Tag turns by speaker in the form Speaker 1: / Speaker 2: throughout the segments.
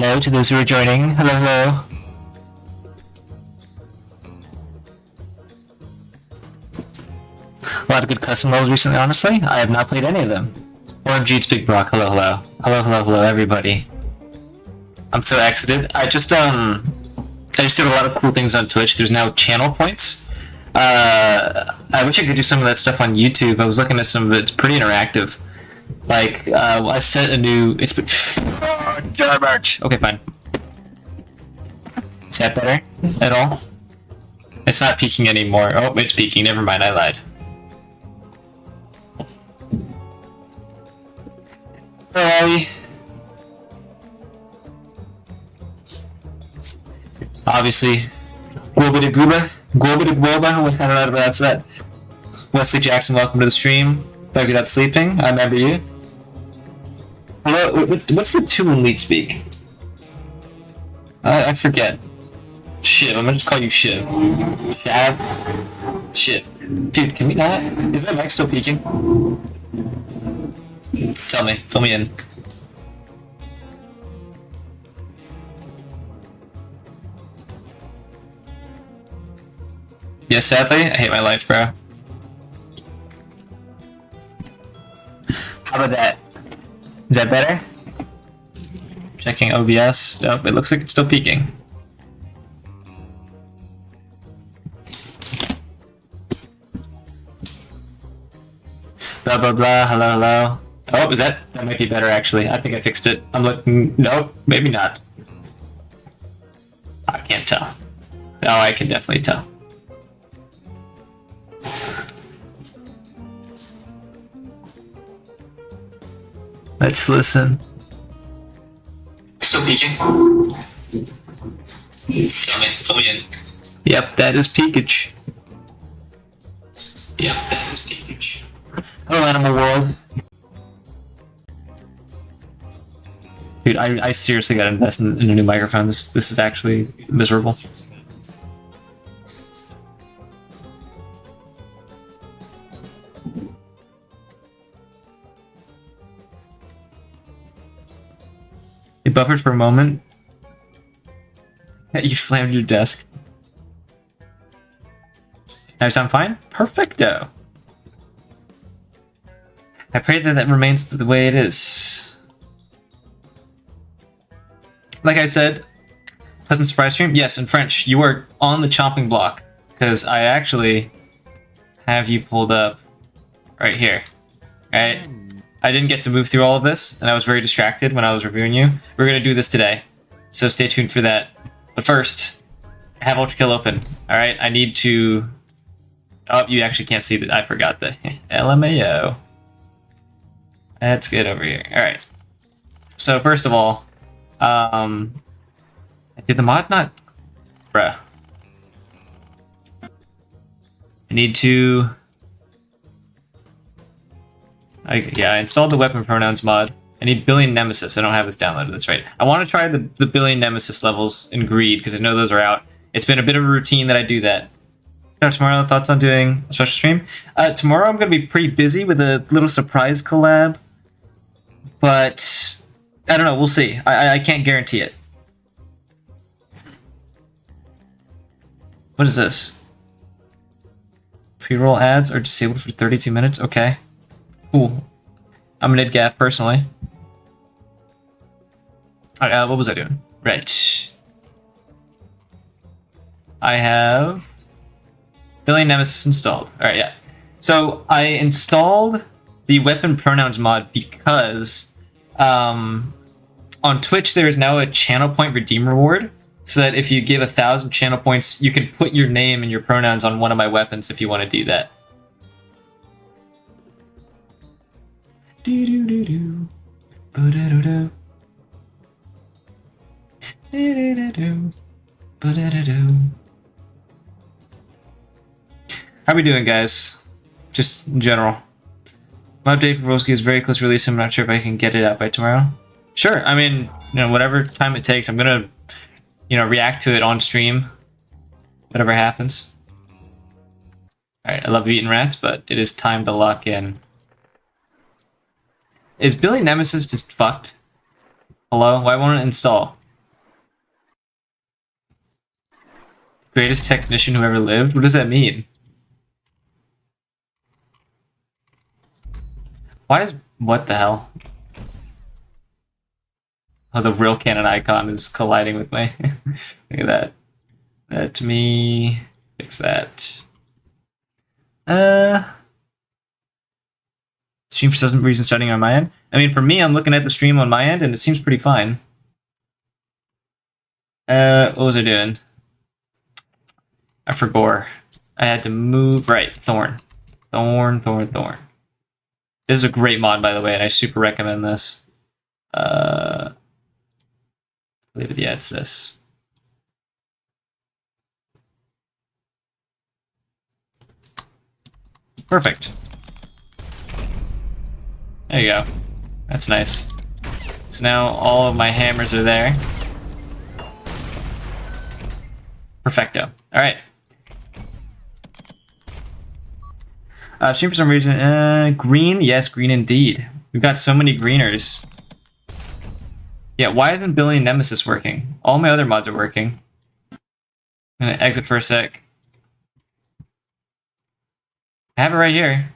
Speaker 1: Hello to those who are joining. Hello, hello. A lot of good custom levels recently, honestly. I have not played any of them. OMG, it's Big Brock. Hello, hello. Hello, hello, hello, everybody. I'm so excited. I just did a lot of cool things on Twitch. There's now channel points. I wish I could do some of that stuff on YouTube. I was looking at some of it. It's pretty interactive. Like, I set a new... It's... Okay, fine. Is that better at all? It's not peaking anymore. Oh, it's peaking. Never mind, I lied. Where are we? Obviously, Gwobida Gooba, Gwobida Gwoba, I don't know if that's that. Wesley Jackson, welcome to the stream. Thought you're not sleeping. I remember you. Hello, what's the 2 in Leet Speak? I forget. Shiv, I'm gonna just call you Shiv. Shav? Shiv. Dude, can we not? Is that mic still peaking? Tell me, fill me in. Yeah, sadly, I hate my life, bro. How about that? Is that better? Checking OBS. Nope, it looks like it's still peaking. Blah blah blah, hello hello. Oh, is that might be better actually. I think I fixed it. I'm looking, nope, maybe not. I can't tell. Oh, I can definitely tell. Let's listen. Still peaking? Fill me in. Yep, that is peakage. Yep, that is peakage. Hello, Animal World. Dude, I seriously gotta invest in a new microphone. This is actually miserable. It buffered for a moment. You slammed your desk. Now I sound fine? Perfecto. I pray that remains the way it is. Like I said, pleasant surprise stream. Yes, in French, you are on the chopping block because I actually have you pulled up right here. Right? I didn't get to move through all of this, and I was very distracted when I was reviewing you. We're going to do this today, so stay tuned for that. But first, I have Ultrakill open. All right, I need to... Oh, you actually can't see that. I forgot the LMAO. That's good over here. All right. So first of all, did the mod not... Bruh. I need to... I installed the weapon pronouns mod. I need Billion Nemesis. I don't have this downloaded. That's right. I want to try the Billion Nemesis levels in Greed because I know those are out. It's been a bit of a routine that I do that. Tomorrow, thoughts on doing a special stream? Tomorrow I'm going to be pretty busy with a little surprise collab. But I don't know. We'll see. I can't guarantee it. What is this? Pre-roll ads are disabled for 32 minutes. Okay. Cool. I'm an idgaff personally. Alright, what was I doing? Right. I have Billion Nemesis installed. Alright, yeah. So I installed the weapon pronouns mod because on Twitch there is now a channel point redeem reward. So that if you give 1,000 channel points, you can put your name and your pronouns on one of my weapons if you want to do that. Do-do-do-do. Ba-da-do-do. Do-do-do-do. Ba-da-do-do. How we doing, guys? Just in general. My update for Volsky is very close to release. I'm not sure if I can get it out by tomorrow. Sure, I mean, whatever time it takes, I'm gonna, react to it on stream. Whatever happens. Alright, I love eating rats, but it is time to lock in. Is Billy Nemesis just fucked? Hello? Why won't it install? Greatest technician who ever lived? What does that mean? Why is... What the hell? Oh, the real cannon icon is colliding with me. Look at that. Let me fix that. Stream for some reason starting on my end. I mean, for me, I'm looking at the stream on my end, and it seems pretty fine. What was I doing? I forgot. I had to move... Right, Thorn. Thorn. This is a great mod, by the way, and I super recommend this. Yeah, it's this. Perfect. There you go. That's nice. So now all of my hammers are there. Perfecto. Alright. Stream for some reason. Green? Yes, green indeed. We've got so many greeners. Yeah, why isn't Billy and Nemesis working? All my other mods are working. I'm gonna exit for a sec. I have it right here.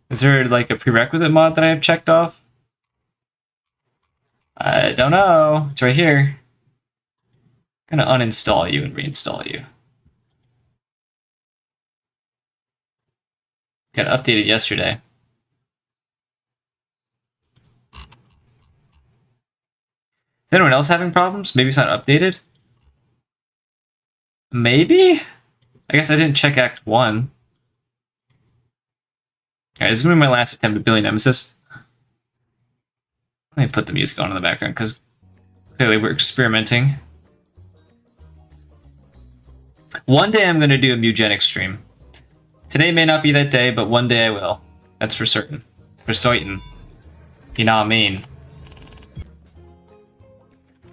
Speaker 1: Is there like a prerequisite mod that I have checked off? I don't know. It's right here. I'm gonna uninstall you and reinstall you. Got updated yesterday. Is anyone else having problems? Maybe it's not updated? Maybe? I guess I didn't check Act 1. Alright, this is going to be my last attempt at Billy Nemesis. Let me put the music on in the background, because clearly we're experimenting. One day I'm going to do a Mugenic stream. Today may not be that day, but one day I will. That's for certain. For certain. You know what I mean.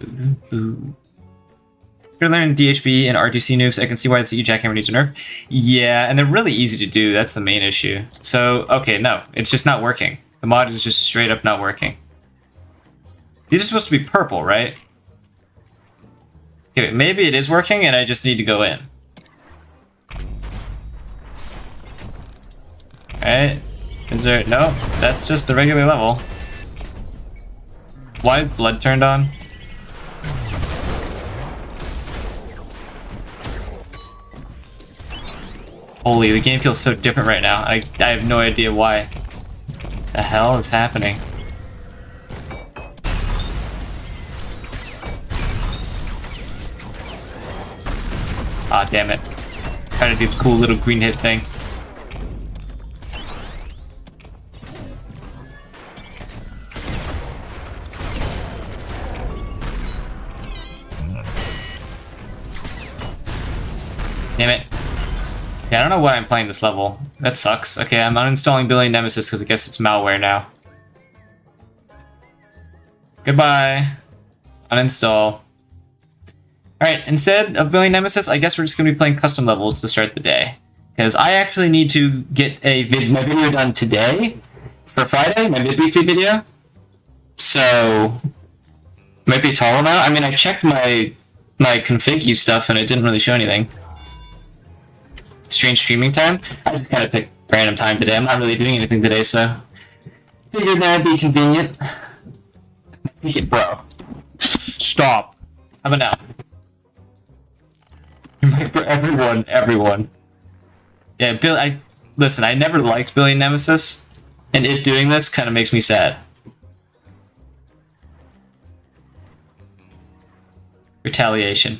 Speaker 1: If you're learning DHB and RTC nukes, I can see why the CE jackhammer needs a nerf. Yeah, and they're really easy to do. That's the main issue. So, okay, no. It's just not working. The mod is just straight up not working. These are supposed to be purple, right? Okay, maybe it is working and I just need to go in. Alright. Is there... No, that's just the regular level. Why is blood turned on? Holy, the game feels so different right now. I have no idea why. The hell is happening? Ah, damn it. Trying to do the cool little green hit thing. Damn it. Yeah, I don't know why I'm playing this level. That sucks. Okay, I'm uninstalling Billy Nemesis because I guess it's malware now. Goodbye. Uninstall. Alright, instead of Billy Nemesis, I guess we're just going to be playing custom levels to start the day. Because I actually need to get my video done today for Friday, my midweekly video. So, might be tall now. I mean, I checked my config stuff and it didn't really show anything. Strange streaming time. I just kind of picked random time today. I'm not really doing anything today, so figured that'd be convenient. Take it, bro. Stop. How about now? Everyone. Yeah, Bill. Listen. I never liked Billy Nemesis, and it doing this kind of makes me sad. Retaliation.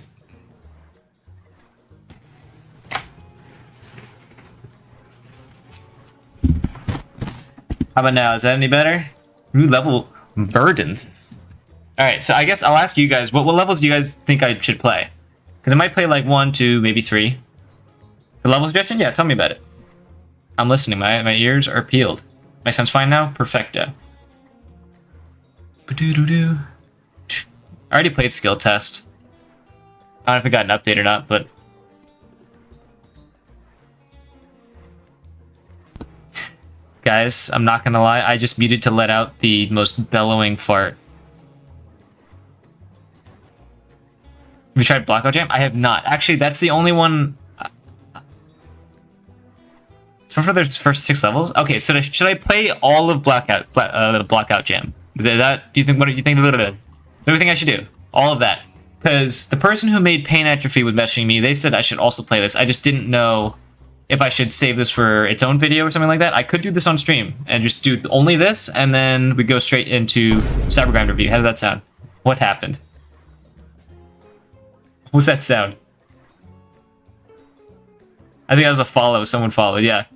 Speaker 1: How about now? Is that any better? New level burdens. Alright, so I guess I'll ask you guys, what levels do you guys think I should play? Because I might play like 1, 2, maybe 3. The level suggestion? Yeah, tell me about it. I'm listening. My ears are peeled. My sound's fine now? Perfecto. I already played skill test. I don't know if it got an update or not, but... Guys, I'm not gonna lie, I just muted to let out the most bellowing fart. Have you tried Blackout Jam? I have not. Actually, that's the only one. For the first 6 levels. Okay, so should I play all of Blackout Jam? Is that? Do you think? What do you think? Everything I should do, all of that, because the person who made Pain Atrophy was messaging me. They said I should also play this. I just didn't know if I should save this for its own video or something like that. I could do this on stream and just do only this, and then we go straight into Cybergrind review. How does that sound? What happened? What's that sound? I think that was a follow. Someone followed. Yeah.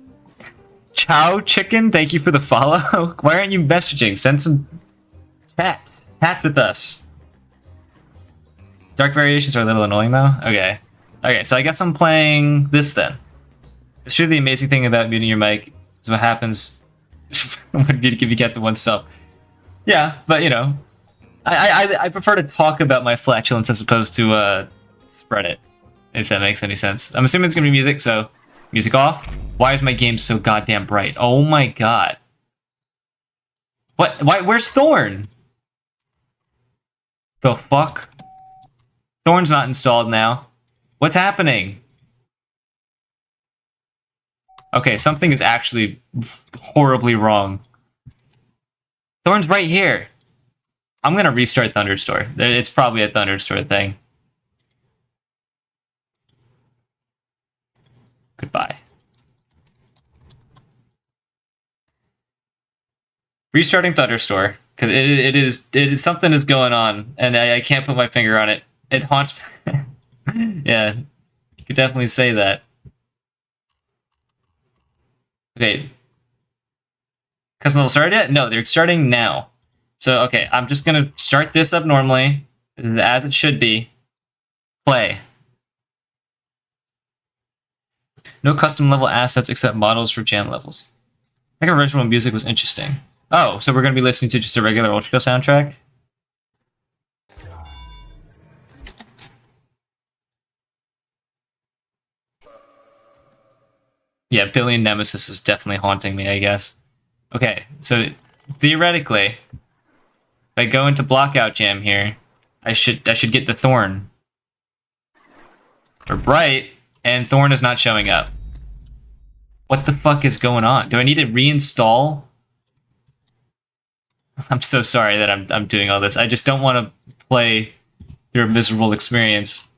Speaker 1: Chow Chicken, thank you for the follow. Why aren't you messaging? Send some chat. Chat with us. Dark variations are a little annoying though. Okay. Okay, so I guess I'm playing this then. It's true the amazing thing about muting your mic is what happens when you get to oneself. Yeah, but you know, I prefer to talk about my flatulence as opposed to spread it, if that makes any sense. I'm assuming it's gonna be music, so music off. Why is my game so goddamn bright? Oh my god. What? Why? Where's Thorn? The fuck? Thorn's not installed now. What's happening? Okay, something is actually horribly wrong. Thorn's right here. I'm gonna restart Thunderstore. It's probably a Thunderstore thing. Goodbye. Restarting Thunderstore, because it is something is going on, and I can't put my finger on it. It haunts. Yeah, you could definitely say that. Okay. Custom level started yet? No, they're starting now. So okay, I'm just gonna start this up normally, as it should be. Play. No custom level assets except models for jam levels. I think original music was interesting. Oh, so we're going to be listening to just a regular Ultrakill soundtrack? Yeah, Billion Nemesis is definitely haunting me, I guess. Okay, so theoretically, if I go into Blackout Jam here, I should get the Thorn. We're bright, and Thorn is not showing up. What the fuck is going on? Do I need to reinstall? I'm so sorry that I'm doing all this. I just don't want to play through a miserable experience.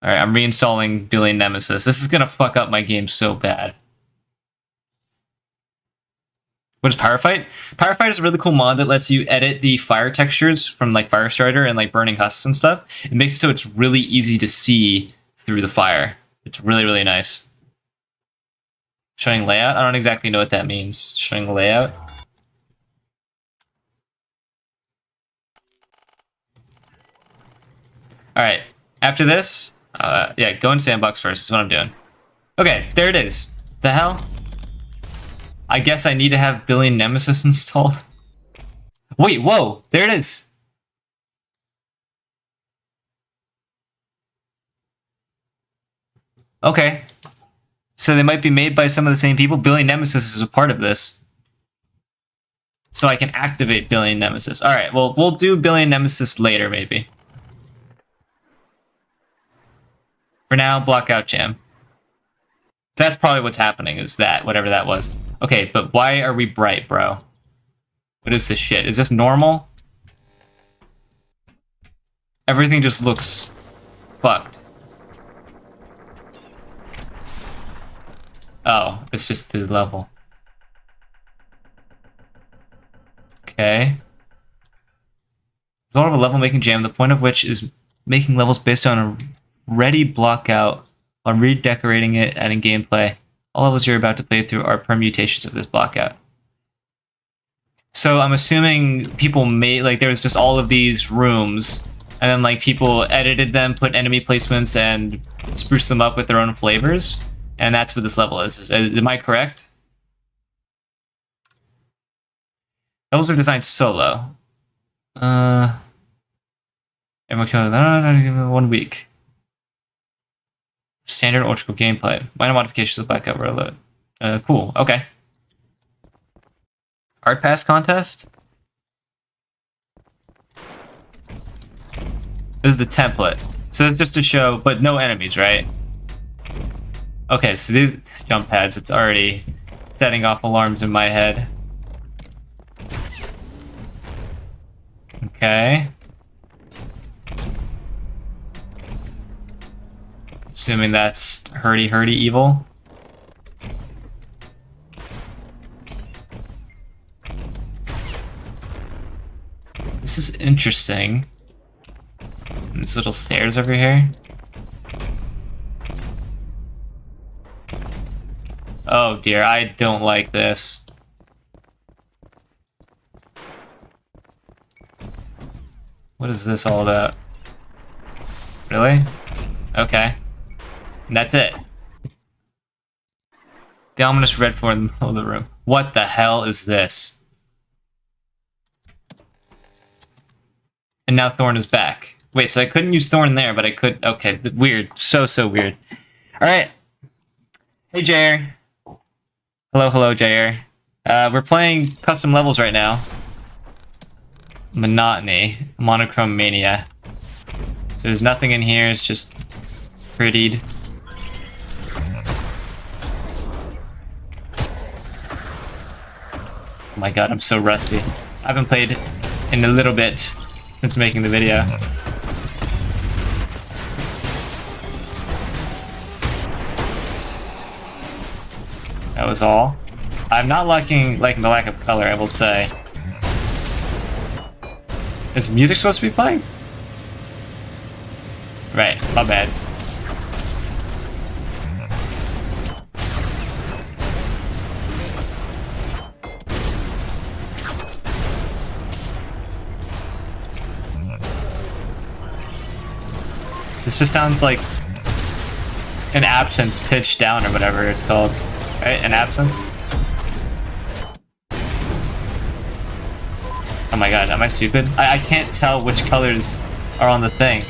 Speaker 1: Alright, I'm reinstalling Billion Nemesis. This is gonna fuck up my game so bad. What is Pyrofight? Pyrofight is a really cool mod that lets you edit the fire textures from like Firestarter and like burning husks and stuff. It makes it so it's really easy to see through the fire. It's really, really nice. Showing layout? I don't exactly know what that means. Showing layout? Alright, after this, yeah, go in Sandbox first, is what I'm doing. Okay, there it is. The hell? I guess I need to have Billion Nemesis installed. Wait, whoa, there it is. Okay. So they might be made by some of the same people. Billion Nemesis is a part of this. So I can activate Billion Nemesis. Alright, well, we'll do Billion Nemesis later, maybe. For now, Blackout Jam. That's probably what's happening, is that, whatever that was. Okay, but why are we bright, bro? What is this shit? Is this normal? Everything just looks fucked. Oh, it's just the level. Okay. Result of a level making jam, the point of which is making levels based on a ready blockout while redecorating it, adding gameplay. All levels you're about to play through are permutations of this blockout. So I'm assuming people made, like, there was just all of these rooms, and then, like, people edited them, put enemy placements, and spruced them up with their own flavors. And that's what this level is. Am I correct? Levels are designed solo. Everyone kill 1 week. Standard Ultrakill gameplay. Minor modifications of Blackout Reload. Cool. Okay. Art Pass contest? This is the template. So it's just to show, but no enemies, right? Okay, so these jump pads, it's already setting off alarms in my head. Okay. Assuming that's hurdy evil. This is interesting. These little stairs over here. Oh dear, I don't like this. What is this all about? Really? Okay. And that's it. The ominous red floor in the middle of the room. What the hell is this? And now Thorn is back. Wait, so I couldn't use Thorn there, but I could... Okay, weird. So weird. Alright. Hey, Jair. Hello, Jair. We're playing custom levels right now. Monotony. Monochrome Mania. So there's nothing in here, it's just prettied. Oh my god, I'm so rusty. I haven't played in a little bit since making the video. That was all. I'm not liking the lack of color, I will say. Is music supposed to be playing? Right, my bad. This just sounds like an absence pitched down or whatever it's called. Right? An absence? Oh my god, am I stupid? I can't tell which colors are on the thing.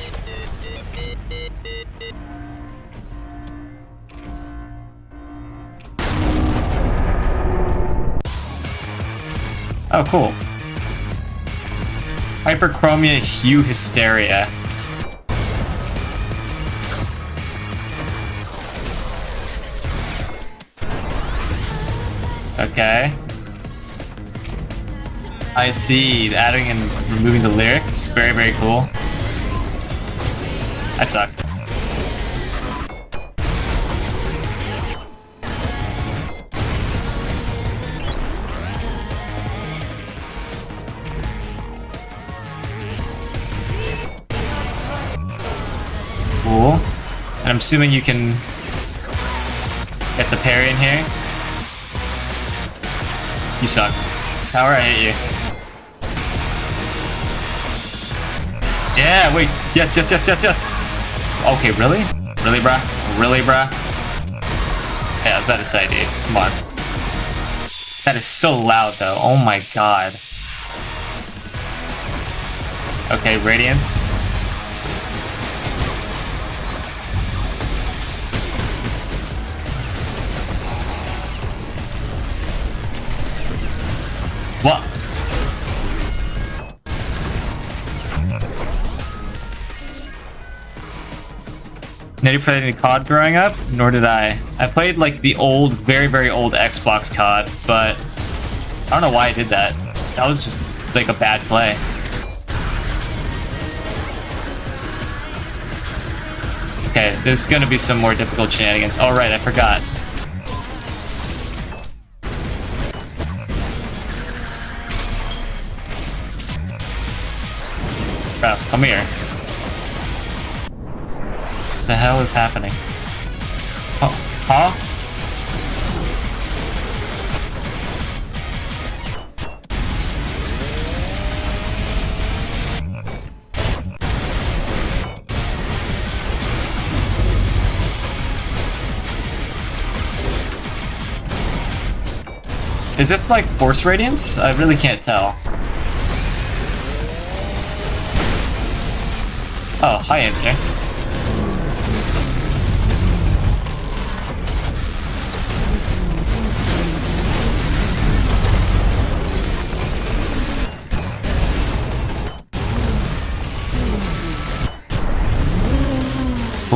Speaker 1: Oh, cool. Hyperchromia Hue Hysteria. Okay. I see. Adding and removing the lyrics. Very cool. I suck. Cool. And I'm assuming you can get the parry in here. You suck. Tower, I hate you. Yeah, wait. Yes. Okay, really? Really, bruh? Really, bruh? Yeah, I was about to say, dude. Come on. That is so loud, though. Oh my god. Okay, Radiance. What? Never played any COD growing up, nor did I. I played like the old, very old Xbox COD, but I don't know why I did that. That was just like a bad play. Okay, there's gonna be some more difficult shenanigans. Oh right, I forgot. Crap, come here. What the hell is happening? Oh, huh? Is this like Force Radiance? I really can't tell. Oh, hi, Answer.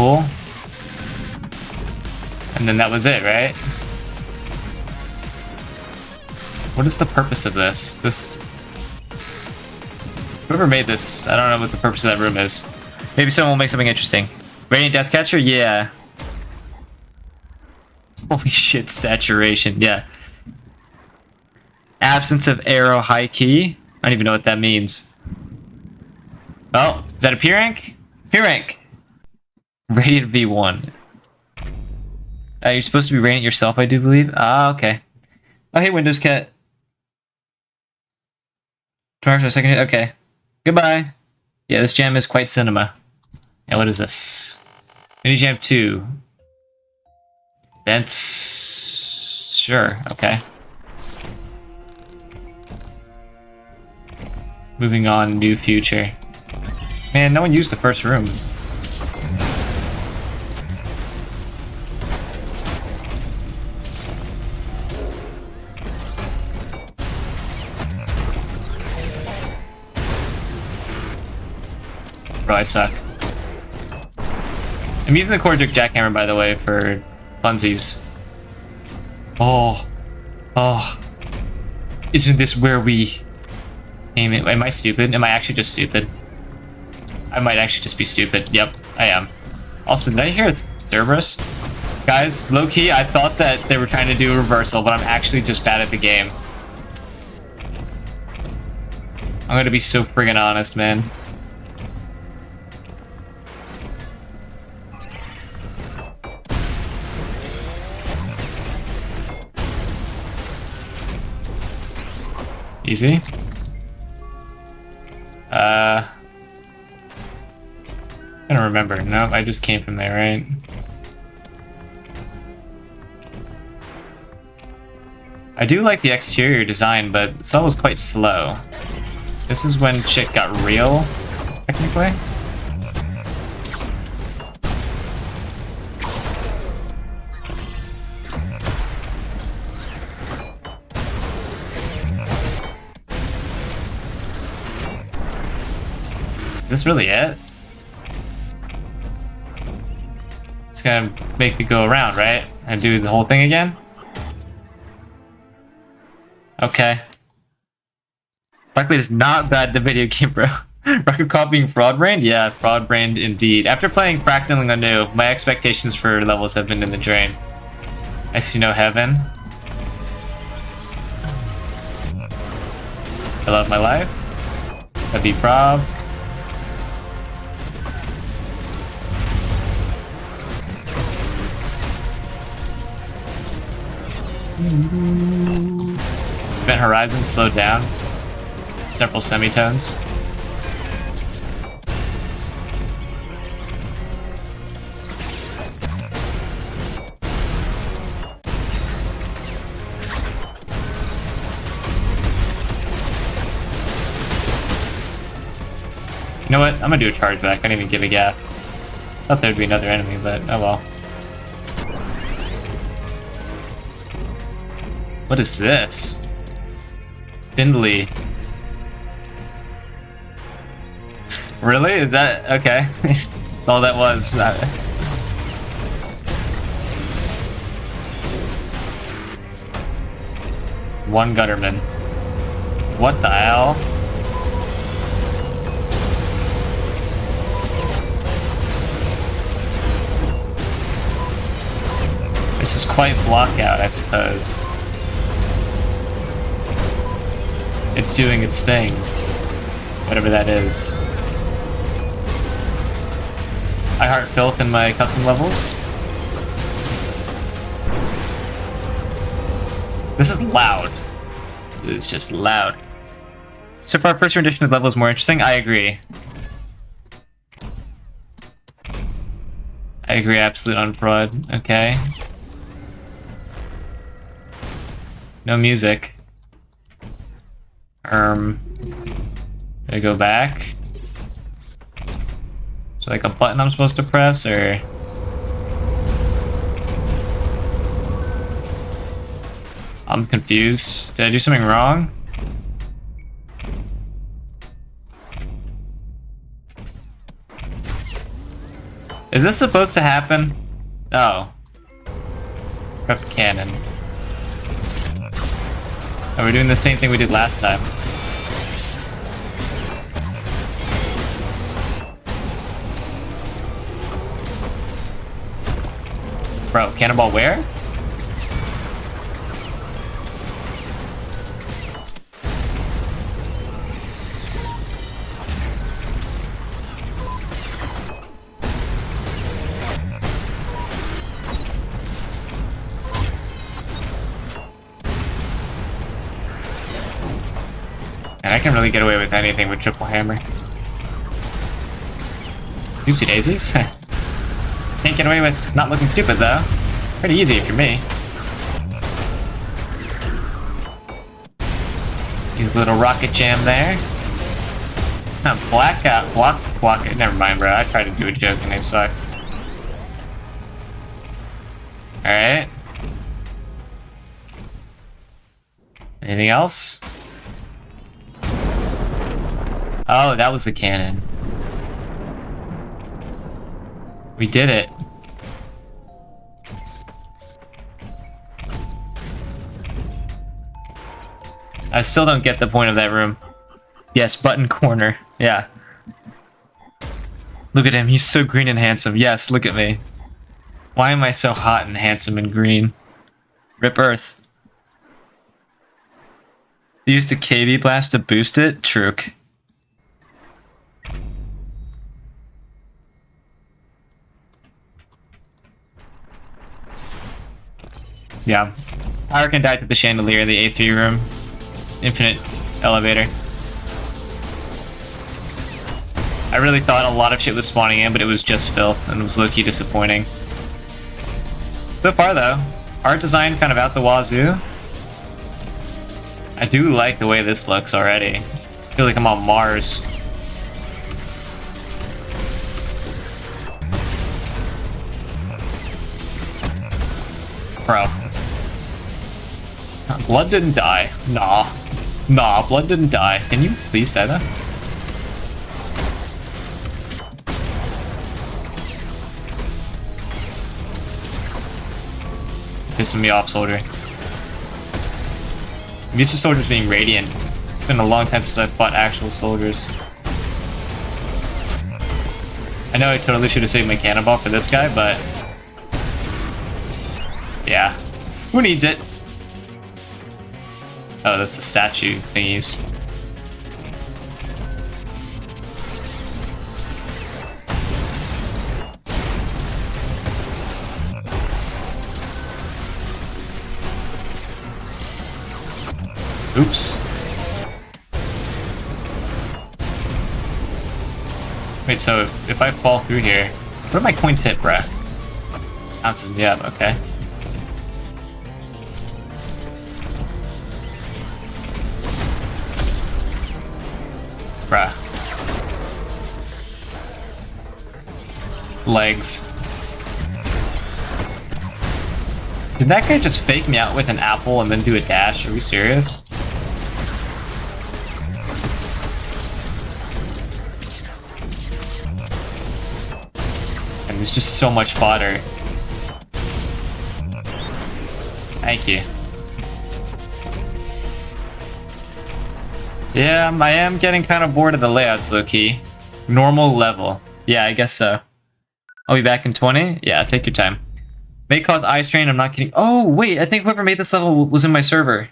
Speaker 1: cool. And then that was it, right? What is the purpose of this? Whoever made this, I don't know what the purpose of that room is. Maybe someone will make something interesting. Radiant Deathcatcher? Yeah. Holy shit, saturation, yeah. Absence of arrow high key? I don't even know what that means. Oh, is that a P rank? P rank! Radiant V1. You're supposed to be Radiant yourself, I do believe. Ah, okay. Oh, hey, Windows Cat. Tomorrow for a second. Okay. Goodbye. Yeah, this jam is quite cinema. Yeah, what is this? Mini Jam 2. Vents. Sure, okay. Moving on, new future. Man, no one used the first room. Bro, I suck. I'm using the Cordic Jackhammer, by the way, for funsies. Oh. Oh. Isn't this where we aim it? Am I stupid? Am I actually just stupid? I might actually just be stupid. Yep, I am. Also, did I hear Cerberus? Guys, low-key, I thought that they were trying to do a reversal, but I'm actually just bad at the game. I'm gonna be so friggin' honest, man. Easy. I don't remember. No, I just came from there, right? I do like the exterior design, but this level's quite slow. This is when shit got real, technically. Is this really it? It's gonna make me go around, right? And do the whole thing again? Okay. Luckily, it's not bad the video game, bro. Record copying Fraud Brand? Yeah, Fraud Brand indeed. After playing Fractaling anew, my expectations for levels have been in the drain. I see no heaven. I love my life. That'd be prob. Event Horizon slowed down. Several semitones. You know what? I'm gonna do a charge back. I didn't even give a gap. Thought there'd be another enemy, but oh well. What is this? Spindly. Really? Is that okay? That's all that was. One Gutterman. What the hell? This is quite blockout, I suppose. It's doing its thing. Whatever that is. I heart filth in my custom levels. This is loud. It's just loud. So far, first rendition of the level is more interesting. I agree. I agree, absolute on fraud. Okay. No music. Did I go back? Is there like a button I'm supposed to press, or? I'm confused. Did I do something wrong? Is this supposed to happen? Oh. Prep cannon. Oh, we're doing the same thing we did last time. Bro, cannonball where? And I can really get away with anything with triple hammer. Oopsie daisies. Can't get away with not looking stupid though. Pretty easy if you're me. Use a little rocket jam there. Blackout, block it. Never mind, bro. I tried to do a joke and I sucked. Alright. Anything else? Oh, that was the cannon. We did it. I still don't get the point of that room. Yes, button corner. Yeah. Look at him. He's so green and handsome. Yes, look at me. Why am I so hot and handsome and green? Rip Earth. Used a KB blast to boost it? Truk. Yeah. Power can die to the chandelier in the A3 room. Infinite elevator. I really thought a lot of shit was spawning in, but it was just filth, and it was low-key disappointing. So far, though, art design kind of out the wazoo. I do like the way this looks already. I feel like I'm on Mars. Bro. Blood didn't die. Nah. Nah, blood didn't die. Can you please die though? Pissing me off, soldier. I'm used to soldiers being radiant. It's been a long time since I've fought actual soldiers. I know I totally should have saved my cannonball for this guy, but... yeah. Who needs it? Oh, that's the statue thingies. Oops. Wait, so if I fall through here, what do my coins hit, bruh? Bounces me up, okay. Bruh. Legs. Did that guy just fake me out with an apple and then do a dash? Are we serious? And there's just so much fodder. Thank you. Yeah, I am getting kind of bored of the layouts, low-key. Normal level. Yeah, I guess so. I'll be back in 20? Yeah, take your time. May cause eye strain, I'm not kidding. Oh, wait, I think whoever made this level was in my server.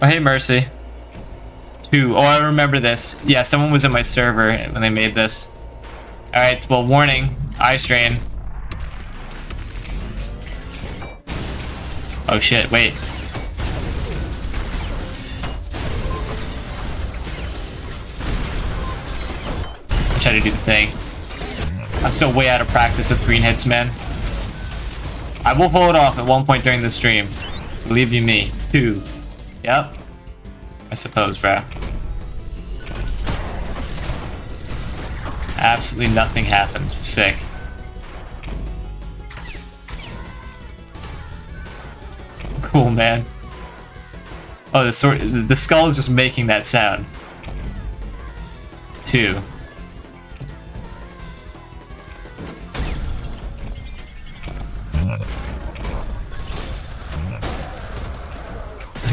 Speaker 1: Oh, hey, Mercy. 2. Oh, I remember this. Yeah, someone was in my server when they made this. Alright, well, warning. Eye strain. Oh shit, wait. I try to do the thing. I'm still way out of practice with green hits, man. I will pull it off at one point during the stream. Believe you me. 2. Yep. I suppose, bro. Absolutely nothing happens. Sick. Cool, man. Oh, the skull is just making that sound. 2.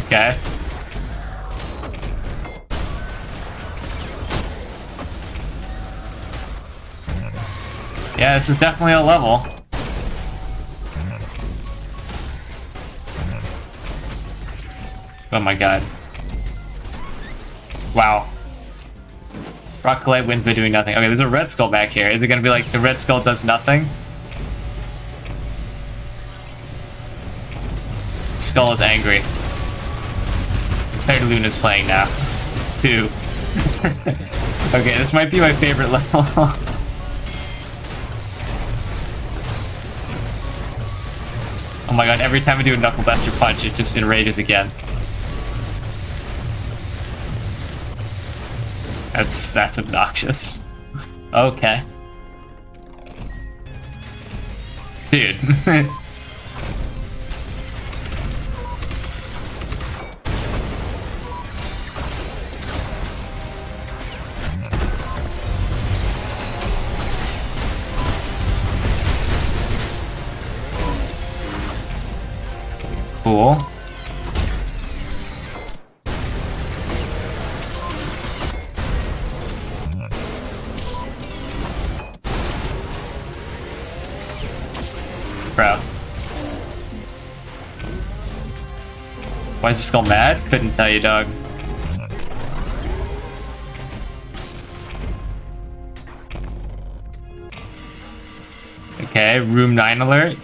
Speaker 1: Okay. Yeah, this is definitely a level. Oh my god. Wow. Rock Collide wins by doing nothing. Okay, there's a red skull back here. Is it gonna be like the red skull does nothing? Skull is angry. Third Luna's playing now. 2. Okay, this might be my favorite level. Oh my god, every time I do a Knuckle Buster punch, it just enrages again. That's obnoxious. Okay. Dude. Cool. Bro. Why is the skull mad? Couldn't tell you, dog. Okay, room 9 alert.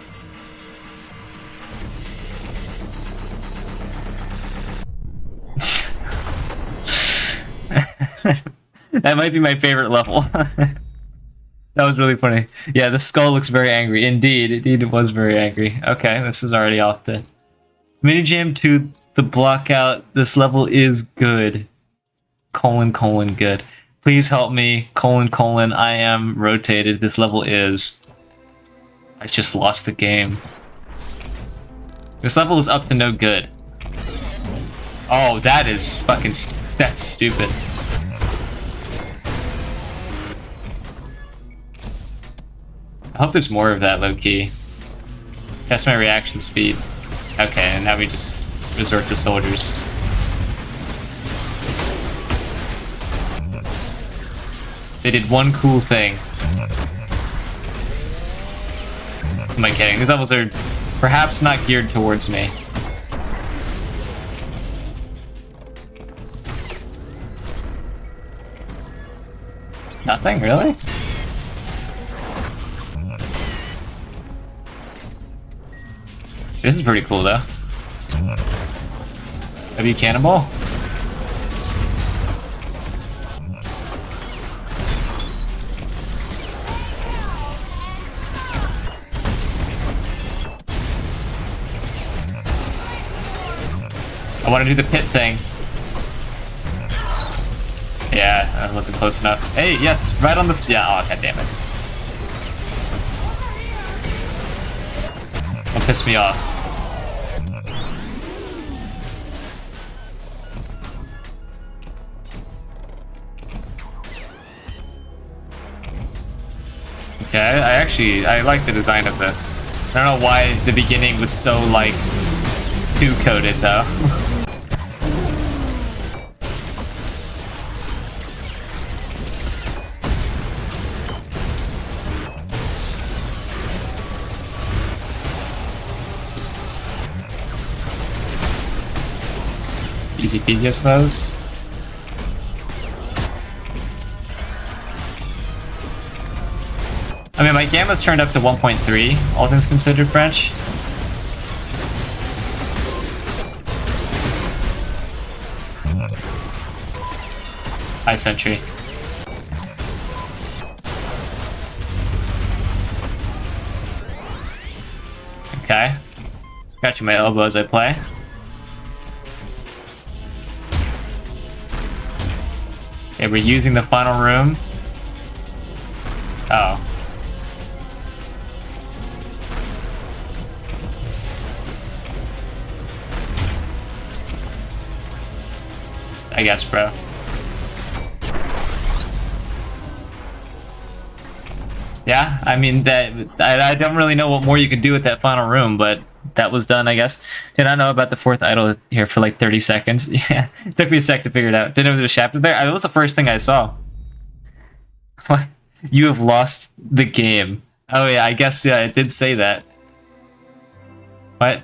Speaker 1: That might be my favorite level. That was really funny. Yeah, the skull looks very angry. Indeed, it was very angry. Okay, this is already off the mini jam to the block out. This level is good. : good. Please help me. : I am rotated. This level is. I just lost the game. This level is up to no good. Oh, that is fucking. That's stupid. I hope there's more of that, low-key. That's my reaction speed. Okay, and now we just resort to soldiers. They did one cool thing. Am I kidding? These levels are perhaps not geared towards me. Nothing, really? This is pretty cool, though. Have you cannonball? I want to do the pit thing. Yeah, that wasn't close enough. Hey, yes, right on this. Yeah, oh, god damn it. Don't piss me off. Okay, I like the design of this. I don't know why the beginning was so, like, 2-coded, though. Easy peasy, I suppose. I mean, my gamma's turned up to 1.3, all things considered, French. High sentry. Okay. Scratching my elbow as I play. Okay, we're using the final room. Oh. I guess, bro. Yeah, I mean that I don't really know what more you could do with that final room, but that was done, I guess. Did not know about the fourth idol here for like 30 seconds. Yeah, it took me a sec to figure it out. Didn't know there was a chapter there. That was the first thing I saw. What? You have lost the game. Oh yeah, I guess yeah, it did say that. What?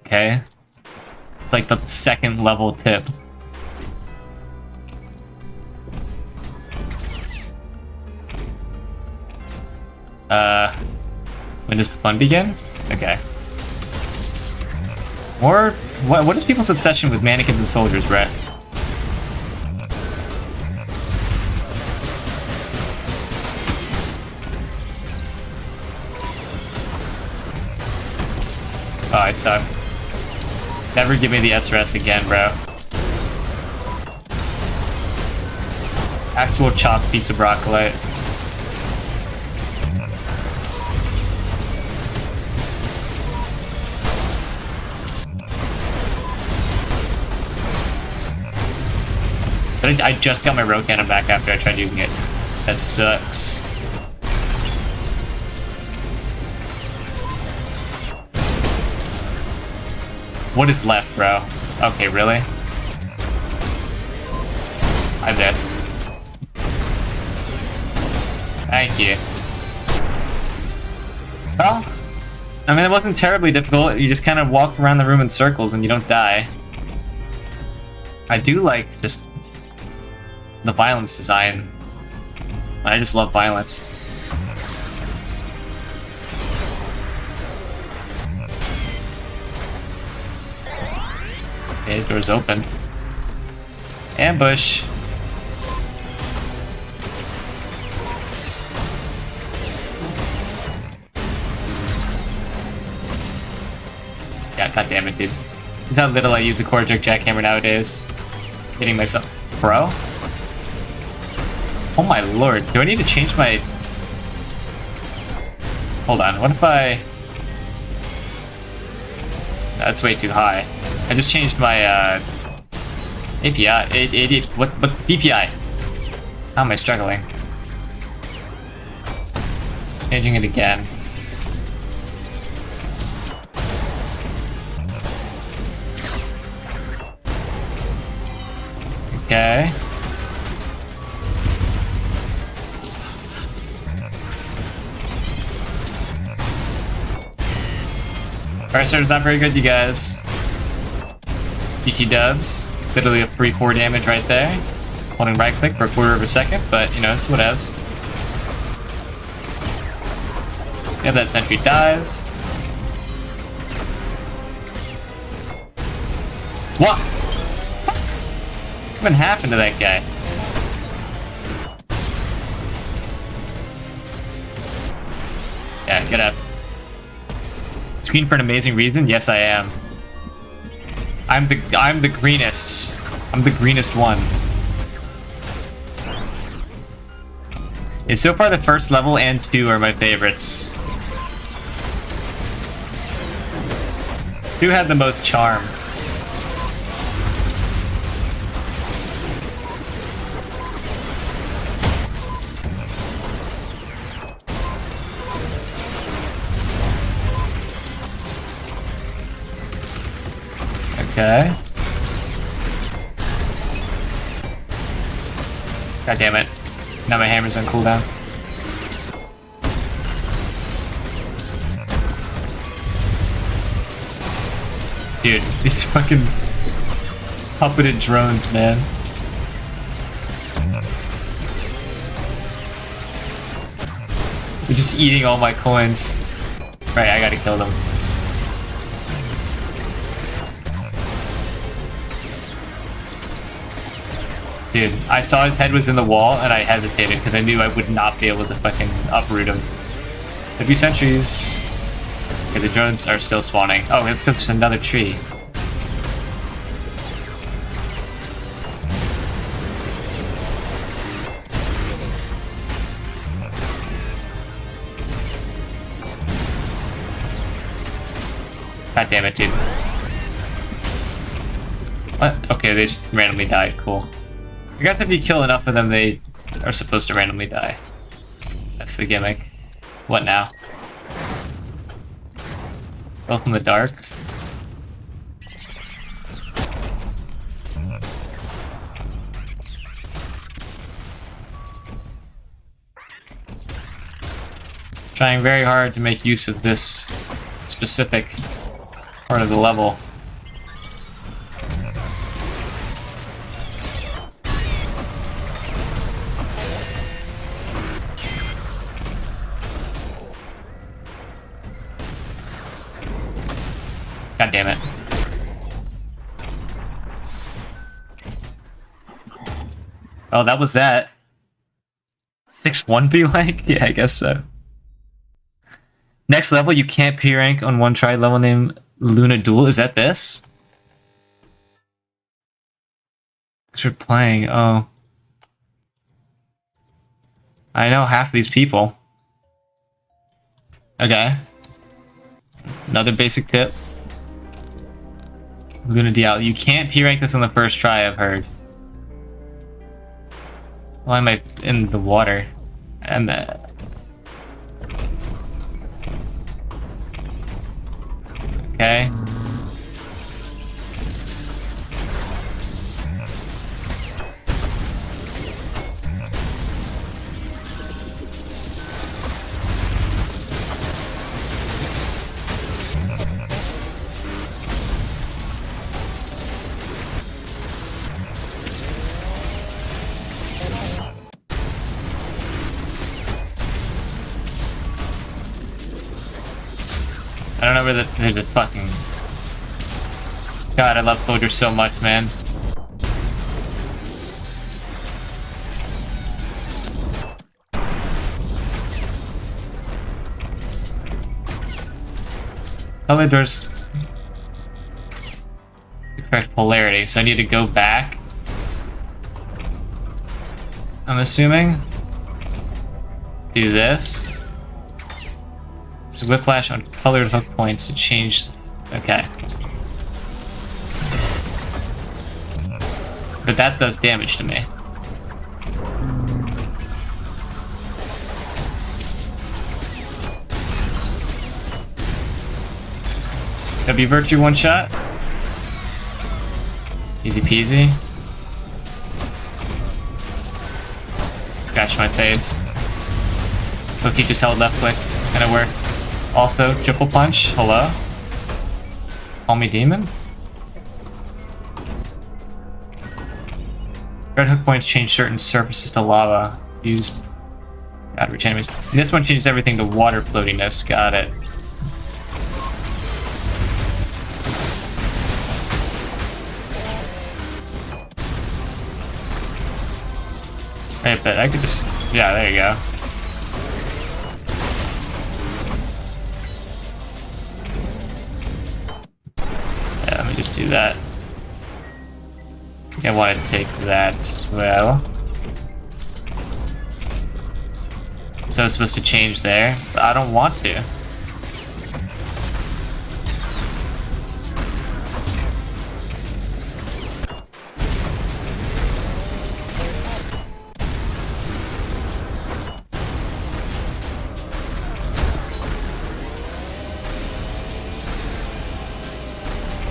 Speaker 1: Okay. It's like the second level tip. When does the fun begin? Okay. Or what is people's obsession with mannequins and soldiers, Brett? Oh, I suck. Never give me the SRS again, bro. Actual chopped piece of broccoli. But I just got my road cannon back after I tried using it. That sucks. What is left, bro? Okay, really? I missed. Thank you. Well, I mean, it wasn't terribly difficult. You just kind of walk around the room in circles and you don't die. I do like just the violence design. I just love violence. Okay, door's open. Ambush. Yeah, god damn it, dude. This is how little I use the core jerk jackhammer nowadays. Hitting myself. Bro? Oh my lord, do I need to change my... Hold on, what if I... That's way too high. I just changed my API, what DPI? How am I struggling? Changing it again. Okay. First starter's not very good, you guys. GT dubs. Literally a 3-4 damage right there. Holding right click for a quarter of a second, but you know, it's whatevs. Yeah, that sentry dies. What? What even happened to that guy? Yeah, get up. Screen for an amazing reason? Yes, I am. I'm the greenest. I'm the greenest one. Yeah, so far the first level and 2 are my favorites. 2 had the most charm. Okay. God damn it. Now my hammer's on cooldown. Dude, these fucking puppeted drones, man. They're just eating all my coins. Right, I gotta kill them. Dude, I saw his head was in the wall and I hesitated because I knew I would not be able to fucking uproot him. A few sentries. Okay, the drones are still spawning. Oh, that's because there's another tree. God damn it, dude. What? Okay, they just randomly died. Cool. I guess if you kill enough of them, they are supposed to randomly die. That's the gimmick. What now? Both in the dark. Trying very hard to make use of this specific part of the level. God damn it. Oh, that was that. 6-1 be like? Yeah, I guess so. Next level, you can't P-rank on one try. Level name Luna Duel. Is that this? Start playing. Oh. I know half these people. Okay. Another basic tip. Luna Dial. You can't P-rank this on the first try, I've heard. Why am I in the water? I'm okay. I don't know where the fucking... God, I love Folger so much, man. Elevator's the correct polarity, so I need to go back. I'm assuming. Do this. So whiplash on colored hook points to change. Okay. But that does damage to me. W Virtue one shot. Easy peasy. Scratch my face. Cookie just held left click. Gonna work. Also, triple punch. Hello? Call me demon? Red hook points change certain surfaces to lava. Use average enemies. And this one changes everything to water floatiness. Got it. Right, but I could just... Yeah, there you go. Yeah, let me just do that. I think I want to take that as well. So it's supposed to change there, but I don't want to.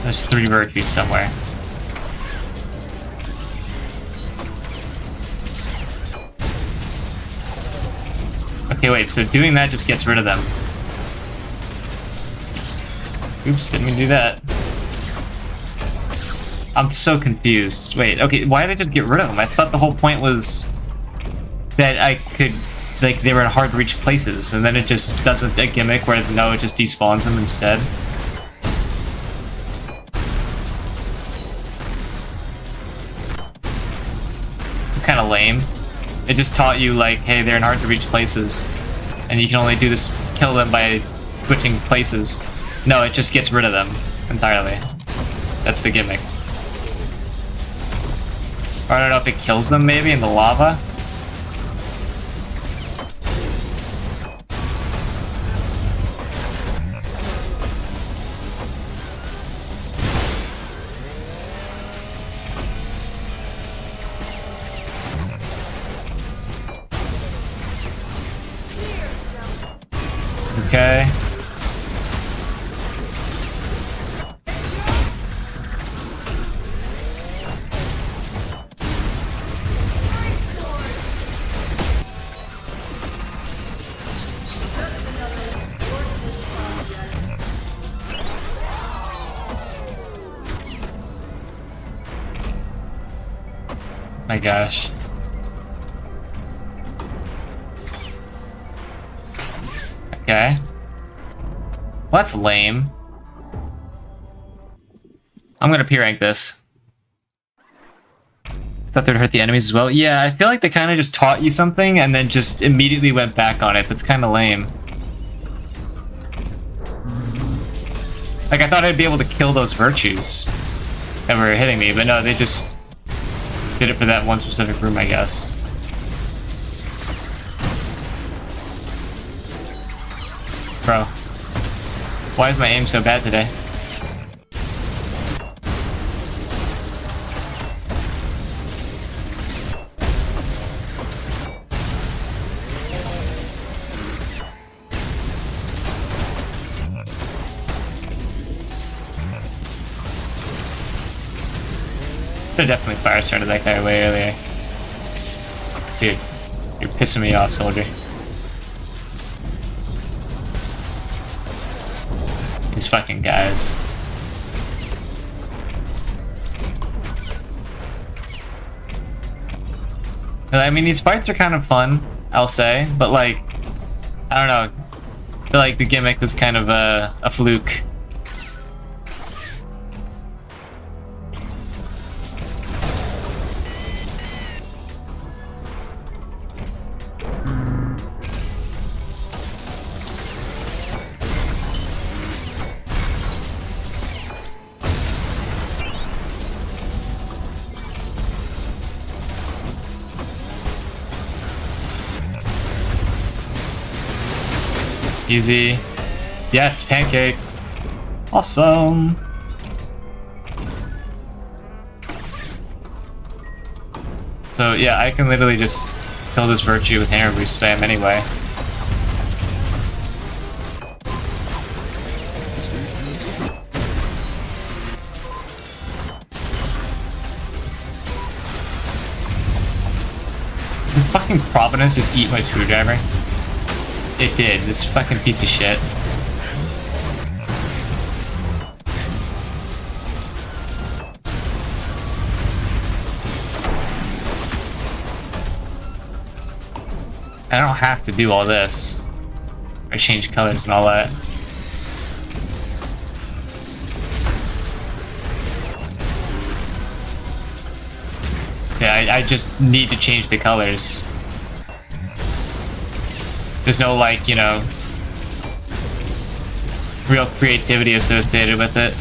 Speaker 1: There's 3 virtues somewhere. Okay, wait, so doing that just gets rid of them. Oops, didn't mean to do that. I'm so confused. Wait, okay, why did I just get rid of them? I thought the whole point was that I could, like, they were in hard to reach places, and then it just does a gimmick where, no, it just despawns them instead. Kind of lame. It just taught you, like, hey, they're in hard to reach places, and you can only do this, kill them by switching places. No, it just gets rid of them entirely. That's the gimmick. Or I don't know if it kills them maybe in the lava. Okay. My gosh. Okay. Well, that's lame. I'm gonna P-rank this. Thought they'd hurt the enemies as well. Yeah, I feel like they kind of just taught you something and then just immediately went back on it. That's kind of lame. Like, I thought I'd be able to kill those virtues that were hitting me, but no, they just did it for that one specific room, I guess. Bro, why is my aim so bad today? Should've definitely fire started that guy way earlier. Dude, you're pissing me off, soldier. These fucking guys. I mean, these fights are kind of fun, I'll say, but like, I don't know. I feel like the gimmick was kind of a fluke. Easy. Yes, pancake. Awesome. So yeah, I can literally just kill this virtue with hammer boost spam anyway. Did fucking Providence just eat my screwdriver? It did, this fucking piece of shit. I don't have to do all this. Or change colors and all that. Yeah, I just need to change the colors. There's no, like, you know, real creativity associated with it.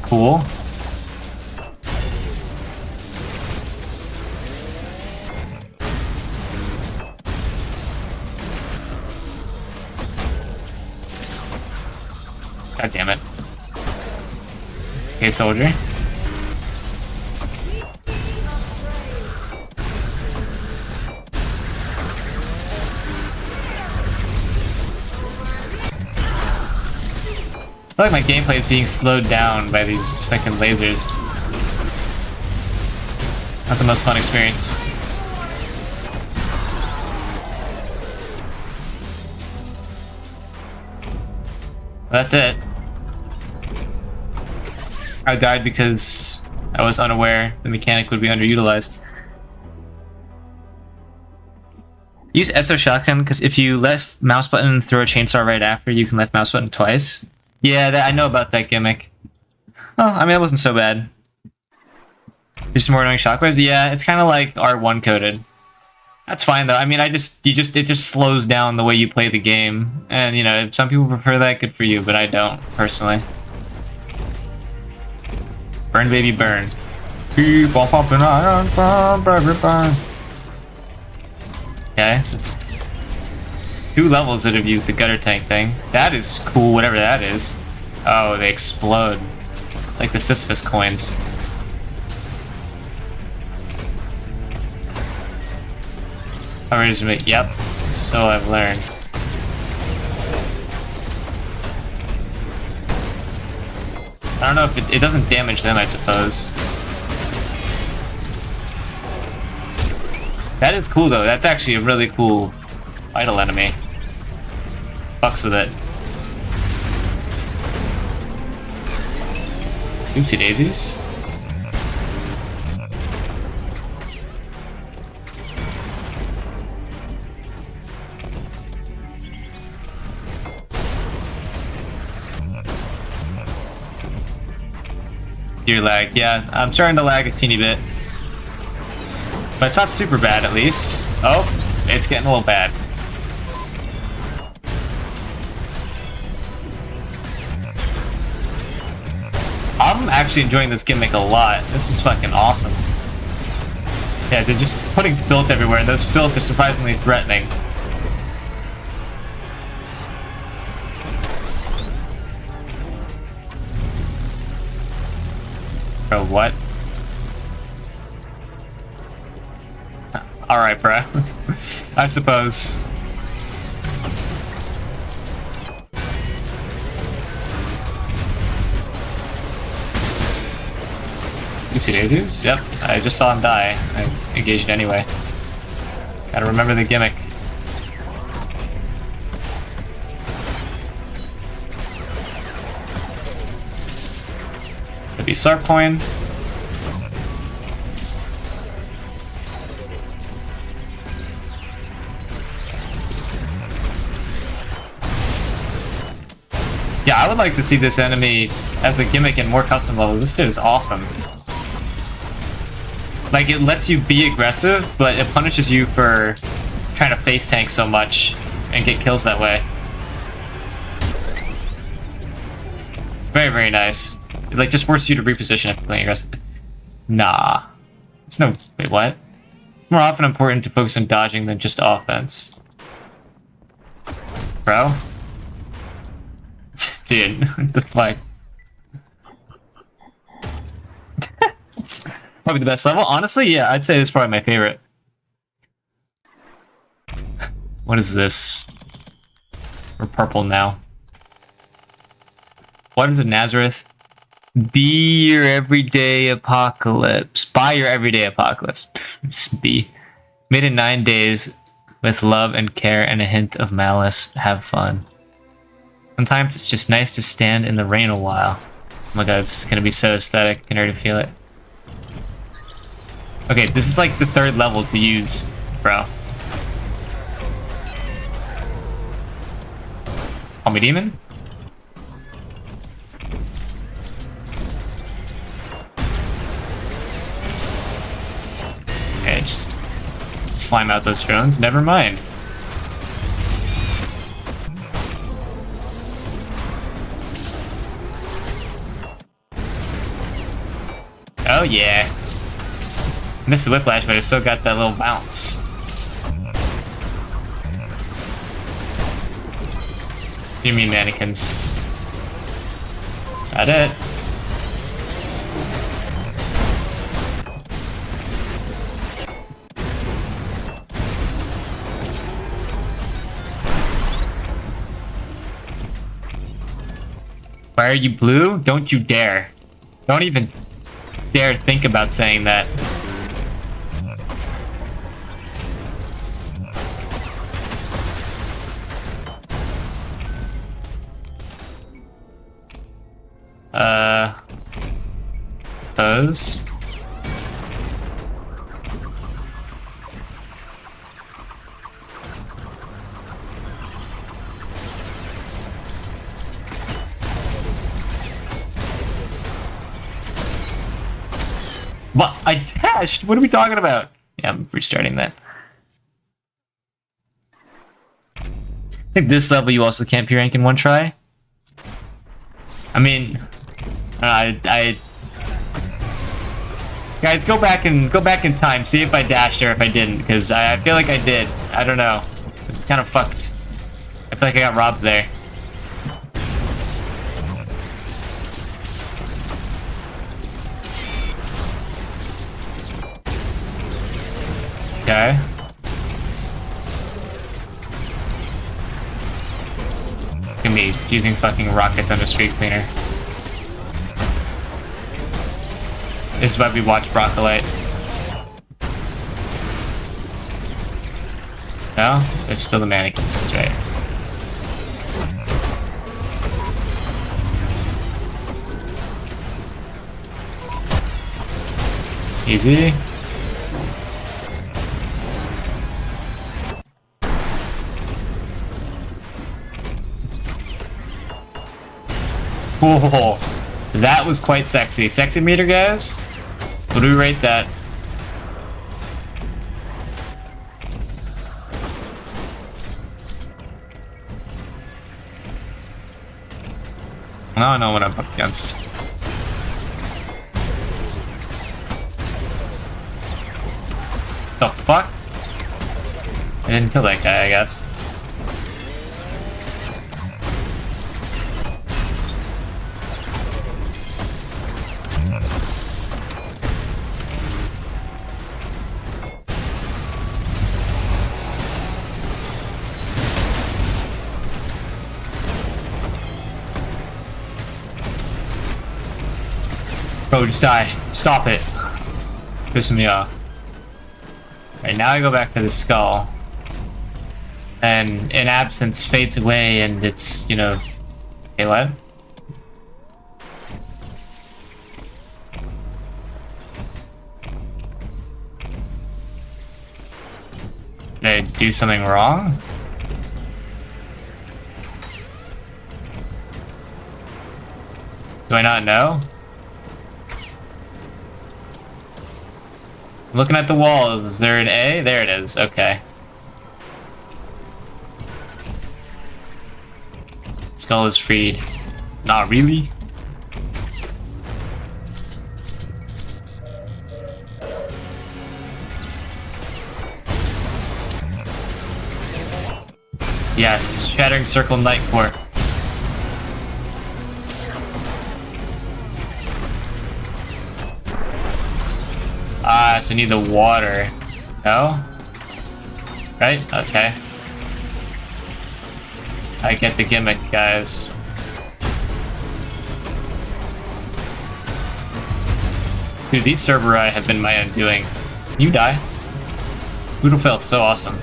Speaker 1: Cool. God damn it. Okay, soldier. I feel like my gameplay is being slowed down by these fucking lasers. Not the most fun experience. Well, that's it. I died because I was unaware the mechanic would be underutilized. Use SO shotgun because if you left mouse button and throw a chainsaw right after, you can left mouse button twice. Yeah, I know about that gimmick. Oh, I mean, that wasn't so bad. Just more annoying shockwaves. Yeah, it's kind of like R1 coded. That's fine though. I mean, it just slows down the way you play the game, and you know, if some people prefer that, good for you, but I don't personally. Burn, baby, burn. Keep on popping iron, burn, baby, burn. Okay, so it's 2 levels that have used the gutter tank thing. That is cool, whatever that is. Oh, they explode. Like the Sisyphus coins. Already to make. Yep. So I've learned. I don't know if it doesn't damage them, I suppose. That is cool though. That's actually a really cool idle enemy. Fucks with it. Oopsie daisies. Your lag, yeah, I'm starting to lag a teeny bit. But it's not super bad, at least. Oh, it's getting a little bad. I'm actually enjoying this gimmick a lot. This is fucking awesome. Yeah, they're just putting filth everywhere, and those filth are surprisingly threatening. Bro, what? Alright, bro. I suppose. Oopsie daisies? Yep, I just saw him die. I engaged anyway. Gotta remember the gimmick. Could be Sarp coin. Yeah, I would like to see this enemy as a gimmick in more custom levels. This shit is awesome. Like, it lets you be aggressive, but it punishes you for trying to face tank so much and get kills that way. It's very, very nice. It, like, just forces you to reposition after playing aggressive. Nah. It's no... Wait, what? It's more often important to focus on dodging than just offense. Bro? Dude, what the fuck? Probably the best level? Honestly, yeah, I'd say this is probably my favorite. What is this? We're purple now. What is it, Nazareth? Be your everyday apocalypse. Buy your everyday apocalypse. It's B. Made in 9 days with love and care and a hint of malice. Have fun. Sometimes it's just nice to stand in the rain a while. Oh my god, this is gonna be so aesthetic. I can already feel it. Okay, this is like the 3rd level to use, bro. Call me demon? Okay, just slime out those drones. Never mind. Oh yeah. Missed the whiplash, but I still got that little bounce. What do you mean, mannequins? That's not it. Why are you blue? Don't you dare. Don't even dare think about saying that. Those. What? I dashed? What are we talking about? Yeah, I'm restarting that. I think this level you also can't P-rank in one try. I mean, guys, go back in time, see if I dashed or if I didn't, because I feel like I did. I don't know. It's kind of fucked. I feel like I got robbed there. Okay. me using fucking rockets under street cleaner. This is why we watch Broccolite. No? There's still the mannequins, that's right. Easy. Whoa, that was quite sexy. Sexy meter, guys? What do we rate that? Now I know what I'm up against. The fuck? I didn't kill that guy, I guess. Bro, just die. Stop it. Pissing me off. Right, now I go back to the skull. And in absence fades away and it's, you know... Okay, what? Did I do something wrong? Do I not know? Looking at the walls, is there an A? There it is, okay. Skull is freed. Not really. Yes, Shattering Circle Night Core. Ah, so I need the water. No? Right? Okay. I get the gimmick, guys. Dude, these Cerberus have been my undoing. You die. Boodle felt so awesome.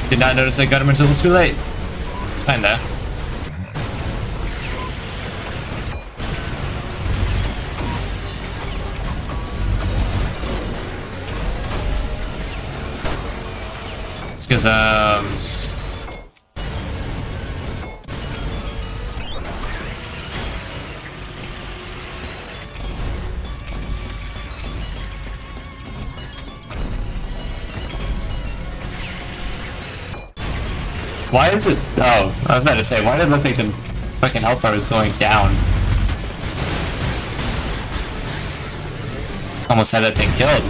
Speaker 1: Did not notice I got him until it was too late. It's fine though. Let's go some... Why is it? Oh, I was about to say, why did it look like the fucking health bar was going down? Almost had that thing killed.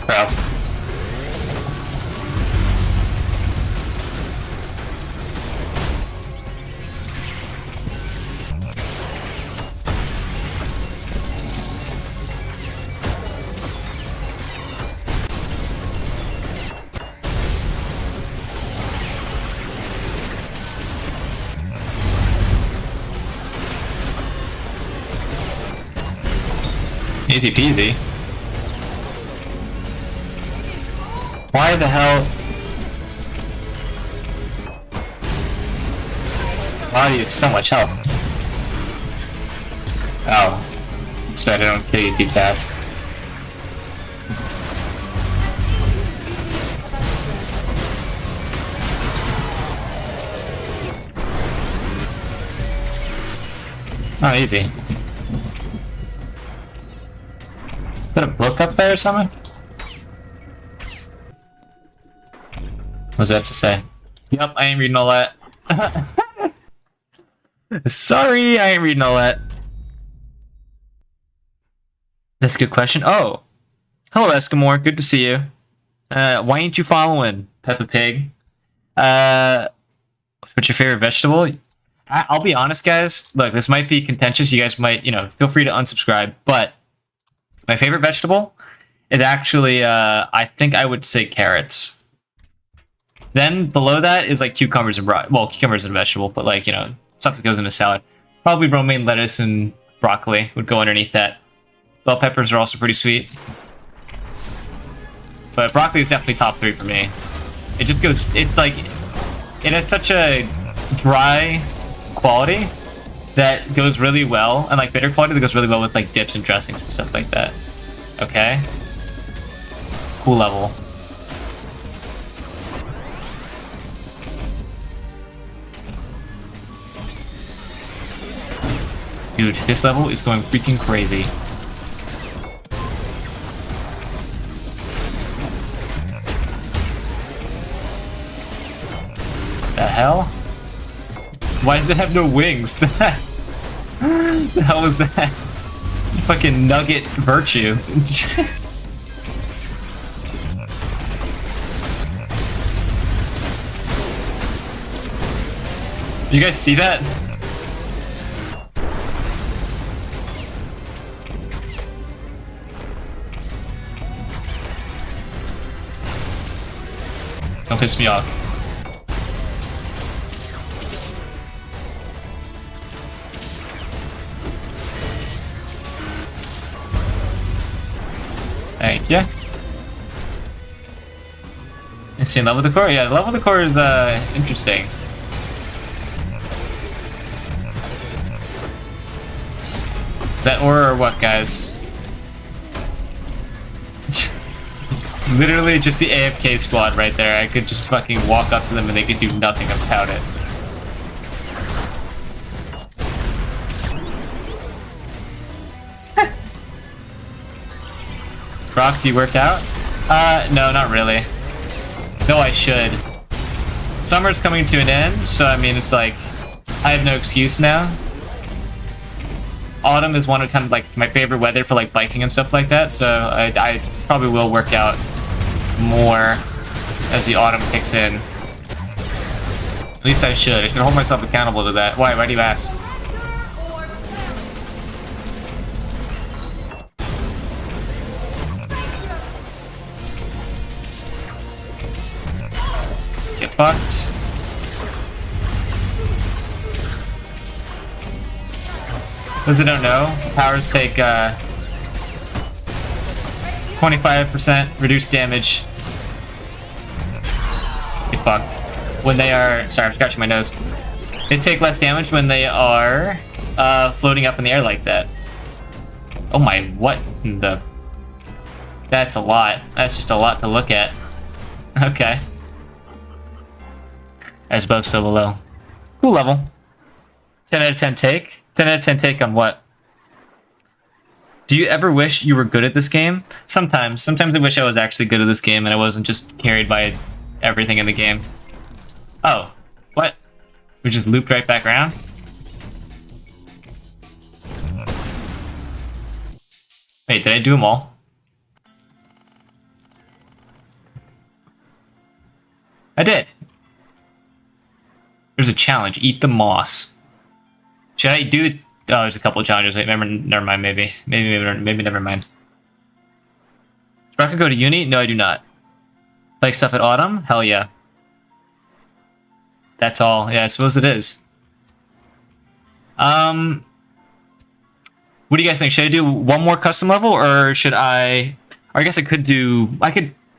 Speaker 1: Bro. Easy peasy. Why the hell? Why do you have so much health? Oh. So I don't kill you too fast. Oh, easy. Is that a book up there or something? What does that have to say? Yep, I ain't reading all that. Sorry, I ain't reading all that. That's a good question. Oh, hello, Eskimore. Good to see you. Why ain't you following Peppa Pig? What's your favorite vegetable? I'll be honest, guys. Look, this might be contentious. You guys might, feel free to unsubscribe. But my favorite vegetable is actually, I think I would say carrots. Then below that is like cucumbers and cucumbers and vegetable, but like, stuff that goes in a salad. Probably romaine lettuce and broccoli would go underneath that. Bell peppers are also pretty sweet. But broccoli is definitely top 3 for me. It just goes, it's like, it has such a dry quality that goes really well, and like bitter quality that goes really well with like dips and dressings and stuff like that. Okay. Cool level. Dude, this level is going freaking crazy. The hell? Why does it have no wings? The hell is that? Fucking nugget virtue. You guys see that? Don't piss me off. Thank you. Insane level decor? Yeah, the level decor is interesting. Is that aura or what, guys? Literally just the AFK squad right there. I could just fucking walk up to them and they could do nothing about it. Brock, do you work out? No, not really. No, I should. Summer's coming to an end, so I mean, it's like, I have no excuse now. Autumn is one of kind of like my favorite weather for like biking and stuff like that, so I probably will work out more as the autumn kicks in. At least I should. I should hold myself accountable to that. Why do you ask? Get fucked. Those who don't know, powers take 25% reduced damage. Get fucked. When they are... Sorry, I'm scratching my nose. They take less damage when they are floating up in the air like that. Oh my, what the... That's a lot. That's just a lot to look at. Okay. As above, so below. Cool level. 10 out of 10 take. 10 out of 10 take on what? Do you ever wish you were good at this game? Sometimes. Sometimes I wish I was actually good at this game and I wasn't just carried by everything in the game. Oh. What? We just looped right back around? Wait, did I do them all? I did. There's a challenge. Eat the moss. Should I do it? Oh, there's a couple of challenges. Wait, never mind, maybe. Maybe never mind. Does Rocket go to uni? No, I do not. Like stuff at autumn? Hell yeah. That's all. Yeah, I suppose it is. What do you guys think? Should I do one more custom level, or should I... Or I guess I could do...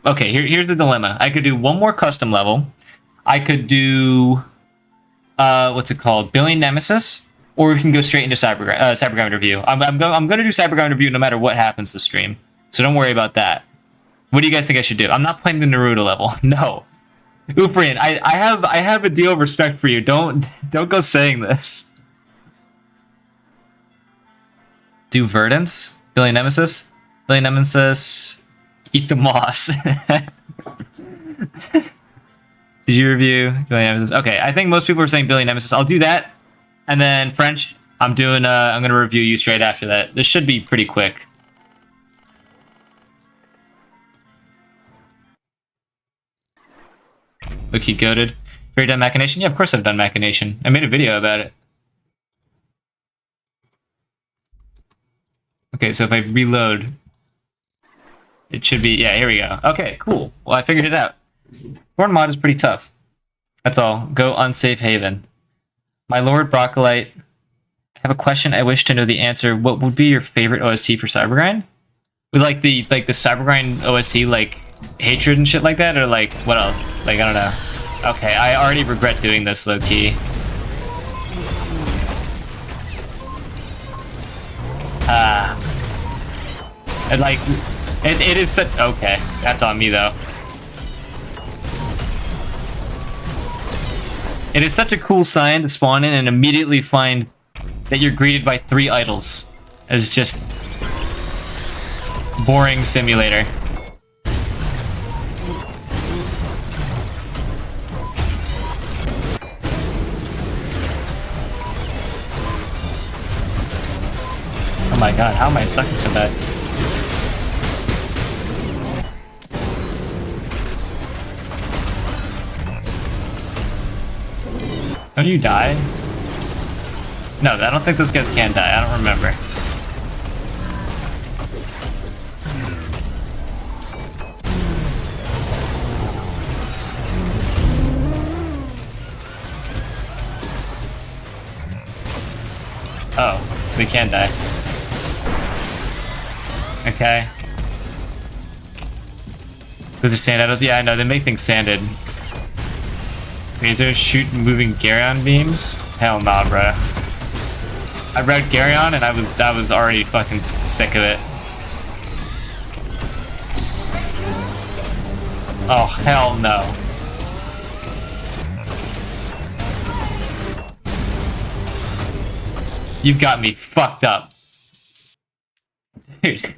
Speaker 1: Okay, here's the dilemma. I could do one more custom level. I could do... what's it called? Billion Nemesis. Or we can go straight into Cybergrind review. I'm going to do Cybergrind review no matter what happens to stream. So don't worry about that. What do you guys think I should do? I'm not playing the Naruto level. No. Uprian, I have a deal of respect for you. Don't go saying this. Do Verdance? Billion Nemesis? Billion Nemesis. Eat the moss. Did you review Billion Nemesis? Okay, I think most people are saying Billion Nemesis. I'll do that. And then French, I'm gonna review you straight after that. This should be pretty quick. Look, you goated. Have you ever done Machination? Yeah, of course I've done Machination. I made a video about it. Okay, so if I reload, it should be, yeah, here we go. Okay, cool. Well, I figured it out. Thorn mod is pretty tough. That's all. Go unsafe haven. My Lord Broccolite, I have a question. I wish to know the answer. What would be your favorite OST for Cybergrind? With like the Cybergrind OST, like hatred and shit like that, or like what else? Like, I don't know. Okay, I already regret doing this, low key. And like, it is such. Okay, that's on me though. It is such a cool sign to spawn in and immediately find that you're greeted by 3 idols as just boring simulator. Oh my god, how am I sucking so bad? Don't you die? No, I don't think those guys can die. I don't remember. Oh, they can die. Okay. Those are sand idols? Yeah, I know. They make things sanded. Razor shoot moving Garyon beams? Hell nah, bro. I read Garyon and I was already fucking sick of it. Oh hell no. You've got me fucked up. Dude.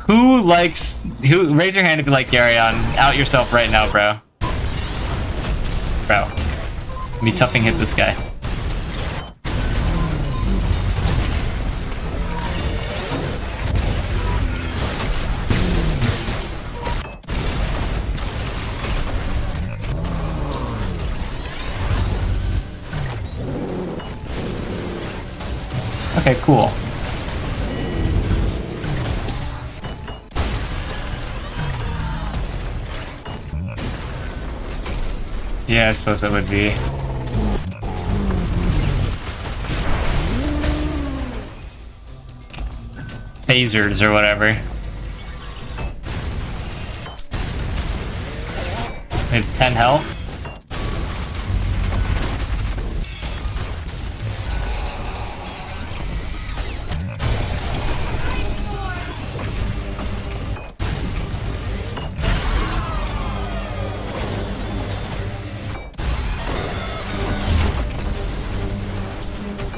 Speaker 1: Raise your hand if you like Garyon. Out yourself right now, bro. Bro. Let me toughing hit this guy. Okay, cool. Yeah, I suppose that would be. Phasers or whatever. They have 10 health.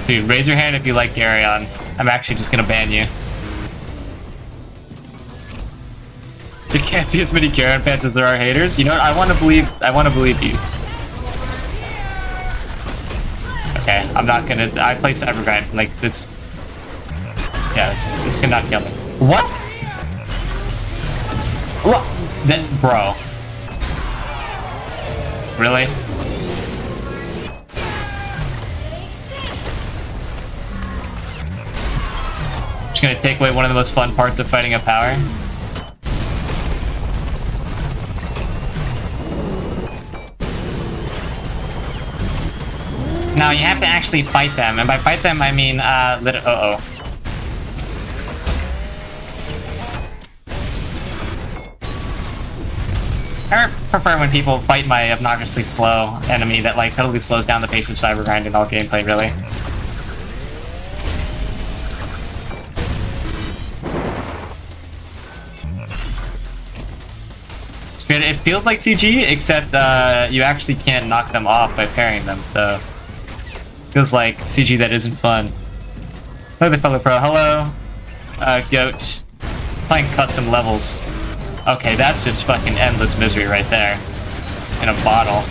Speaker 1: Dude, raise your hand if you like Garyon. I'm actually just gonna ban you. There can't be as many Garyon fans as there are haters. You know what? I want to believe you. Okay, I'm not gonna. I play Cybergrind. Like this. Yeah, this cannot kill me. What? What? Then, bro. Really? Just gonna take away one of the most fun parts of fighting a power. Now you have to actually fight them, and by fight them I mean uh-oh. I prefer when people fight my obnoxiously slow enemy that like totally slows down the pace of Cybergrind in all gameplay, really. It feels like CG, except you actually can't knock them off by parrying them, so it feels like CG that isn't fun. Hello there, fellow pro. Hello, goat. Playing custom levels. Okay, that's just fucking endless misery right there. In a bottle.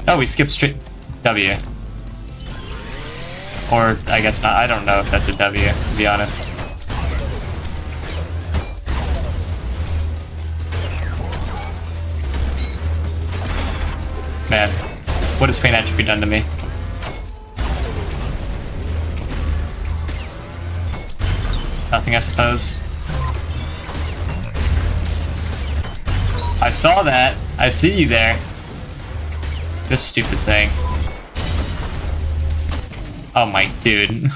Speaker 1: Oh, we skipped straight. W. Or, I guess not. I don't know if that's a W, to be honest. Man, what has Pain Atrophy done to me? Nothing, I suppose. I saw that. I see you there. This stupid thing. Oh my dude.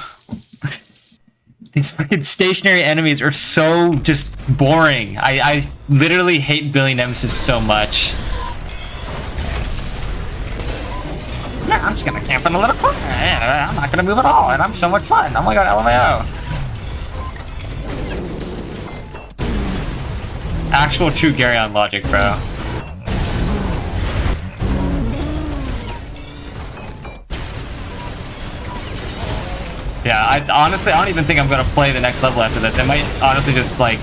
Speaker 1: These fucking stationary enemies are so just boring. I literally hate Billy Nemesis so much. No, I'm just gonna camp in a little corner. I'm not gonna move at all, and I'm so much fun. Oh my god, LMAO. Actual true Garyon logic, bro. Yeah, honestly, I don't even think I'm gonna play the next level after this. I might honestly just, like,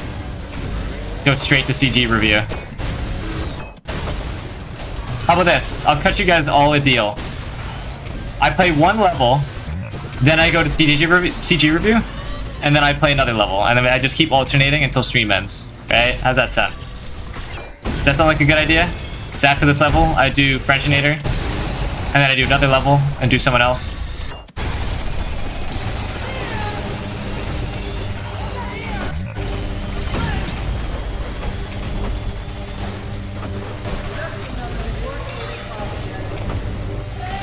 Speaker 1: go straight to CG review. How about this? I'll cut you guys all a deal. I play one level, then I go to CG review, and then I play another level, and then I just keep alternating until stream ends. Right? How's that sound? Does that sound like a good idea? So after this level, I do Frenchinator, and then I do another level and do someone else.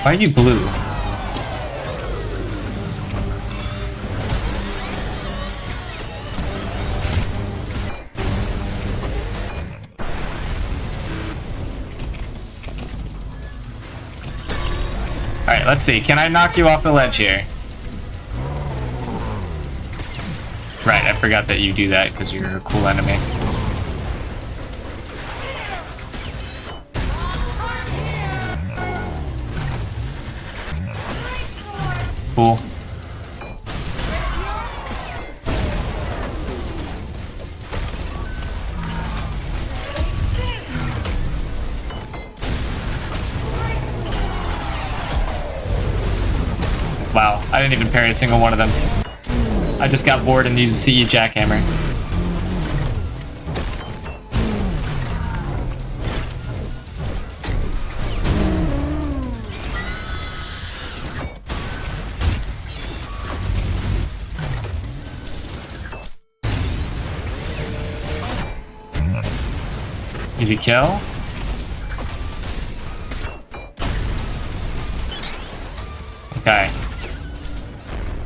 Speaker 1: Why are you blue? Alright, let's see. Can I knock you off the ledge here? Right, I forgot that you do that because you're a cool enemy. Cool. Wow, I didn't even parry a single one of them. I just got bored and used the CE jackhammer. Easy kill. Okay.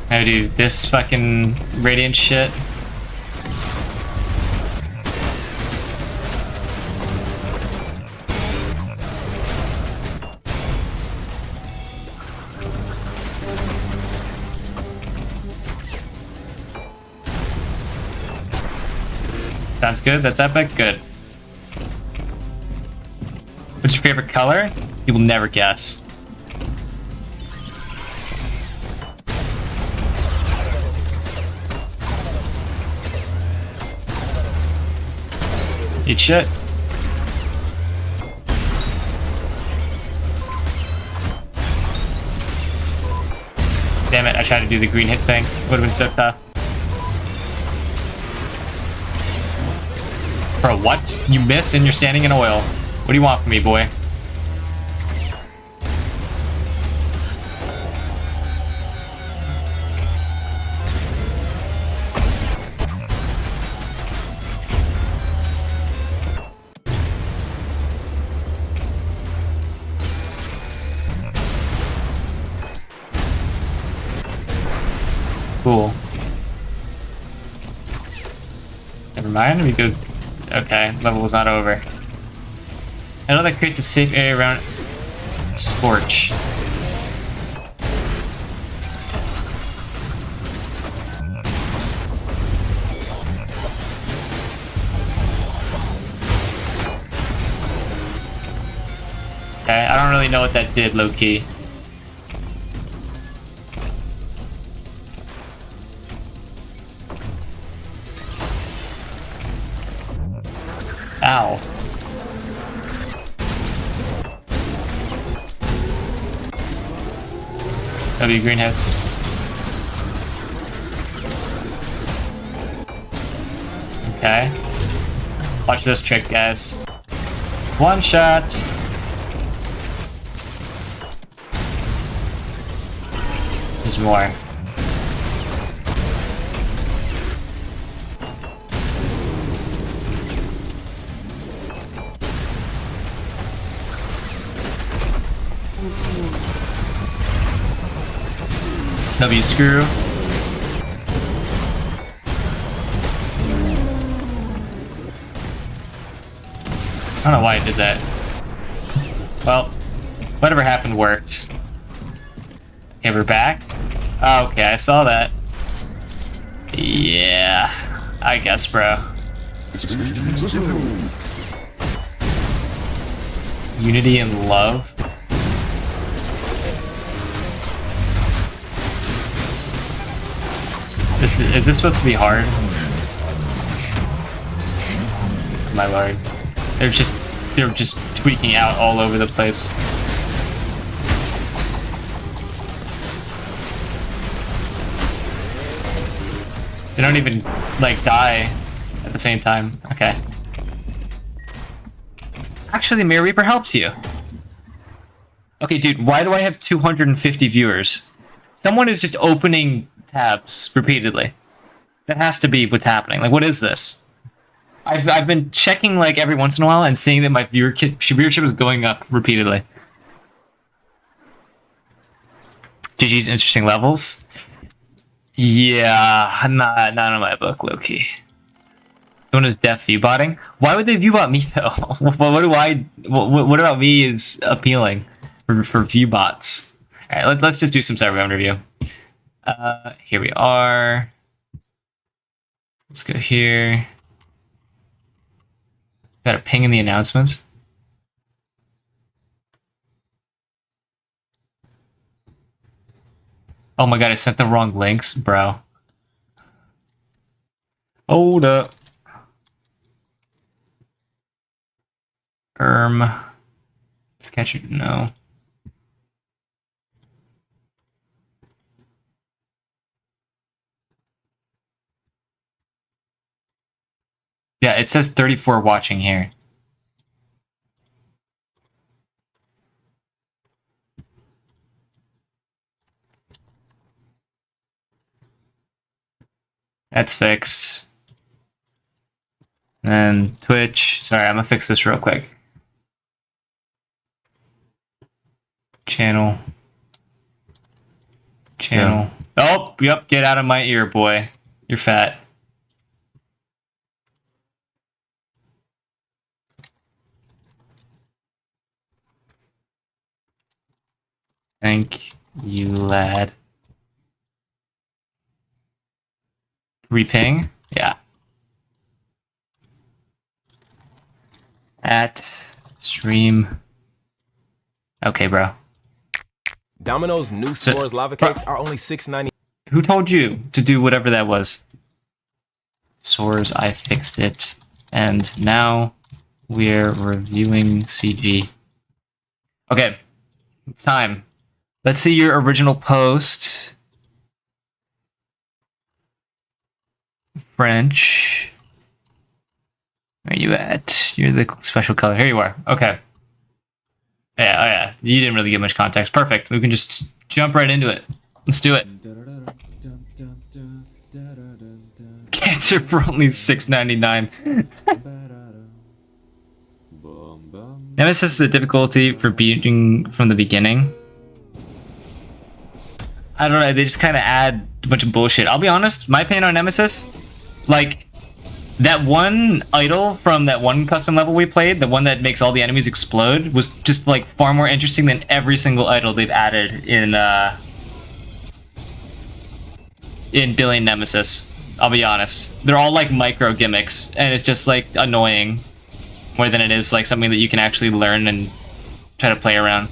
Speaker 1: Now do this fucking radiant shit. Sounds good. That's epic. Good. What's your favorite color? You will never guess. Eat shit. Damn it, I tried to do the green hit thing. Would have been so tough. Bro, what? You missed and you're standing in oil. What do you want from me, boy? Cool. Never mind, we go... Okay, level was not over. I know that creates a safe area around Scorch. Okay, I don't really know what that did, low-key. Ow. W green hits. Okay. Watch this trick, guys. One shot. There's more. W screw. I don't know why I did that. Well, whatever happened worked. Okay, we're back. Oh, okay, I saw that. Yeah, I guess, bro. Unity and love. Is this supposed to be hard? My lord. They're just tweaking out all over the place. They don't even like die at the same time. Okay. Actually, Mirror Reaper helps you. Okay, dude, why do I have 250 viewers? Someone is just opening tabs repeatedly. That has to be what's happening. Like, what is this? I've been checking like every once in a while and seeing that my viewership is going up repeatedly. GG's interesting levels. Yeah, not in my book, Loki. Someone is deaf view botting. Why would they view bot me though? What about me is appealing for view bots? All right, let's just do some Cybergrind review. Here we are. Let's go here. Got a ping in the announcements. Oh my god, I sent the wrong links, bro. Hold up. Just catch it. No. Yeah, it says 34 watching here. That's fixed. And Twitch. Sorry, I'm gonna fix this real quick. Channel. Yeah. Oh, yep. Get out of my ear, boy. You're fat. Thank you, lad. Reping? Yeah. At stream. Okay, bro.
Speaker 2: Domino's new s'mores lava cakes are only $6.90.
Speaker 1: Who told you to do whatever that was? Soars, I fixed it. And now we're reviewing CG. Okay. It's time. Let's see your original post. French. Where are you at? You're the special color. Here you are. Okay. Yeah, oh yeah. You didn't really give much context. Perfect. We can just jump right into it. Let's do it. Cancer for only $6.99. Nemesis is a difficulty for beating from the beginning. I don't know, they just kind of add a bunch of bullshit. I'll be honest, my opinion on Nemesis, like, that one idol from that one custom level we played, the one that makes all the enemies explode, was just, like, far more interesting than every single idol they've added in Billion Nemesis. I'll be honest. They're all, like, micro gimmicks, and it's just, like, annoying more than it is, like, something that you can actually learn and try to play around.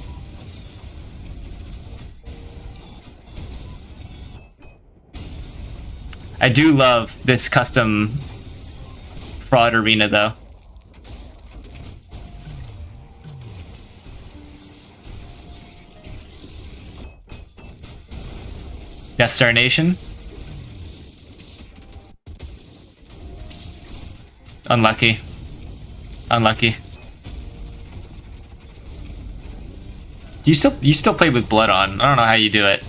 Speaker 1: I do love this custom fraud arena, though. Death Star Nation. Unlucky. Unlucky. You still play with blood on. I don't know how you do it.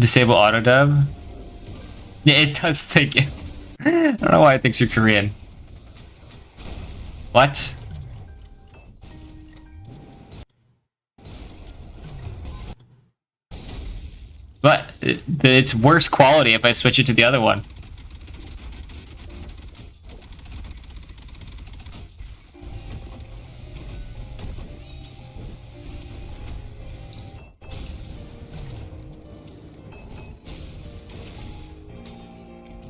Speaker 1: Disable auto dub. Yeah, it does think it. I don't know why it thinks you're Korean. What? But it's worse quality if I switch it to the other one.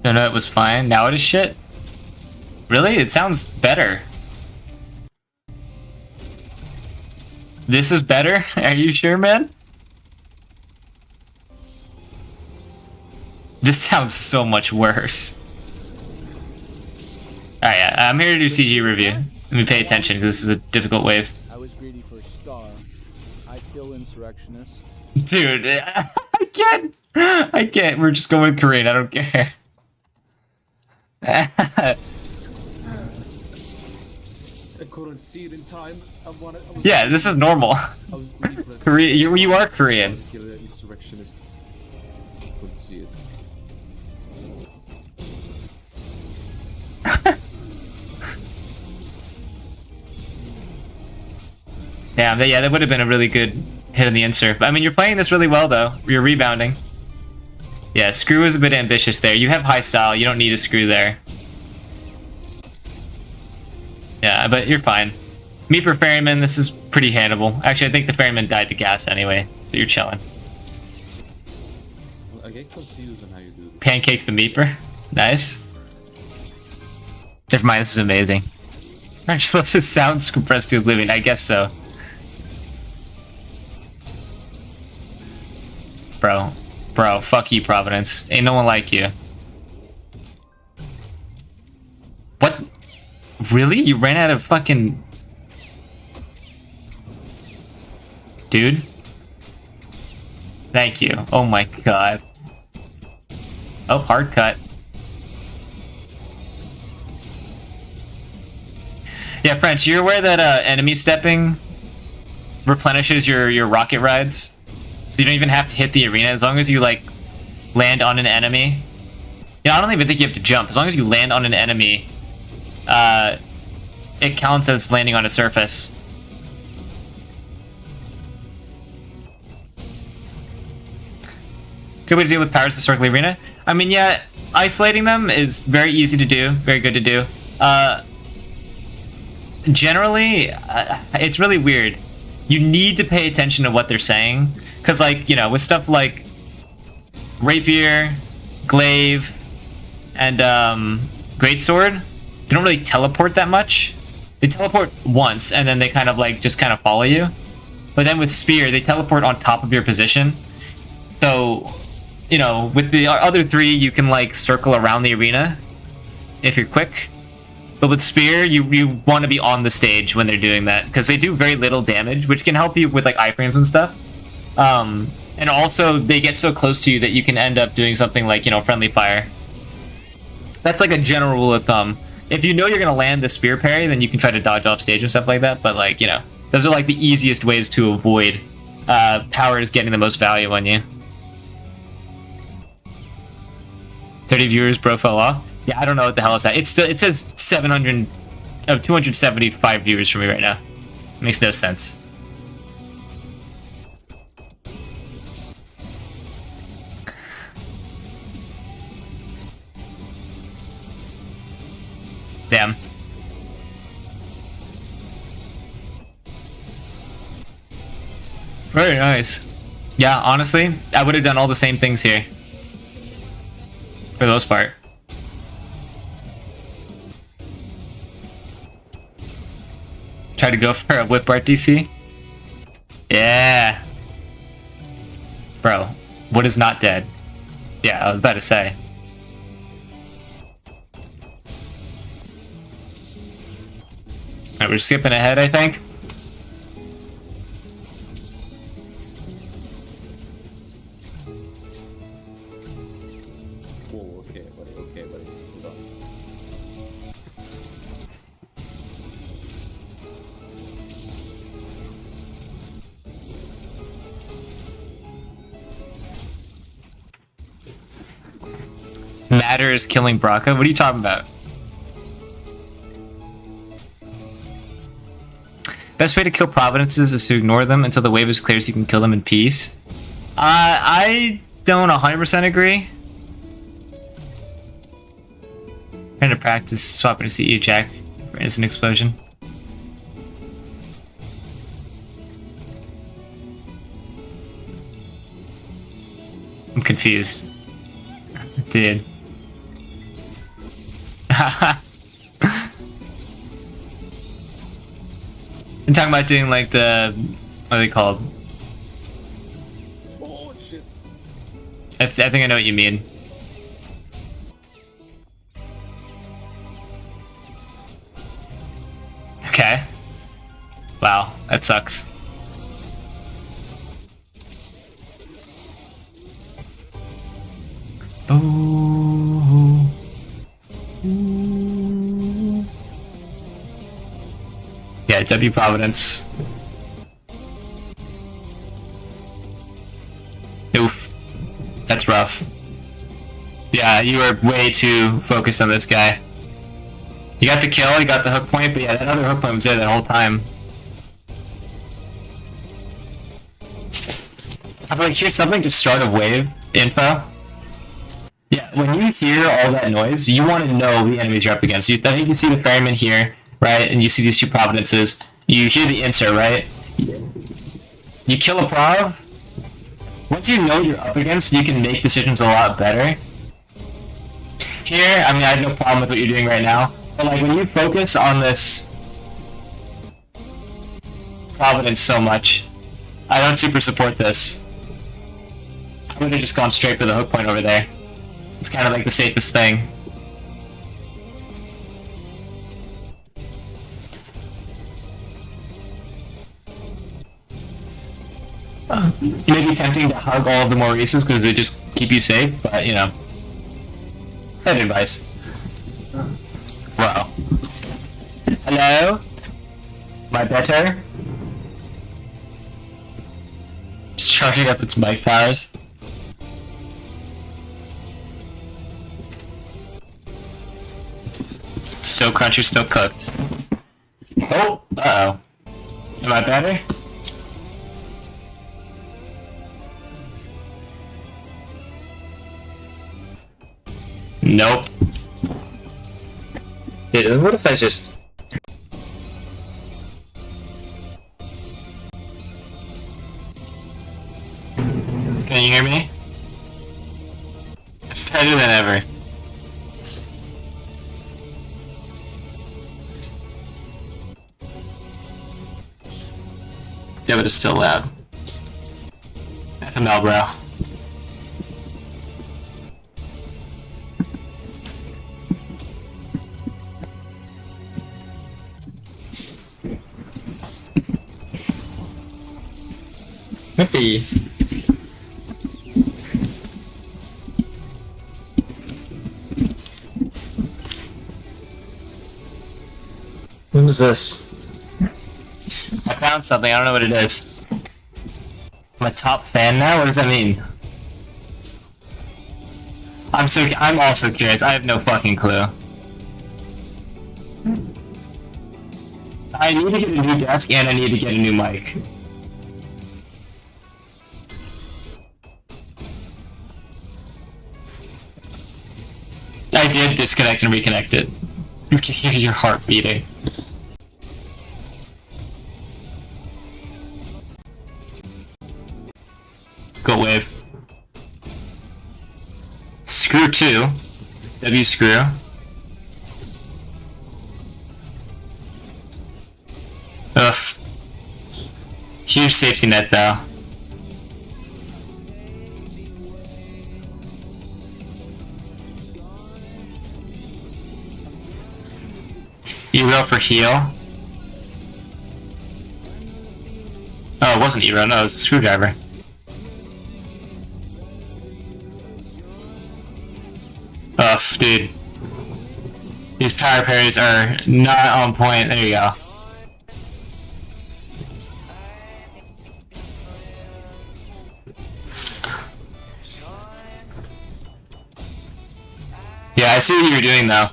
Speaker 1: No, it was fine. Now it is shit. Really? It sounds better. This is better? Are you sure, man? This sounds so much worse. Alright, yeah, I'm here to do CG review. Let me pay attention because this is a difficult wave.
Speaker 3: I was greedy for a star. I kill insurrectionists.
Speaker 1: Dude, I can't. I can't. We're just going with Korean. I don't care.
Speaker 4: I couldn't see it in time.
Speaker 1: Yeah, this is normal.
Speaker 4: I was greedy for
Speaker 1: Korean. You are Korean.
Speaker 4: kill an insurrectionist. Couldn't see it.
Speaker 1: Damn, yeah, that would have been a really good hit on the insert. I mean, you're playing this really well, though. You're rebounding. Yeah, screw is a bit ambitious there. You have high style. You don't need a screw there. Yeah, but you're fine. Meeper Ferryman, this is pretty handleable. Actually, I think the Ferryman died to gas anyway, so you're chilling.
Speaker 4: I get confused on how you do this.
Speaker 1: Pancakes the Meeper. Nice. Never mind, this is amazing. Aren't you supposed to sound compressed to oblivion? I guess so. Bro, fuck you, Providence. Ain't no one like you. What? Really? You ran out of fucking... Dude? Thank you. Oh my god. Oh, hard cut. Yeah, French, you're aware that enemy stepping replenishes your rocket rides? So you don't even have to hit the arena as long as you, like, land on an enemy. You know, I don't even think you have to jump. As long as you land on an enemy, it counts as landing on a surface. Good way to deal with powers to circle the arena. I mean, yeah, isolating them is very easy to do, very good to do. Generally, it's really weird. You need to pay attention to what they're saying. Because, like, you know, with stuff like Rapier, Glaive, and Greatsword, they don't really teleport that much. They teleport once, and then they kind of, like, just kind of follow you. But then with Spear, they teleport on top of your position. So, you know, with the other three, you can, like, circle around the arena if you're quick. But with Spear, you want to be on the stage when they're doing that, because they do very little damage, which can help you with, like, iframes and stuff. And also, they get so close to you that you can end up doing something like, you know, friendly fire. That's like a general rule of thumb. If you know you're going to land the spear parry, then you can try to dodge off stage and stuff like that. But, like, you know, those are like the easiest ways to avoid powers getting the most value on you. 30 viewers, bro fell off. Yeah, I don't know what the hell is that. It says 275 viewers for me right now. Makes no sense. Damn. Very nice. Yeah, honestly, I would have done all the same things here. For the most part. Try to go for a whip art DC. Yeah. Bro, what is not dead? Yeah, I was about to say. Alright, we're skipping ahead, I think. batter is killing Braca? What are you talking about? Best way to kill Providences is to ignore them until the wave is clear so you can kill them in peace. I don't 100% agree. Trying to practice swapping to CE Jack for instant explosion. I'm confused. Dude. I'm talking about doing like the... what are they called?
Speaker 3: Oh shit.
Speaker 1: I think I know what you mean. Okay. Wow, that sucks. Ooh. Ooh. Yeah, W Providence. Oof. That's rough. Yeah, you were way too focused on this guy. You got the kill, you got the hook point, but yeah, that other hook point was there that whole time. I feel like here's something to start a wave info. Yeah, when you hear all that noise, you want to know the enemies you're up against. I think you see the ferryman here, right? And you see these two Providences. You hear the insert, right? You kill a Prov. Once you know you're up against, you can make decisions a lot better. Here, I mean, I have no problem with what you're doing right now. But like, when you focus on this Providence so much, I don't super support this. I would have just gone straight for the hook point over there. It's kind of like the safest thing. It may be tempting to hug all of the Maurices because they just keep you safe, but you know, side advice. Wow. Hello? My better? Just charging up its mic powers. Still crunchy, still cooked. Oh, uh-oh. Am I better? Nope. Dude, what if I just... Can you hear me? Better than ever. Yeah, but it's still loud. FML, bro. Maybe. What is this? I found something, I don't know what it is. I'm a top fan now? What does that mean? I'm also curious, I have no fucking clue. I need to get a new desk and I need to get a new mic. I did disconnect and reconnect it. You can hear your heart beating. Go wave. Screw 2. W screw. Ugh. Huge safety net though. Ero for heal. Oh, it wasn't Ero, no, it was a screwdriver. Ugh, dude. These power parries are not on point. There you go. Yeah, I see what you were doing though.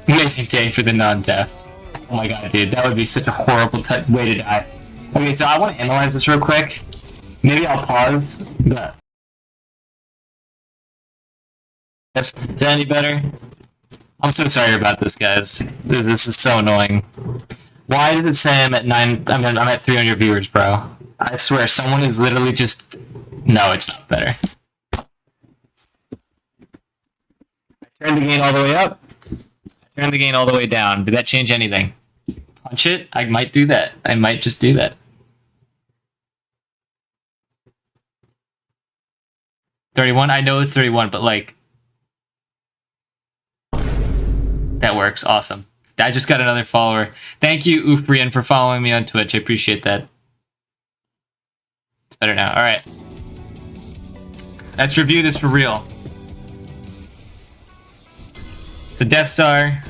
Speaker 1: Amazing day for the non-deaf. Oh my god, dude, that would be such a horrible way to die. Okay, so I want to analyze this real quick. Maybe I'll pause. But... Is that any better? I'm so sorry about this, guys. This is so annoying. Why does it say I'm at 9? I'm at 300 viewers, bro. I swear, someone is literally just... No, it's not better. I turned the gain all the way up. I turned the gain all the way down. Did that change anything? Punch it? I might do that. I might just do that. 31? I know it's 31, but like... That works. Awesome. I just got another follower. Thank you, Ufrian, for following me on Twitch. I appreciate that. It's better now. Alright. Let's review this for real. So Death Star.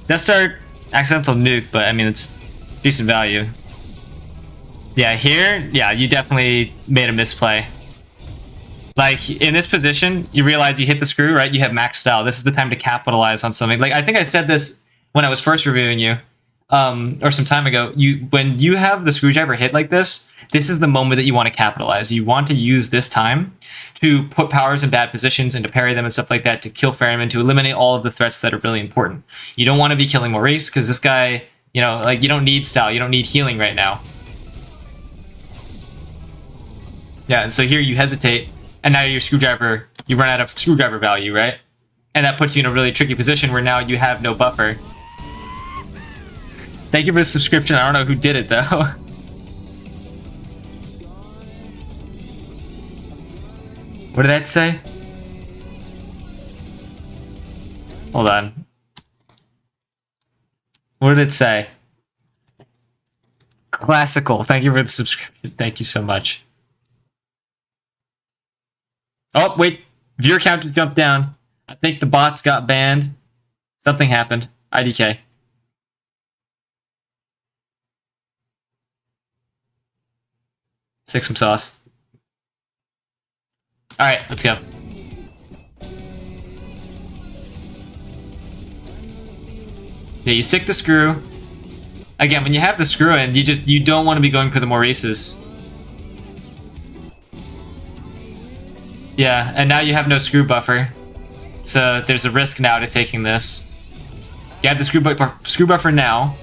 Speaker 1: Death Star, accidental nuke, but I mean, it's decent value. Yeah, here, yeah, you definitely made a misplay. Like, in this position, you realize you hit the screw, right? You have max style. This is the time to capitalize on something. Like, I think I said this when I was first reviewing you, or some time ago. When you have the screwdriver hit like this is the moment that you want to capitalize. You want to use this time to put powers in bad positions and to parry them and stuff like that, to kill Ferryman, to eliminate all of the threats that are really important. You don't want to be killing Maurice, because this guy, you know, like, you don't need style. You don't need healing right now. Yeah, and so here you hesitate. And now your screwdriver, you run out of screwdriver value, right? And that puts you in a really tricky position where now you have no buffer. Thank you for the subscription. I don't know who did it, though. What did that say? Hold on. What did it say? Classical. Thank you for the subscription. Thank you so much. Oh, wait. Viewer count jumped down. I think the bots got banned. Something happened. IDK. Stick some sauce. Alright, let's go. Yeah, you stick the screw. Again, when you have the screw in, you don't want to be going for the Maurices. Yeah, and now you have no screw buffer. So there's a risk now to taking this. You have the screw buffer now.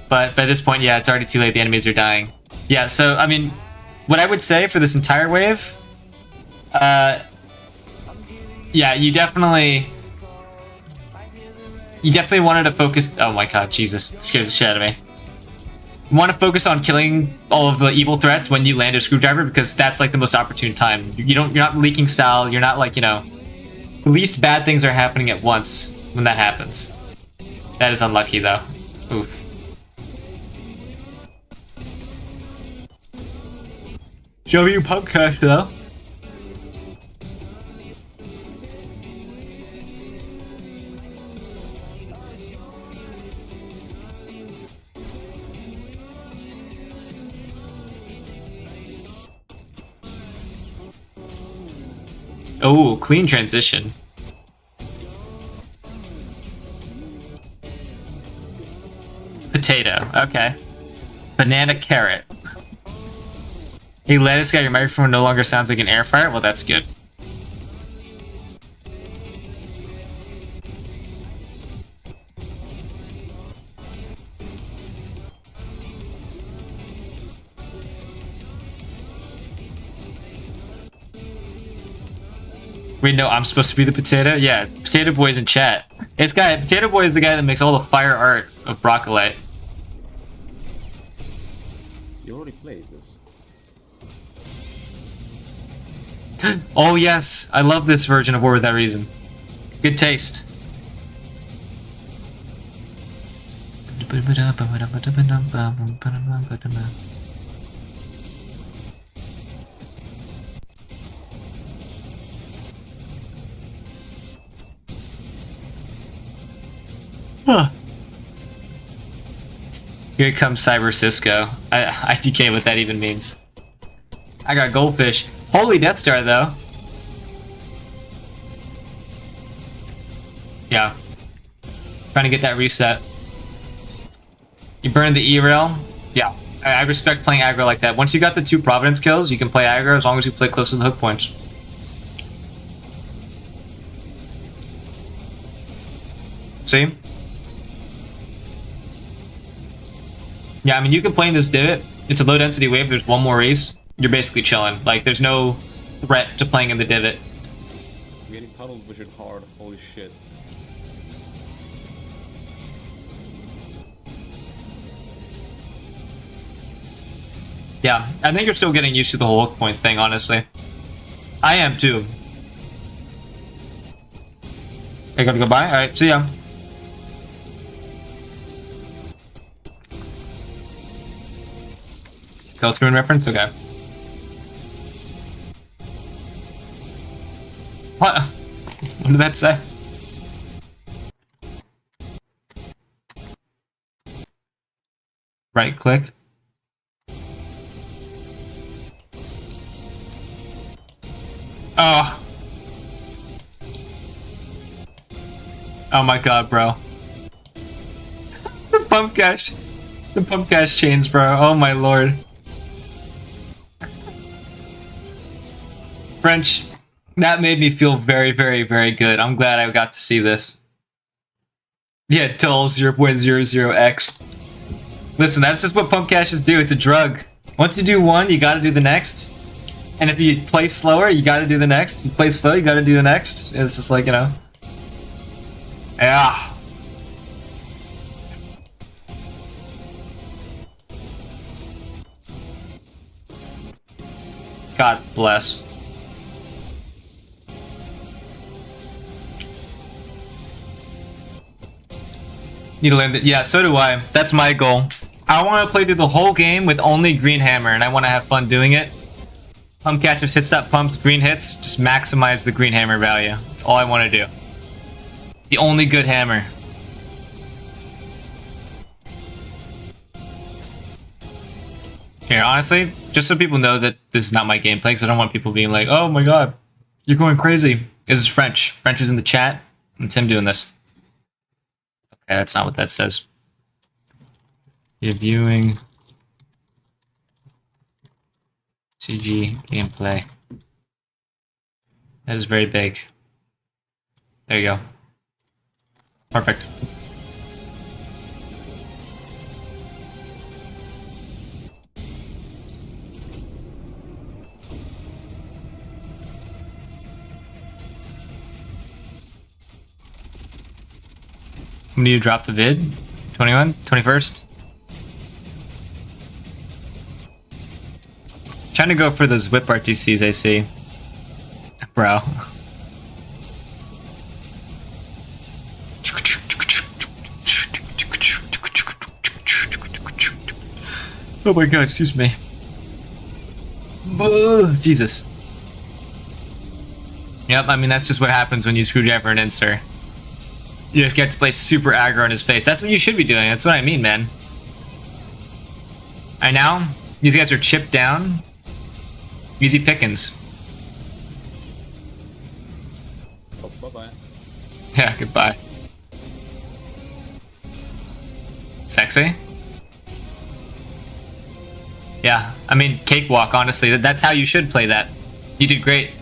Speaker 1: But by this point, yeah, it's already too late. The enemies are dying. Yeah, so, I mean, what I would say for this entire wave... yeah, you definitely wanted to focus... Oh my god, Jesus, it scares the shit out of me. You want to focus on killing all of the evil threats when you land a screwdriver, because that's like the most opportune time. You're not leaking style. You're not like, you know, the least bad things are happening at once when that happens. That is unlucky though. Oof. Show me your pump cash though. Oh, clean transition. Potato, okay. Banana carrot. Hey, lettuce guy, your microphone no longer sounds like an air fryer? Well, that's good. Wait, no, I'm supposed to be the potato? Yeah, Potato Boy's in chat. Potato Boy is the guy that makes all the fire art of Brocolite.
Speaker 4: You already played this.
Speaker 1: Oh yes, I love this version of War Without Reason. Good taste. Huh. Here comes Cyber Cisco. ITK, what that even means. I got Goldfish. Holy Death Star, though. Yeah. Trying to get that reset. You burn the E-Rail? Yeah. I respect playing aggro like that. Once you got the 2 Providence kills, you can play aggro as long as you play close to the hook points. See? Yeah, I mean, you can play in this divot. It's a low density wave. There's one more race. You're basically chilling. Like, there's no threat to playing in the divot.
Speaker 4: I'm getting tunnel vision hard. Holy shit.
Speaker 1: Yeah, I think you're still getting used to the whole hook point thing, honestly. I am too. I gotta go by? Alright, see ya. Filtering reference? Okay. What? What did that say? Right click. Oh. Oh my god, bro. The pump cash. The pump cash chains, bro. Oh my lord. French, that made me feel very, very, very good. I'm glad I got to see this. Yeah, till 0.00x. Listen, that's just what pump caches do. It's a drug. Once you do one, you gotta do the next. And if you play slower, you gotta do the next. You play slow, you gotta do the next. It's just like, you know. Yeah. God bless. Need to learn that. Yeah, so do I. That's my goal. I want to play through the whole game with only green hammer, and I want to have fun doing it. Pump catchers, hit stop pumps, green hits. Just maximize the green hammer value. That's all I want to do. It's the only good hammer. Here, honestly, just so people know that this is not my gameplay, because I don't want people being like, oh my god, you're going crazy. This is French. French is in the chat. It's him doing this. Okay, that's not what that says. You're viewing CG gameplay. That is very big. There you go. Perfect. When do you drop the vid? 21? 21st? Trying to go for those whip RTCs I see. Bro. Oh my god, excuse me. Jesus. Yep, I mean that's just what happens when you screwdriver an inster. You just get to play super aggro in his face. That's what you should be doing. That's what I mean, man. Right now, these guys are chipped down. Easy pickings.
Speaker 4: Oh, bye-bye.
Speaker 1: Yeah, goodbye. Sexy? Yeah, I mean, cakewalk, honestly. That's how you should play that. You did great.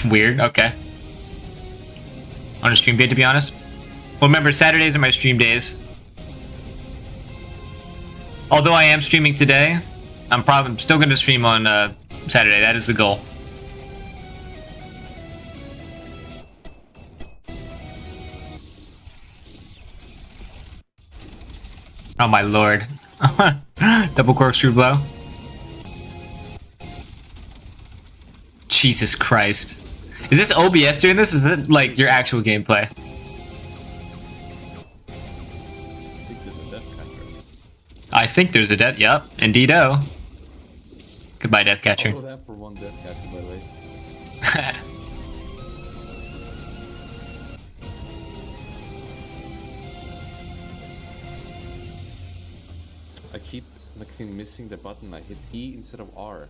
Speaker 1: Weird, okay. On a stream day, to be honest. Well, remember, Saturdays are my stream days. Although I am streaming today, I'm probably still going to stream on Saturday. That is the goal. Oh my lord. Double corkscrew blow. Jesus Christ. Is this OBS doing this? Is it like your actual gameplay?
Speaker 4: I think there's a death catcher.
Speaker 1: I think there's a death. Yep, indeed-o. Goodbye, death catcher.
Speaker 4: Follow that for one death catcher, by the way. I keep like missing the button. I hit E instead of R.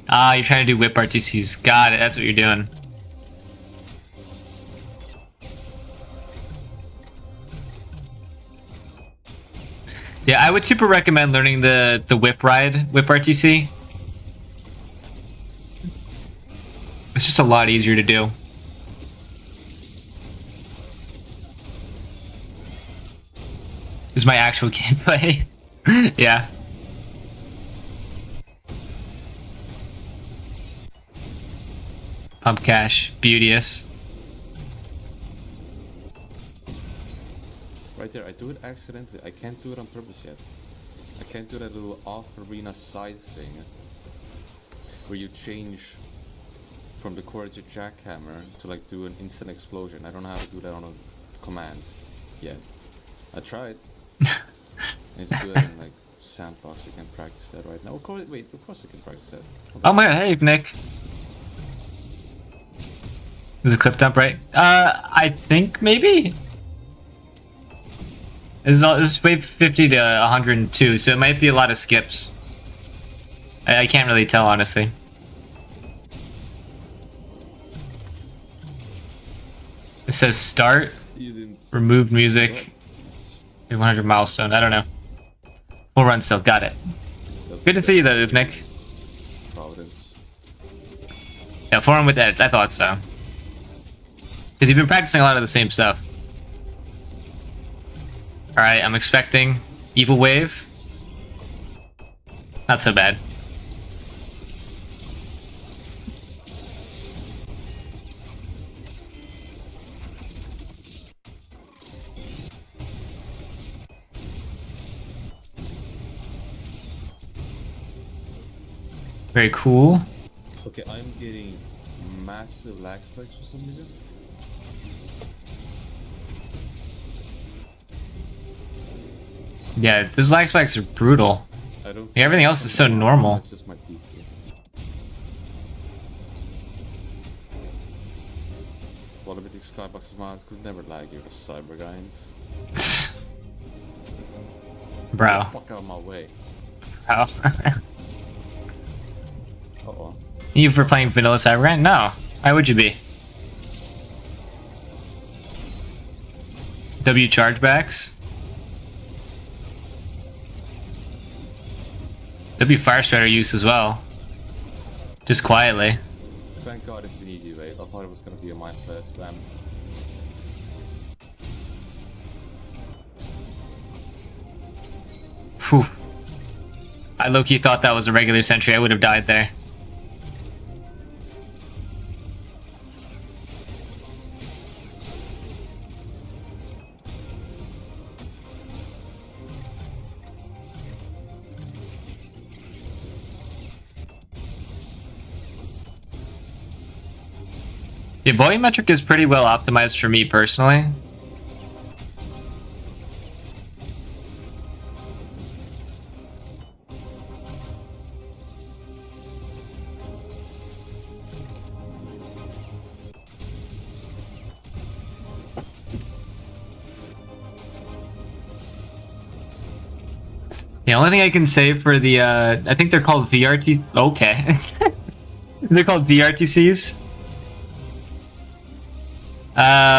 Speaker 1: Ah, you're trying to do whip RTCs. Got it. That's what you're doing. Yeah, I would super recommend learning the whip RTC. It's just a lot easier to do. This is my actual gameplay. Yeah. Pump cash, beauteous.
Speaker 4: Right there, I do it accidentally. I can't do it on purpose yet. I can't do that little off-arena side thing where you change from the core to jackhammer to like do an instant explosion. I don't know how to do that on a command yet. I tried. I need to do it in like sandbox. I can practice that right now. Of course, wait, of course I can practice that.
Speaker 1: Oh my god, hey Nick. Is a clip dump right? I think maybe. This is wave 50 to 102, so it might be a lot of skips. I can't really tell, honestly. It says start, removed music, 100 milestone. I don't know. We'll run still. Got it. Good to see you though, Nick.
Speaker 4: Providence.
Speaker 1: Yeah, forum with edits. I thought so. Because you've been practicing a lot of the same stuff. Alright, I'm expecting Evil Wave. Not so bad. Very cool.
Speaker 4: Okay, I'm getting massive lag spikes for some reason.
Speaker 1: Yeah, those lag spikes are brutal.
Speaker 4: I don't.
Speaker 1: Yeah, everything else is so normal.
Speaker 4: It's just my PC. Volatility Skybox's mods could never lag you with Cybergrind.
Speaker 1: Bro.
Speaker 4: Fuck out of my way.
Speaker 1: Bro.
Speaker 4: Uh-oh.
Speaker 1: You for playing vanilla Cybergrind? No. Why would you be? W chargebacks? W Firestrider use as well. Just quietly.
Speaker 4: Thank God it's an easy way. I thought it was gonna be a mind player spam.
Speaker 1: Phew. I low-key thought that was a regular sentry. I would have died there. Yeah, volumetric is pretty well optimized for me personally. The only thing I can say for the, I think they're called VRT. Okay. They're called VRTCs.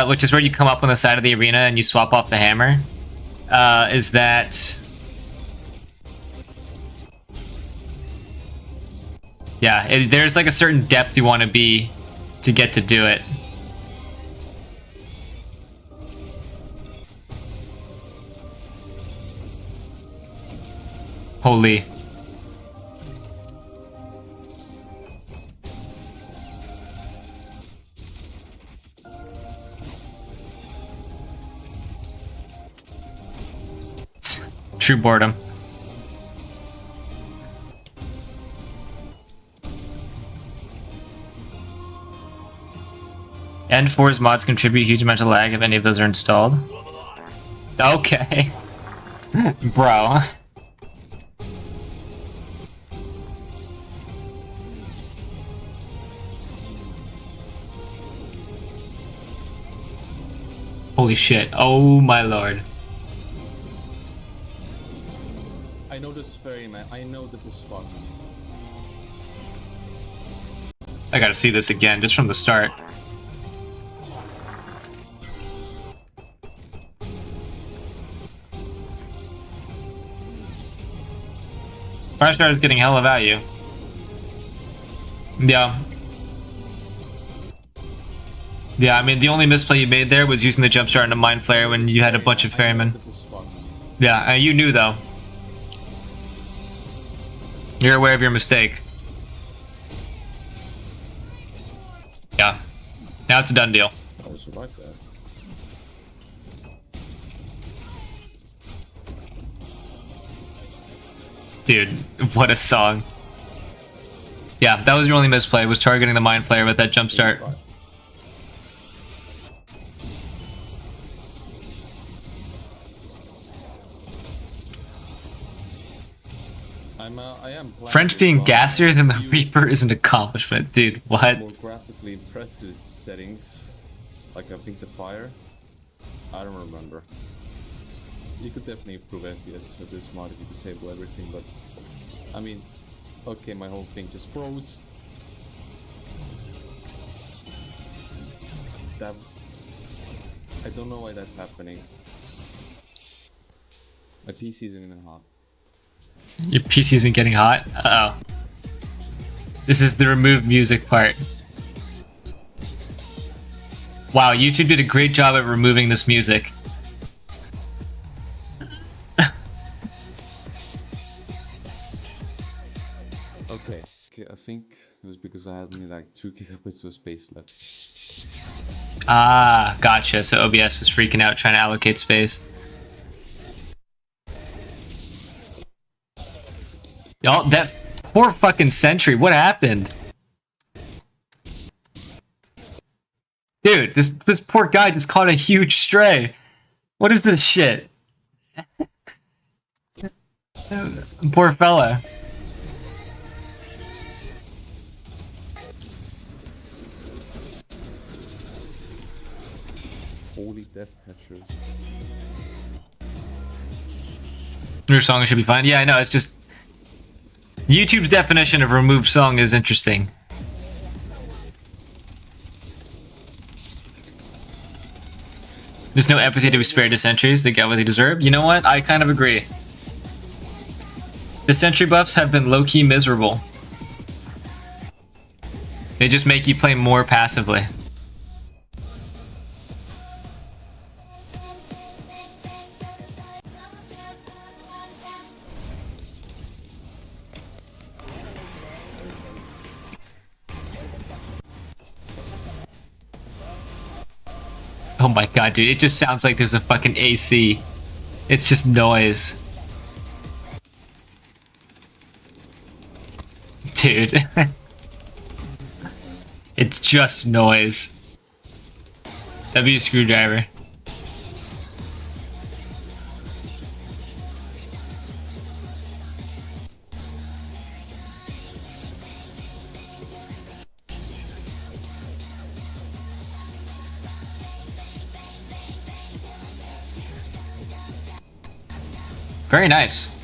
Speaker 1: Which is where you come up on the side of the arena and you swap off the hammer. Is that... Yeah, there's like a certain depth you want to be to get to do it. Holy. True boredom. N4's mods contribute huge amount of lag if any of those are installed. Okay. Bro. Holy shit. Oh my lord.
Speaker 4: I know this ferryman. I know this is fucked.
Speaker 1: I gotta see this again, just from the start. Firestarter is getting hella value. Yeah. Yeah, I mean, the only misplay you made there was using the jumpstart and a Mind Flare when you had a bunch of ferrymen.
Speaker 4: This is fucked.
Speaker 1: Yeah, you knew though. You're aware of your mistake. Yeah. Now it's a done deal.
Speaker 4: I also like that.
Speaker 1: Dude, what a song. Yeah, that was your only misplay, was targeting the Mind Flare with that jumpstart.
Speaker 4: I am
Speaker 1: French being gassier than the Reaper is an accomplishment. Dude,
Speaker 4: more
Speaker 1: what?
Speaker 4: graphically impressive settings. Like I think the fire. I don't remember. You could definitely improve FPS with this mod if you disable everything, but I mean, okay, my whole thing just froze. That I don't know why that's happening. My PC isn't even hot.
Speaker 1: Your PC isn't getting hot? Uh-oh. This is the remove music part. Wow, YouTube did a great job at removing this music.
Speaker 4: Okay, I think it was because I had only like 2 gigabytes of space left.
Speaker 1: Ah, gotcha. So OBS was freaking out trying to allocate space. Oh, that poor fucking sentry. What happened? Dude, this poor guy just caught a huge stray. What is this shit? Poor fella.
Speaker 4: Holy death catchers.
Speaker 1: Your song should be fine. Yeah, I know. It's just YouTube's definition of removed song is interesting. There's no empathy to be spared to sentries. They get what they deserve. You know what? I kind of agree. The sentry buffs have been low-key miserable. They just make you play more passively. Oh my god, dude, it just sounds like there's a fucking AC. It's just noise. Dude. It's just noise. That'd be a screwdriver. Very nice.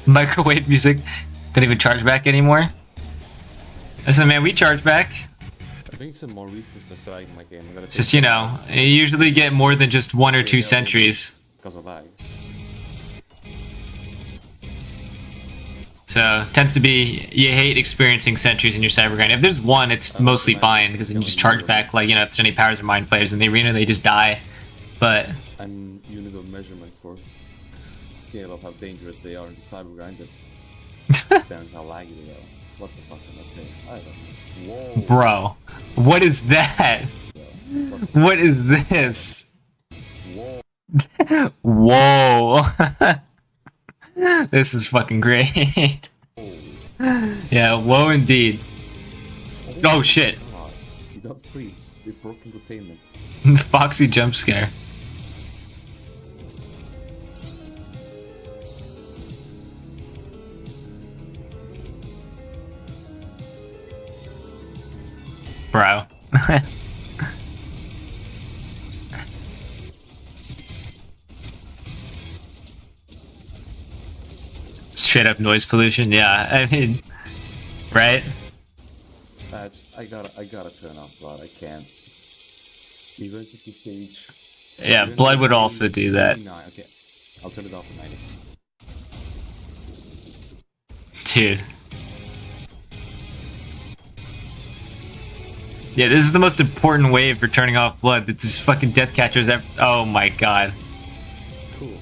Speaker 1: Microwave music don't even charge back anymore. Listen, man, we charge back.
Speaker 4: I think some more resistance lag in my game.
Speaker 1: It's just, you know, you usually get more than just 1 or 2 sentries.
Speaker 4: Because of lag.
Speaker 1: So, tends to be, you hate experiencing sentries in your Cybergrind. If there's one, it's mostly fine, because then you just charge back, like, you know, if there's any powers or mind players in the arena, they just die. But
Speaker 4: And unit of measurement for scale of how dangerous they are in the Cybergrind that depends how laggy they are. What the fuck am I saying? I don't know. Whoa.
Speaker 1: bro, what is that? What is this?
Speaker 4: Whoa.
Speaker 1: Whoa. This is fucking great. Yeah, whoa indeed. Oh shit.
Speaker 4: God. You got free. We broke containment.
Speaker 1: Foxy jump scare. Bro. Straight up noise pollution. Yeah, I mean, right?
Speaker 4: I gotta turn off blood. I can't. You go to the stage.
Speaker 1: Yeah, blood would also do that.
Speaker 4: 89. Okay, I'll turn it off at 90.
Speaker 1: Dude. Yeah, this is the most important wave for turning off blood. It's just fucking death catchers. Oh my god.
Speaker 4: Cool.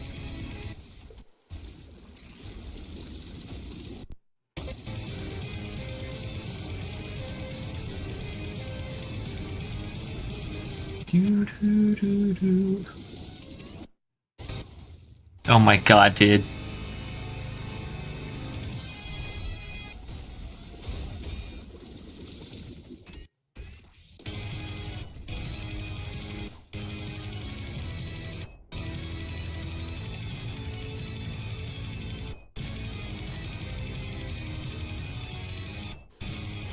Speaker 1: Oh my god, dude.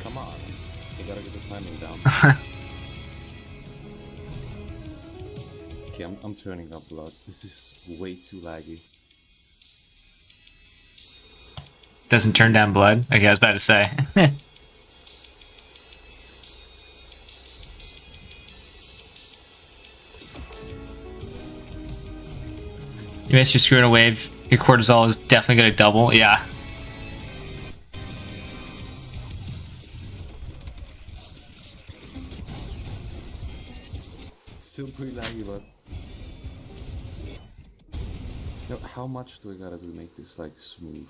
Speaker 4: Come on. I gotta get the timing down. Okay, I'm turning up blood. This is way too laggy.
Speaker 1: Doesn't turn down blood? Okay, I was about to say. You missed your screwing a wave. Your cortisol is definitely gonna double. Yeah.
Speaker 4: It's still pretty laggy, but... You know, how much do I gotta do to make this, like, smooth?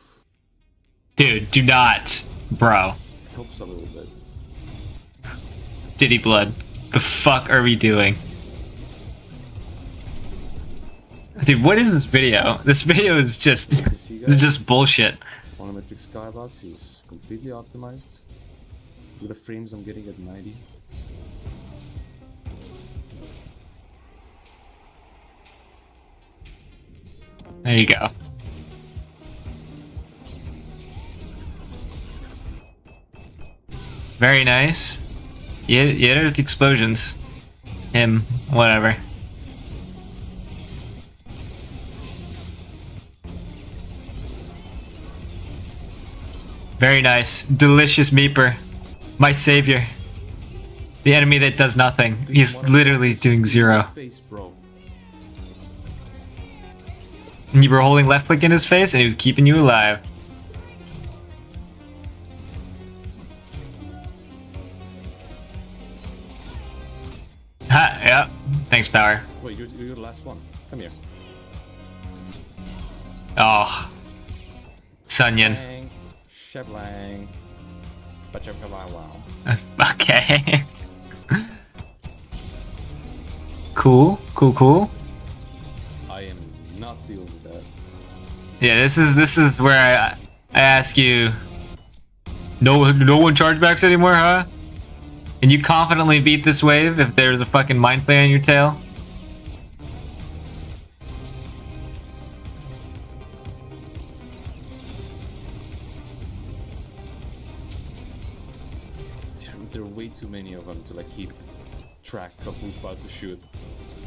Speaker 1: Dude, do not. Bro.
Speaker 4: This helps a little bit.
Speaker 1: Diddy blood. The fuck are we doing? Dude, what is this video? This video is just...
Speaker 4: You see,
Speaker 1: This is
Speaker 4: guys?
Speaker 1: just bullshit.
Speaker 4: Volumetric skybox is completely optimized. With the frames I'm getting at 90.
Speaker 1: There you go. Very nice. You hit it with the explosions. Him, whatever. Very nice. Delicious Meeper. My savior. The enemy that does nothing. He's literally doing zero.
Speaker 4: Face, bro.
Speaker 1: And you were holding left click in his face and he was keeping you alive. Ha, yeah. Thanks, power.
Speaker 4: Wait, you're the last one. Come here.
Speaker 1: Oh. Sunyan.
Speaker 4: Bang. Shablang. Wow.
Speaker 1: Okay. Cool, cool, cool.
Speaker 4: I am not dealing with that.
Speaker 1: Yeah, this is where I ask you. No one chargebacks anymore, huh? And you confidently beat this wave if there's a fucking mind player on your tail?
Speaker 4: There are way too many of them to like keep track of who's about to shoot.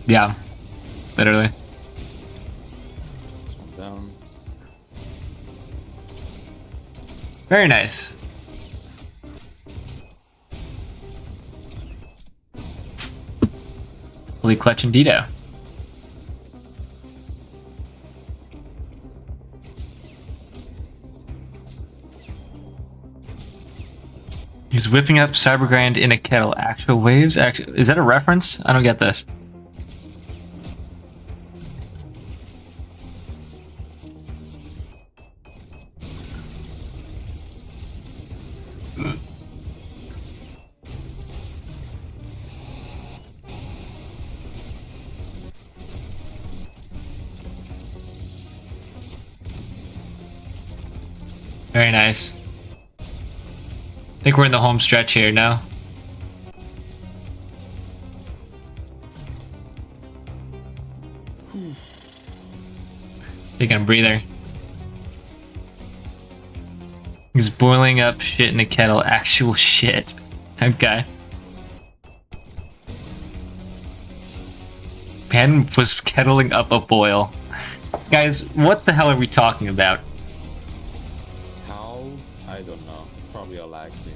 Speaker 1: Yeah, literally.
Speaker 4: This one down.
Speaker 1: Very nice. Fully clutch and Dito. He's whipping up Cybergrind in a kettle. Actual waves? Is that a reference? I don't get this. Very nice. I think we're in the home stretch here now. Taking a breather. He's boiling up shit in a kettle. Actual shit. Okay. Ben was kettling up a boil. Guys, what the hell are we talking about?
Speaker 4: How? I don't know. Probably a lag thing.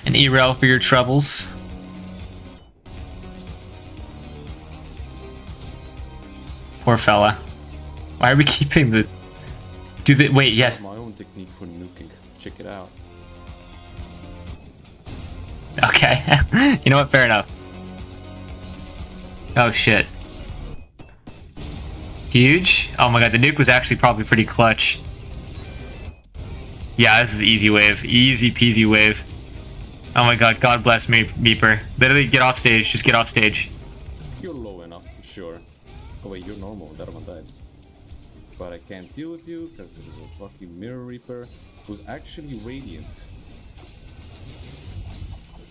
Speaker 1: An E-rail for your troubles. Poor fella. Why are we keeping the... Wait, yes.
Speaker 4: My own technique for nuking. Check it out.
Speaker 1: Okay. You know what? Fair enough. Oh, shit. Huge? Oh my god, the nuke was actually probably pretty clutch. Yeah, this is easy wave. Easy peasy wave. Oh my god, God bless me, Meeper. Literally, get off stage. Just get off stage.
Speaker 4: You're low enough, for sure. Oh wait, you're normal. That one died. But I can't deal with you because there's a fucking Mirror Reaper who's actually radiant.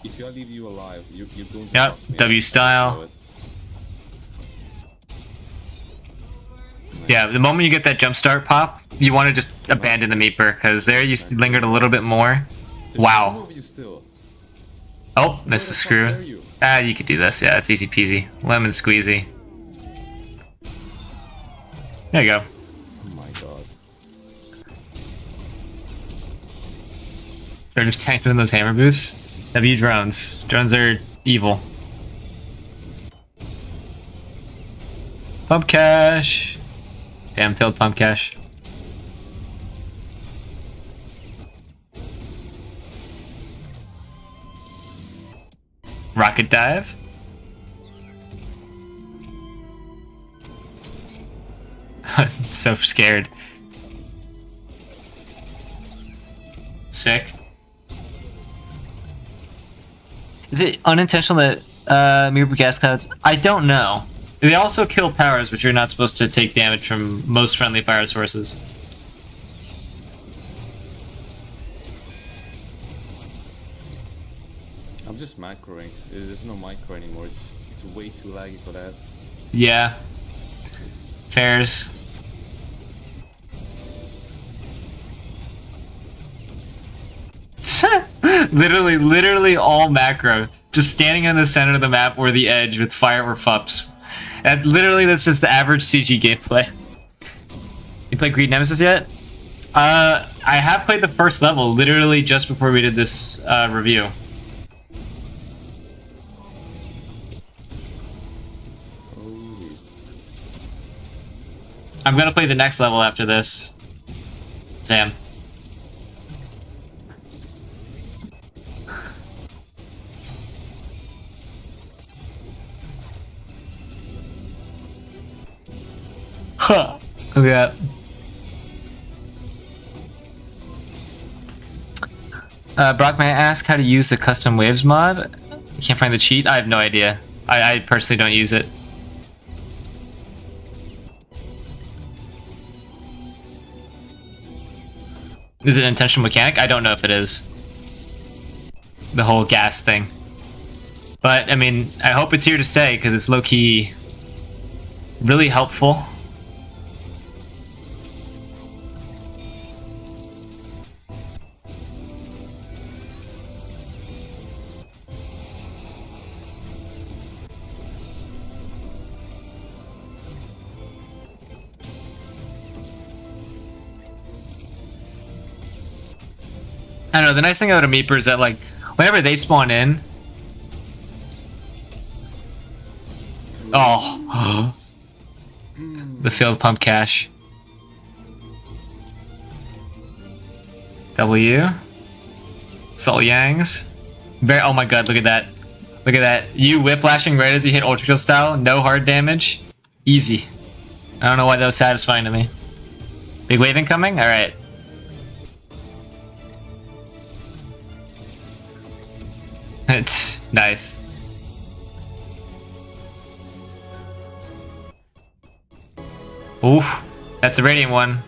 Speaker 4: If I leave you alive, you're going to
Speaker 1: Yep,
Speaker 4: fuck me
Speaker 1: W
Speaker 4: up.
Speaker 1: style.
Speaker 4: I know it.
Speaker 1: Yeah, the moment you get that jump start pop, you want to just abandon the Meeper, because there you lingered a little bit more.
Speaker 4: There's
Speaker 1: Wow.
Speaker 4: two of you still.
Speaker 1: Oh, missed the
Speaker 4: Where the fuck
Speaker 1: screw.
Speaker 4: are you?
Speaker 1: Ah, you could do this. Yeah, it's easy peasy. Lemon squeezy. There you go.
Speaker 4: Oh my god.
Speaker 1: They're just tanking in those hammer boosts. W drones. Drones are evil. Pump cash. Damn, failed pump cash. Rocket dive. So scared. Sick. Is it unintentional that Meeper gas clouds? I don't know. They also kill powers, which you're not supposed to take damage from most friendly fire sources.
Speaker 4: I'm just macroing. There's no micro anymore. It's way too laggy for that.
Speaker 1: Yeah. Fairs. literally all macro. Just standing in the center of the map or the edge with fire or fups. And literally, that's just the average CG gameplay. You played Greed Nemesis yet? I have played the first level, literally just before we did this review.
Speaker 4: Holy.
Speaker 1: I'm gonna play the next level after this. Sam. Huh. Look at that. Brock, may I ask how to use the custom waves mod? I can't find the cheat. I have no idea. I personally don't use it. Is it an intentional mechanic? I don't know if it is. The whole gas thing. But, I mean, I hope it's here to stay, because it's low-key really helpful. I don't know, the nice thing about a Meeper is that, like, whenever they spawn in... Oh. The failed pump cache. W. Salt Yangs. Oh my god, look at that. Look at that. You whiplashing right as you hit Ultrakill style. No hard damage. Easy. I don't know why that was satisfying to me. Big wave incoming? Alright. It's nice. Oof. That's a radiant one.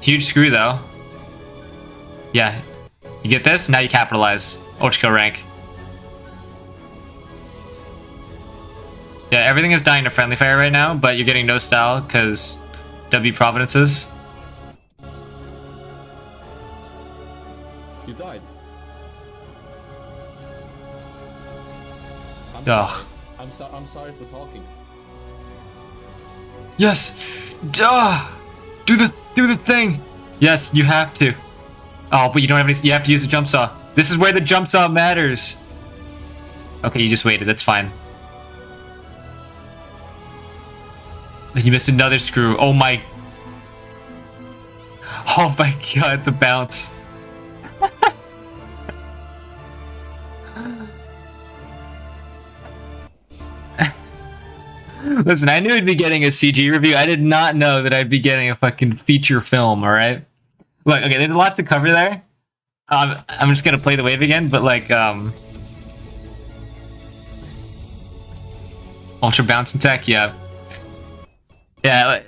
Speaker 1: Huge screw though. Yeah. You get this? Now you capitalize. Ultrakill rank. everything is dying to friendly fire right now, but you're getting no style because W Providences.
Speaker 4: You died.
Speaker 1: Ugh.
Speaker 4: I'm sorry for talking.
Speaker 1: Yes! Duh! Do the thing! Yes, you have to. Oh, but you don't have any. You have to use the jump saw. This is where the jump saw matters. Okay, you just waited. That's fine. You missed another screw. Oh my. Oh my god, the bounce. Listen, I knew I'd be getting a CG review. I did not know that I'd be getting a fucking feature film, alright? Look, okay, there's a lot to cover there. I'm just gonna play the wave again, but like, Ultra bounce attack, yeah. Yeah,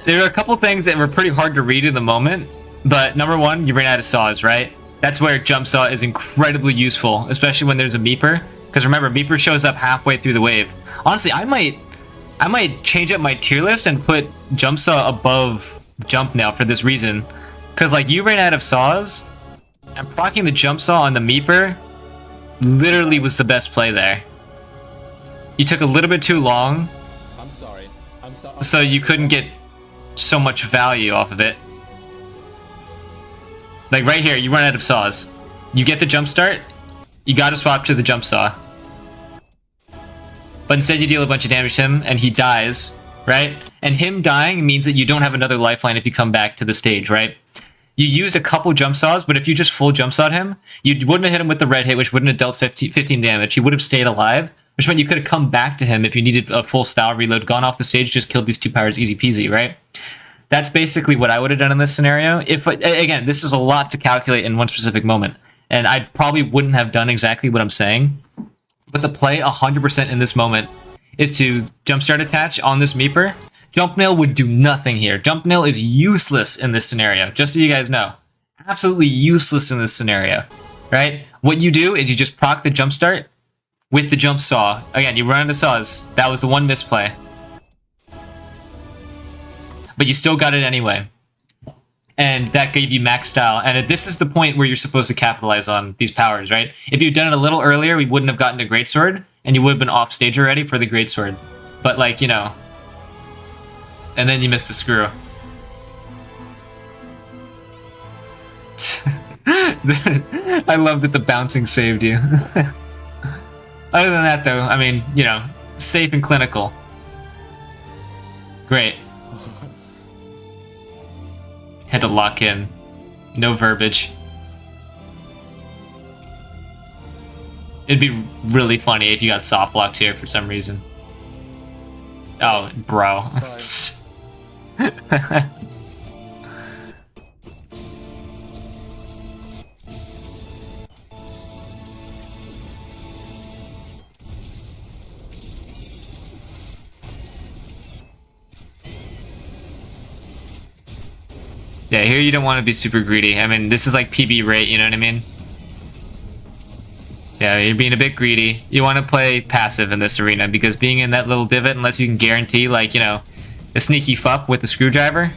Speaker 1: there are a couple things that were pretty hard to read in the moment, but number one, you ran out of saws, right? That's where jump saw is incredibly useful, especially when there's a meeper. Because remember, meeper shows up halfway through the wave. Honestly, I might change up my tier list and put jump saw above jump now for this reason. Because like you ran out of saws, and proccing the jump saw on the meeper literally was the best play there. You took a little bit too long.
Speaker 4: I'm sorry.
Speaker 1: So you couldn't get so much value off of it. Like right here, you run out of saws. You get the jump start, you gotta swap to the jump saw. But instead you deal a bunch of damage to him, and he dies, right? And him dying means that you don't have another lifeline if you come back to the stage, right? You used a couple jump saws, but if you just full jump sawed him, you wouldn't have hit him with the red hit, which wouldn't have dealt 15 damage. He would have stayed alive, which meant you could have come back to him if you needed a full style reload, gone off the stage, just killed these two powers easy peasy, right? That's basically what I would have done in this scenario. If again, this is a lot to calculate in one specific moment, and I probably wouldn't have done exactly what I'm saying. But the play 100% in this moment is to jumpstart attach on this meeper. Jump nail would do nothing here. Jump nail is useless in this scenario, just so you guys know. Absolutely useless in this scenario, right? What you do is you just proc the jumpstart with the jump saw. Again, you run into saws. That was the one misplay. But you still got it anyway. And that gave you max style. And this is the point where you're supposed to capitalize on these powers, right? If you'd done it a little earlier, we wouldn't have gotten a greatsword, and you would have been off stage already for the greatsword. But like, you know. And then you missed the screw. I love that the bouncing saved you. Other than that, though, I mean, you know, safe and clinical. Great. Had to lock in. No verbiage. It'd be really funny if you got soft locked here for some reason. Oh, bro. Yeah, here you don't want to be super greedy. I mean, this is like PB rate, you know what I mean? Yeah, you're being a bit greedy. You want to play passive in this arena, because being in that little divot, unless you can guarantee, like, you know, a sneaky fuck with the screwdriver.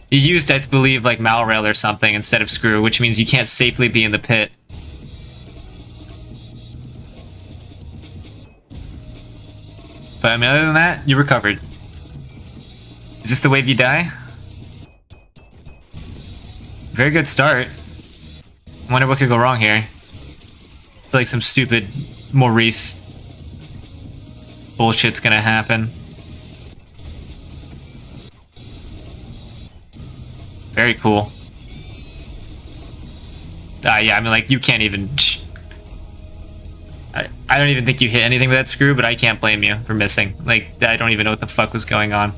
Speaker 1: You used, I believe, like Malrail or something instead of screw, which means you can't safely be in the pit. But I mean, other than that, you recovered. Is this the wave you die? Very good start. I wonder what could go wrong here. I feel like some stupid Maurice bullshit's gonna happen. Very cool. Yeah, I mean, like, you can't even... I don't even think you hit anything with that screw, but I can't blame you for missing. Like, I don't even know what the fuck was going on.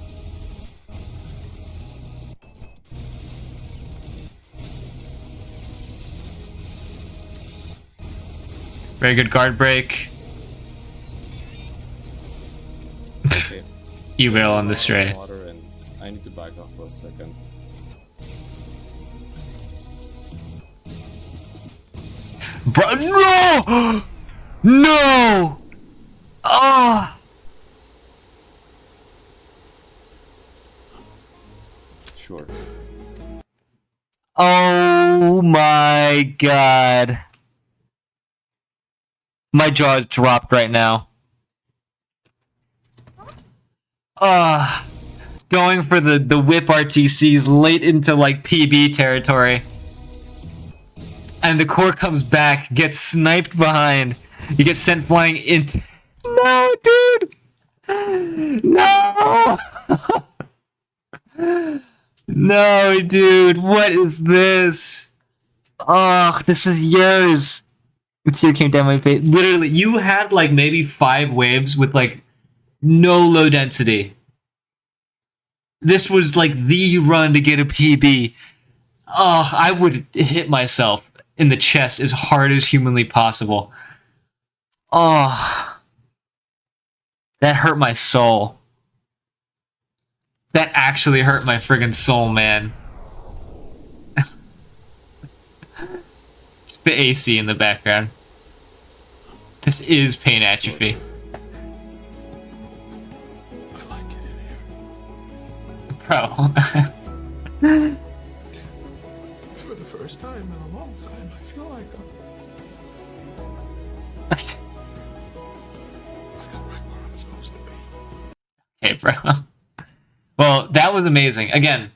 Speaker 1: Very good guard break.
Speaker 4: Okay.
Speaker 1: You will on the stray.
Speaker 4: I need to back off for a second.
Speaker 1: Bro, no! No! Oh!
Speaker 4: Sure.
Speaker 1: Oh my god. My jaw is dropped right now. Going for the whip RTCs late into like PB territory. And the core comes back, gets sniped behind. You get sent flying into... No, dude! No! No, dude, what is this? Oh, this is yours. A tear came down my face. Literally, you had like maybe 5 waves with like no low density. This was like the run to get a PB. Oh, I would hit myself in the chest as hard as humanly possible. Oh, that hurt my soul. That actually hurt my friggin' soul, man. Just the AC in the background. This is pain atrophy.
Speaker 5: I like it in here.
Speaker 1: Bro.
Speaker 5: For the first time in a long time, I feel like I got right where I'm supposed to be.
Speaker 1: Okay, bro. Well, that was amazing. Again,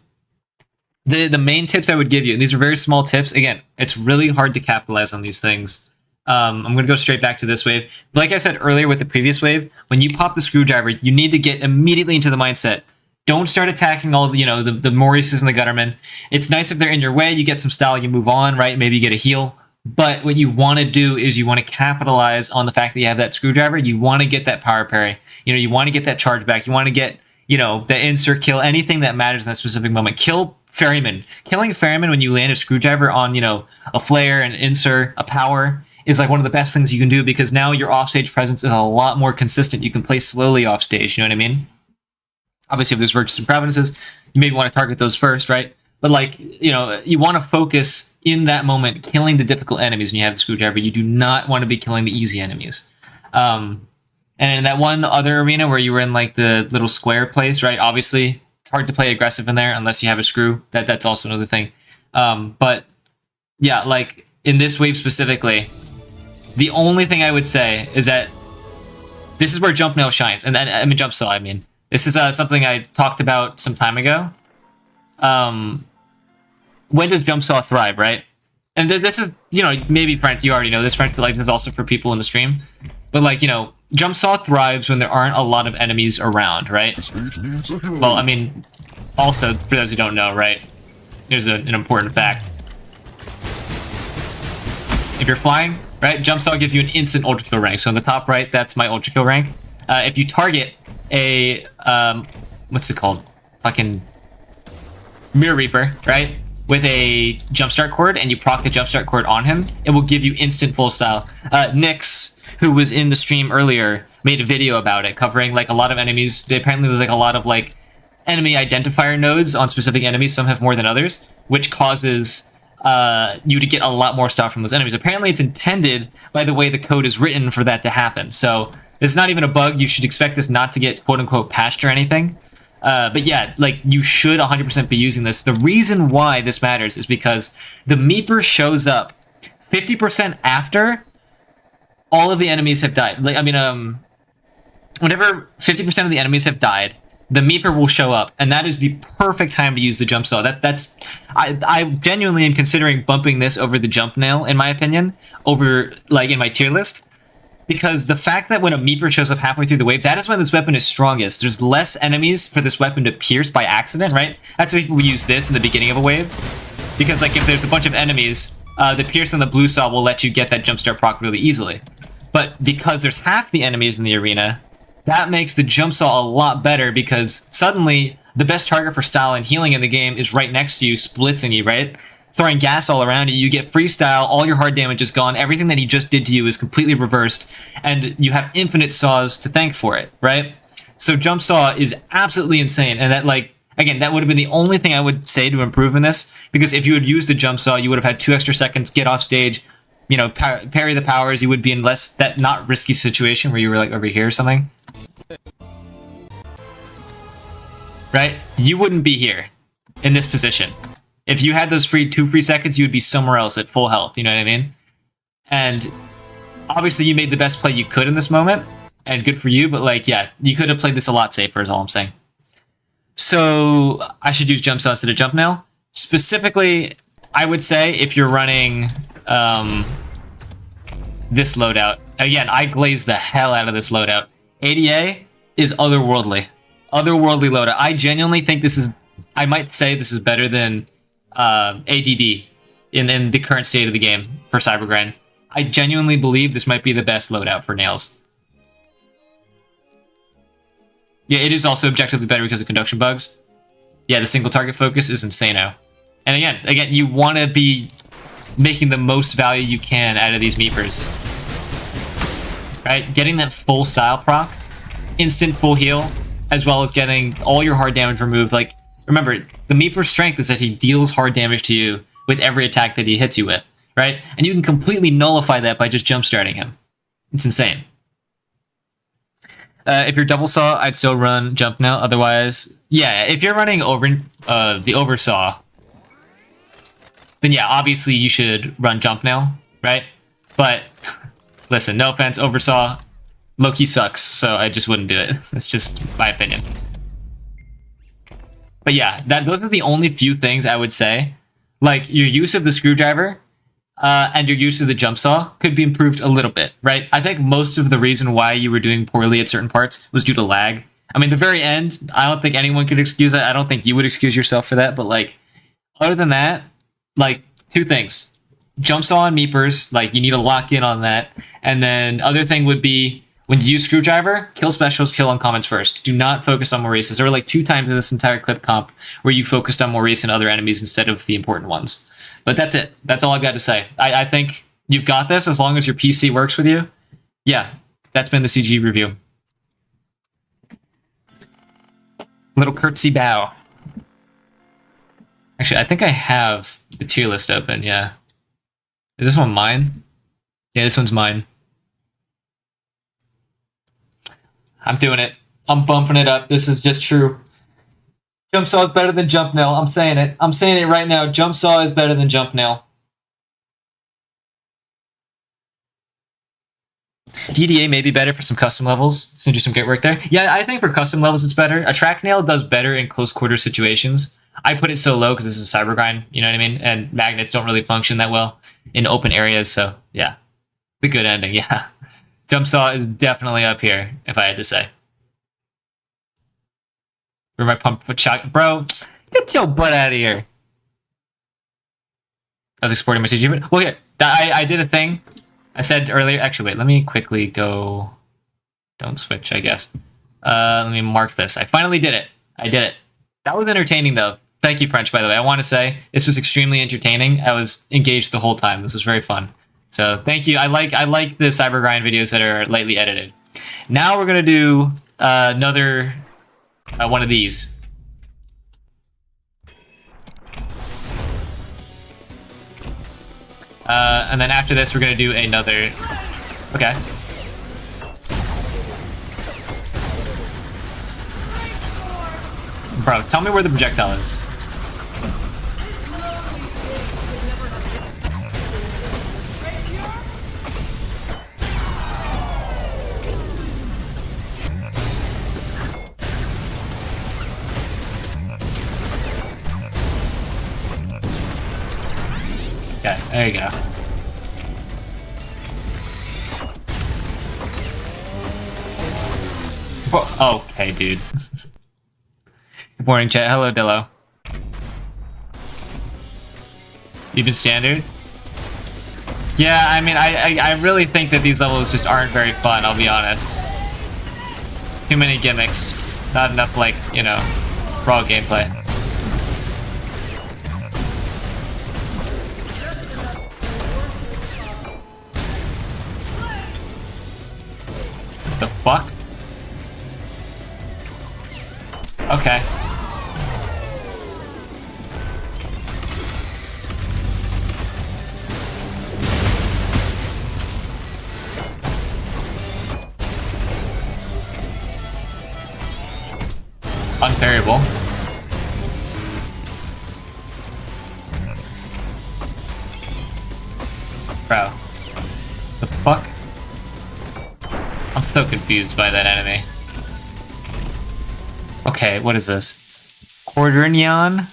Speaker 1: the main tips I would give you, and these are very small tips. Again, it's really hard to capitalize on these things. I'm going to go straight back to this wave. Like I said earlier with the previous wave, when you pop the screwdriver, you need to get immediately into the mindset. Don't start attacking all the, the Maurices and the Guttermen. It's nice if they're in your way, you get some style, you move on, right? Maybe you get a heal. But what you want to do is you want to capitalize on the fact that you have that screwdriver. You want to get that power parry. You want to get that charge back. You want to get, the insert kill, anything that matters in that specific moment. Kill Ferryman. Killing Ferryman when you land a screwdriver on, a flare, an insert, a power is like one of the best things you can do because now your offstage presence is a lot more consistent. You can play slowly offstage, you know what I mean? Obviously, if there's virtues and provinces, you maybe want to target those first, right? But you want to focus in that moment, killing the difficult enemies when you have the screwdriver. You do not want to be killing the easy enemies. And in that one other arena where you were in like the little square place, right? Obviously, it's hard to play aggressive in there unless you have a screw. That's also another thing. But yeah, like in this wave specifically, the only thing I would say is that this is where Jump Nail shines. And then, Jump Saw, I mean. This is something I talked about some time ago. When does Jump Saw thrive, right? And this is, maybe French, you already know this, French, but like this is also for people in the stream. But like, Jump Saw thrives when there aren't a lot of enemies around, right? Well, I mean, also, for those who don't know, right? Here's an important fact. If you're flying, right, Jump Saw gives you an instant Ultrakill rank. So in the top right, that's my Ultrakill rank. If you target a, what's it called? Fucking Mirror Reaper, right? With a Jumpstart Cord, and you proc the Jumpstart Cord on him, it will give you instant full style. Nyx, who was in the stream earlier, made a video about it, covering like a lot of enemies. Apparently there's like a lot of like enemy identifier nodes on specific enemies. Some have more than others, which causes you to get a lot more stuff from those enemies. Apparently it's intended by the way the code is written for that to happen. So it's not even a bug. You should expect this not to get quote-unquote patched or anything. But yeah, like you should 100% be using this. The reason why this matters is because the Meeper shows up 50% after all of the enemies have died. Like, whenever 50% of the enemies have died, the Meeper will show up, and that is the perfect time to use the Jump Saw. I genuinely am considering bumping this over the Jump Nail, in my opinion, over like in my tier list. Because the fact that when a Meeper shows up halfway through the wave, that is when this weapon is strongest. There's less enemies for this weapon to pierce by accident, right? That's why people use this in the beginning of a wave. Because like if there's a bunch of enemies, the pierce on the blue saw will let you get that jumpstart proc really easily. But because there's half the enemies in the arena, that makes the jump saw a lot better because suddenly the best target for style and healing in the game is right next to you, splitsing you, right? Throwing gas all around you, you get freestyle, all your hard damage is gone, everything that he just did to you is completely reversed, and you have infinite saws to thank for it, right? So Jump Saw is absolutely insane, and that, like, again, that would have been the only thing I would say to improve in this, because if you had used the Jump Saw, you would have had 2 extra seconds, get off stage, you know, parry the powers, you would be in that not risky situation where you were like over here or something. Right? You wouldn't be here in this position. If you had those two free seconds, you would be somewhere else at full health. You know what I mean? And obviously, you made the best play you could in this moment, and good for you. But like, yeah, you could have played this a lot safer. Is all I'm saying. So I should use jump saw instead of jump nail. Specifically, I would say if you're running this loadout. Again, I glaze the hell out of this loadout. ADA is otherworldly. Otherworldly loadout. I genuinely think this is... I might say this is better than ADD in the current state of the game for Cybergrind. I genuinely believe this might be the best loadout for nails. Yeah, it is also objectively better because of conduction bugs. Yeah, the single target focus is insano. And again, you want to be making the most value you can out of these meepers. Right? Getting that full style proc, instant full heal, as well as getting all your hard damage removed. Like, remember, the meeper's strength is that he deals hard damage to you with every attack that he hits you with, right? And you can completely nullify that by just jump starting him. It's insane. If you're double saw, I'd still run jump now. Otherwise, yeah, if you're running the oversaw, then yeah, obviously you should run jump now, right? But listen, no offense, oversaw, low-key sucks, so I just wouldn't do it. It's just my opinion. But yeah, those are the only few things I would say. Like, your use of the screwdriver and your use of the jump saw could be improved a little bit, right? I think most of the reason why you were doing poorly at certain parts was due to lag. I mean, the very end, I don't think anyone could excuse that. I don't think you would excuse yourself for that, but like, other than that, like, two things. Jump saw and meepers, like, you need to lock in on that. And then other thing would be, when you use screwdriver, kill specials, kill uncommons first. Do not focus on Maurice's. There were like 2 times in this entire clip comp where you focused on Maurice and other enemies instead of the important ones. But that's it. That's all I've got to say. I think you've got this as long as your PC works with you. Yeah, that's been the CG review. Little curtsy bow. Actually, I think I have the tier list open, yeah. Is this one mine? Yeah, this one's mine. I'm doing it. I'm bumping it up. This is just true. Jump saw is better than jump nail. I'm saying it. I'm saying it right now. Jump saw is better than jump nail. DDA may be better for some custom levels. So do some great work there. Yeah, I think for custom levels it's better. A track nail does better in close quarter situations. I put it so low because this is a Cybergrind, you know what I mean? And magnets don't really function that well in open areas, so yeah. The good ending, yeah. Jump saw is definitely up here, if I had to say. Where my pump foot shot, bro, get your butt out of here. I was exporting my CG. Well, yeah, I did a thing. I said earlier, actually, wait, let me quickly go. Don't switch, I guess. Let me mark this. I finally did it. I did it. That was entertaining, though. Thank you, French, by the way. I want to say this was extremely entertaining. I was engaged the whole time. This was very fun. So thank you. I like the Cybergrind videos that are lightly edited. Now we're gonna do another one of these. And then after this, we're gonna do another. Okay. Bro, tell me where the projectile is. Okay, there you go. Okay, dude. Good morning, chat. Hello, Dillo. Even standard? Yeah, I mean, I really think that these levels just aren't very fun, I'll be honest. Too many gimmicks. Not enough, like, you know, raw gameplay. The fuck? Okay. unparryable. Bro. The fuck? I'm so confused by that enemy. Okay, what is this? Quaternion?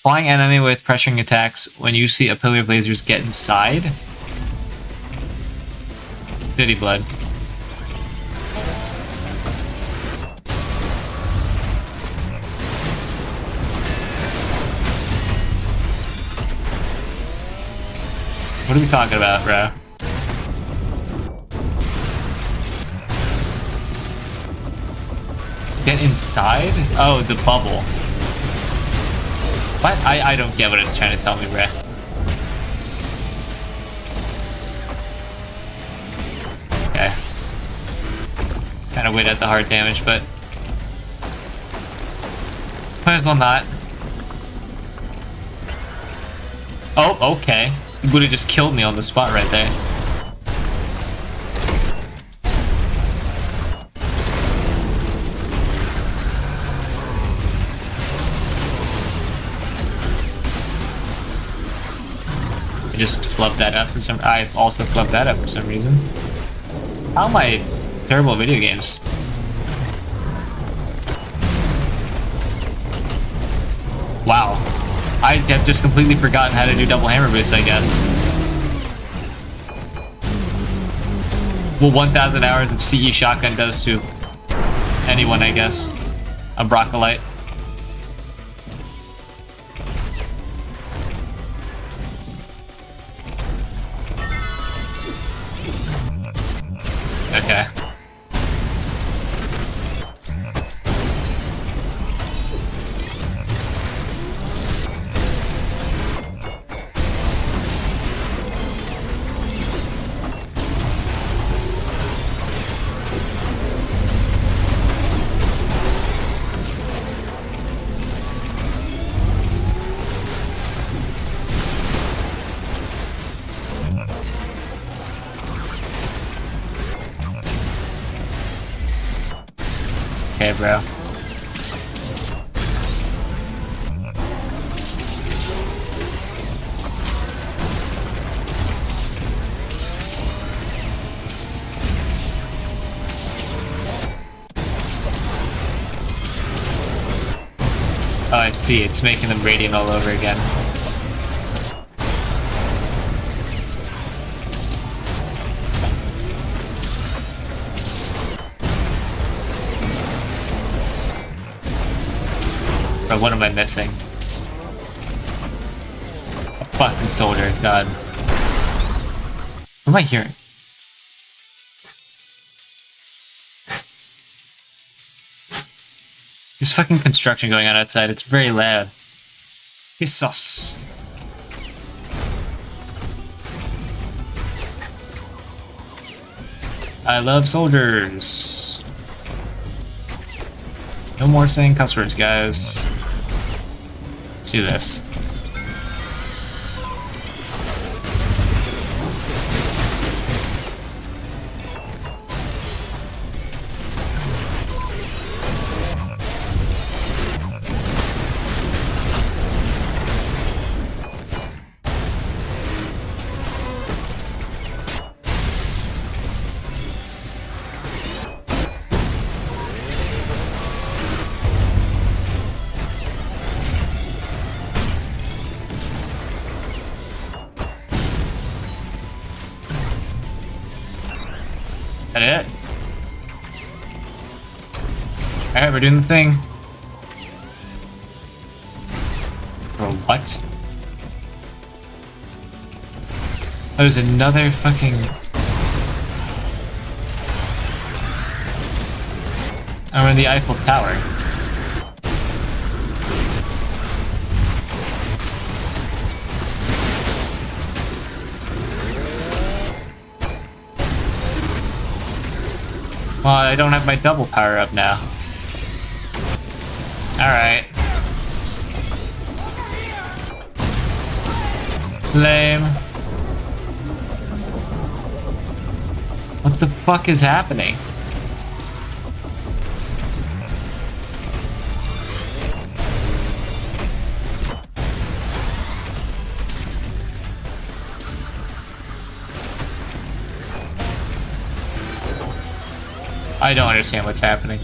Speaker 1: Flying enemy with pressuring attacks when you see a pillar of lasers get inside? City blood. What are we talking about, bro? Get inside? Oh, the bubble. What? I don't get what it's trying to tell me, bro. Okay. Kind of wait at the hard damage, but might as well not. Oh, okay. He would have just killed me on the spot right there. I just flubbed that up for some. I also flubbed that up for some reason. How am I terrible at video games? Wow. I have just completely forgotten how to do double hammer boost, I guess. Well, 1,000 hours of CE shotgun does to anyone, I guess. A Broccolite. Okay. Okay, bro. Oh, I see. It's making them radiant all over again. But what am I missing? A fucking soldier, god. What am I hearing? There's fucking construction going on outside, it's very loud. Jesus. I love soldiers. No more saying cuss words, guys. Let's do this. That it? Alright, we're doing the thing. Bro, what? There's another fucking... I'm in the Eiffel Tower. Well, I don't have my double power up now. Alright. Lame. What the fuck is happening? I don't understand what's happening.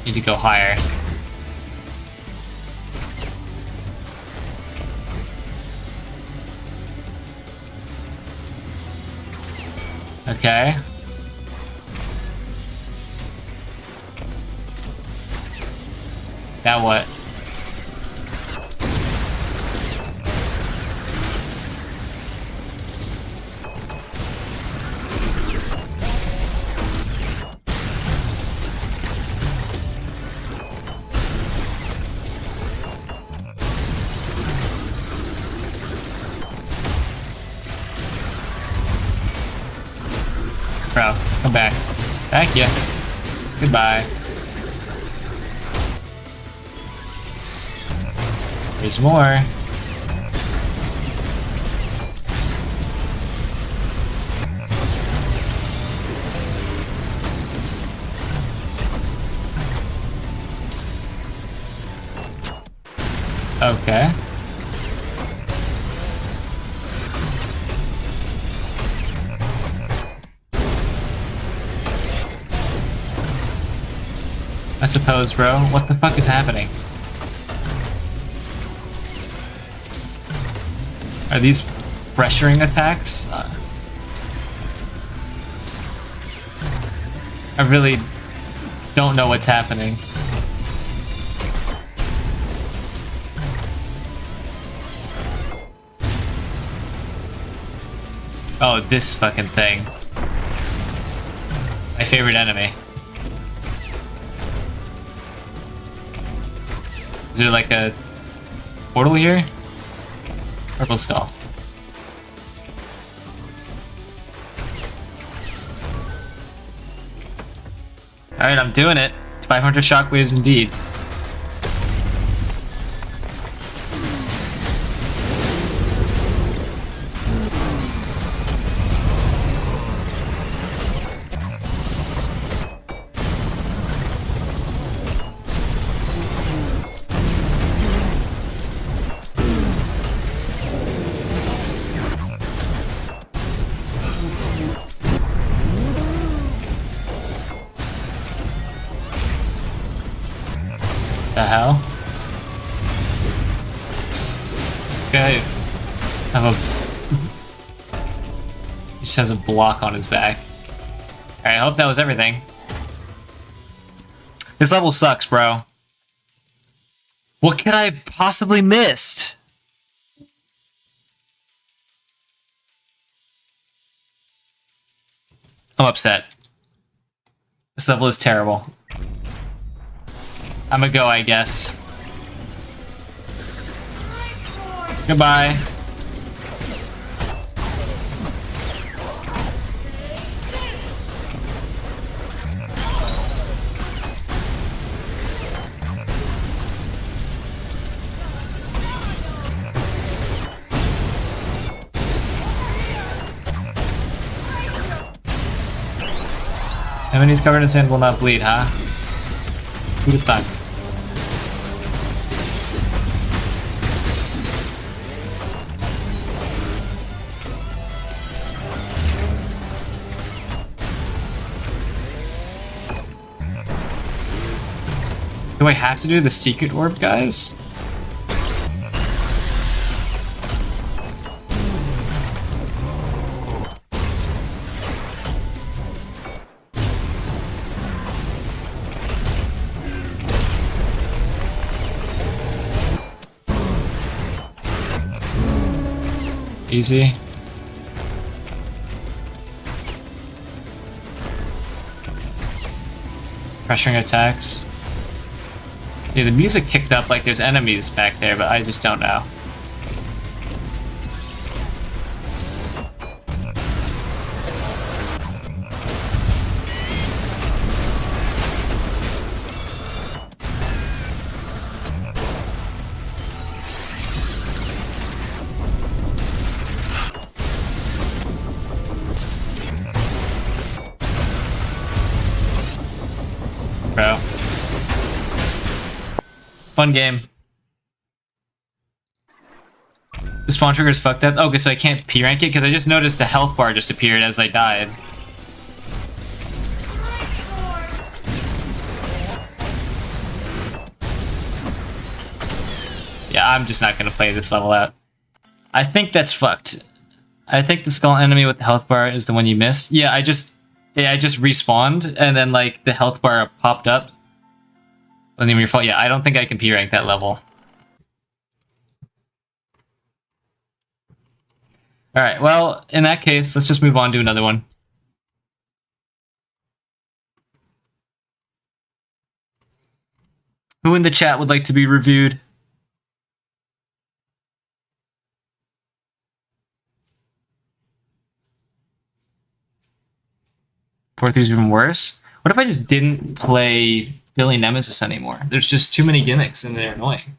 Speaker 1: Need to go higher. Okay. Now what? Bro, come back. Thank you. Goodbye. There's more. Okay. I suppose, bro. What the fuck is happening? Are these pressuring attacks? I really don't know what's happening. Oh, this fucking thing. My favorite enemy. Is there like a portal here? Purple skull. Alright, I'm doing it. 500 shockwaves indeed. The hell? Okay. He just has a block on his back. Alright, I hope that was everything. This level sucks, bro. What could I have possibly missed? I'm upset. This level is terrible. I'm gonna go, I guess. Goodbye. Enemies covered in sand will not bleed, huh? Who'd have thought? Do I have to do the secret orb, guys? Easy. Pressuring attacks. Yeah, the music kicked up like there's enemies back there, but I just don't know. Bro. Fun game. The spawn trigger is fucked up. Okay, so I can't P rank it because I just noticed the health bar just appeared as I died. Yeah, I'm just not gonna play this level out. I think that's fucked. I think the skull enemy with the health bar is the one you missed. Yeah, I just respawned and then like the health bar popped up. Wasn't even your fault. Yeah, I don't think I can P rank that level. All right. Well, in that case, let's just move on to another one. Who in the chat would like to be reviewed? Fourth is even worse. What if I just didn't play Billy Nemesis anymore? There's just too many gimmicks and they're annoying.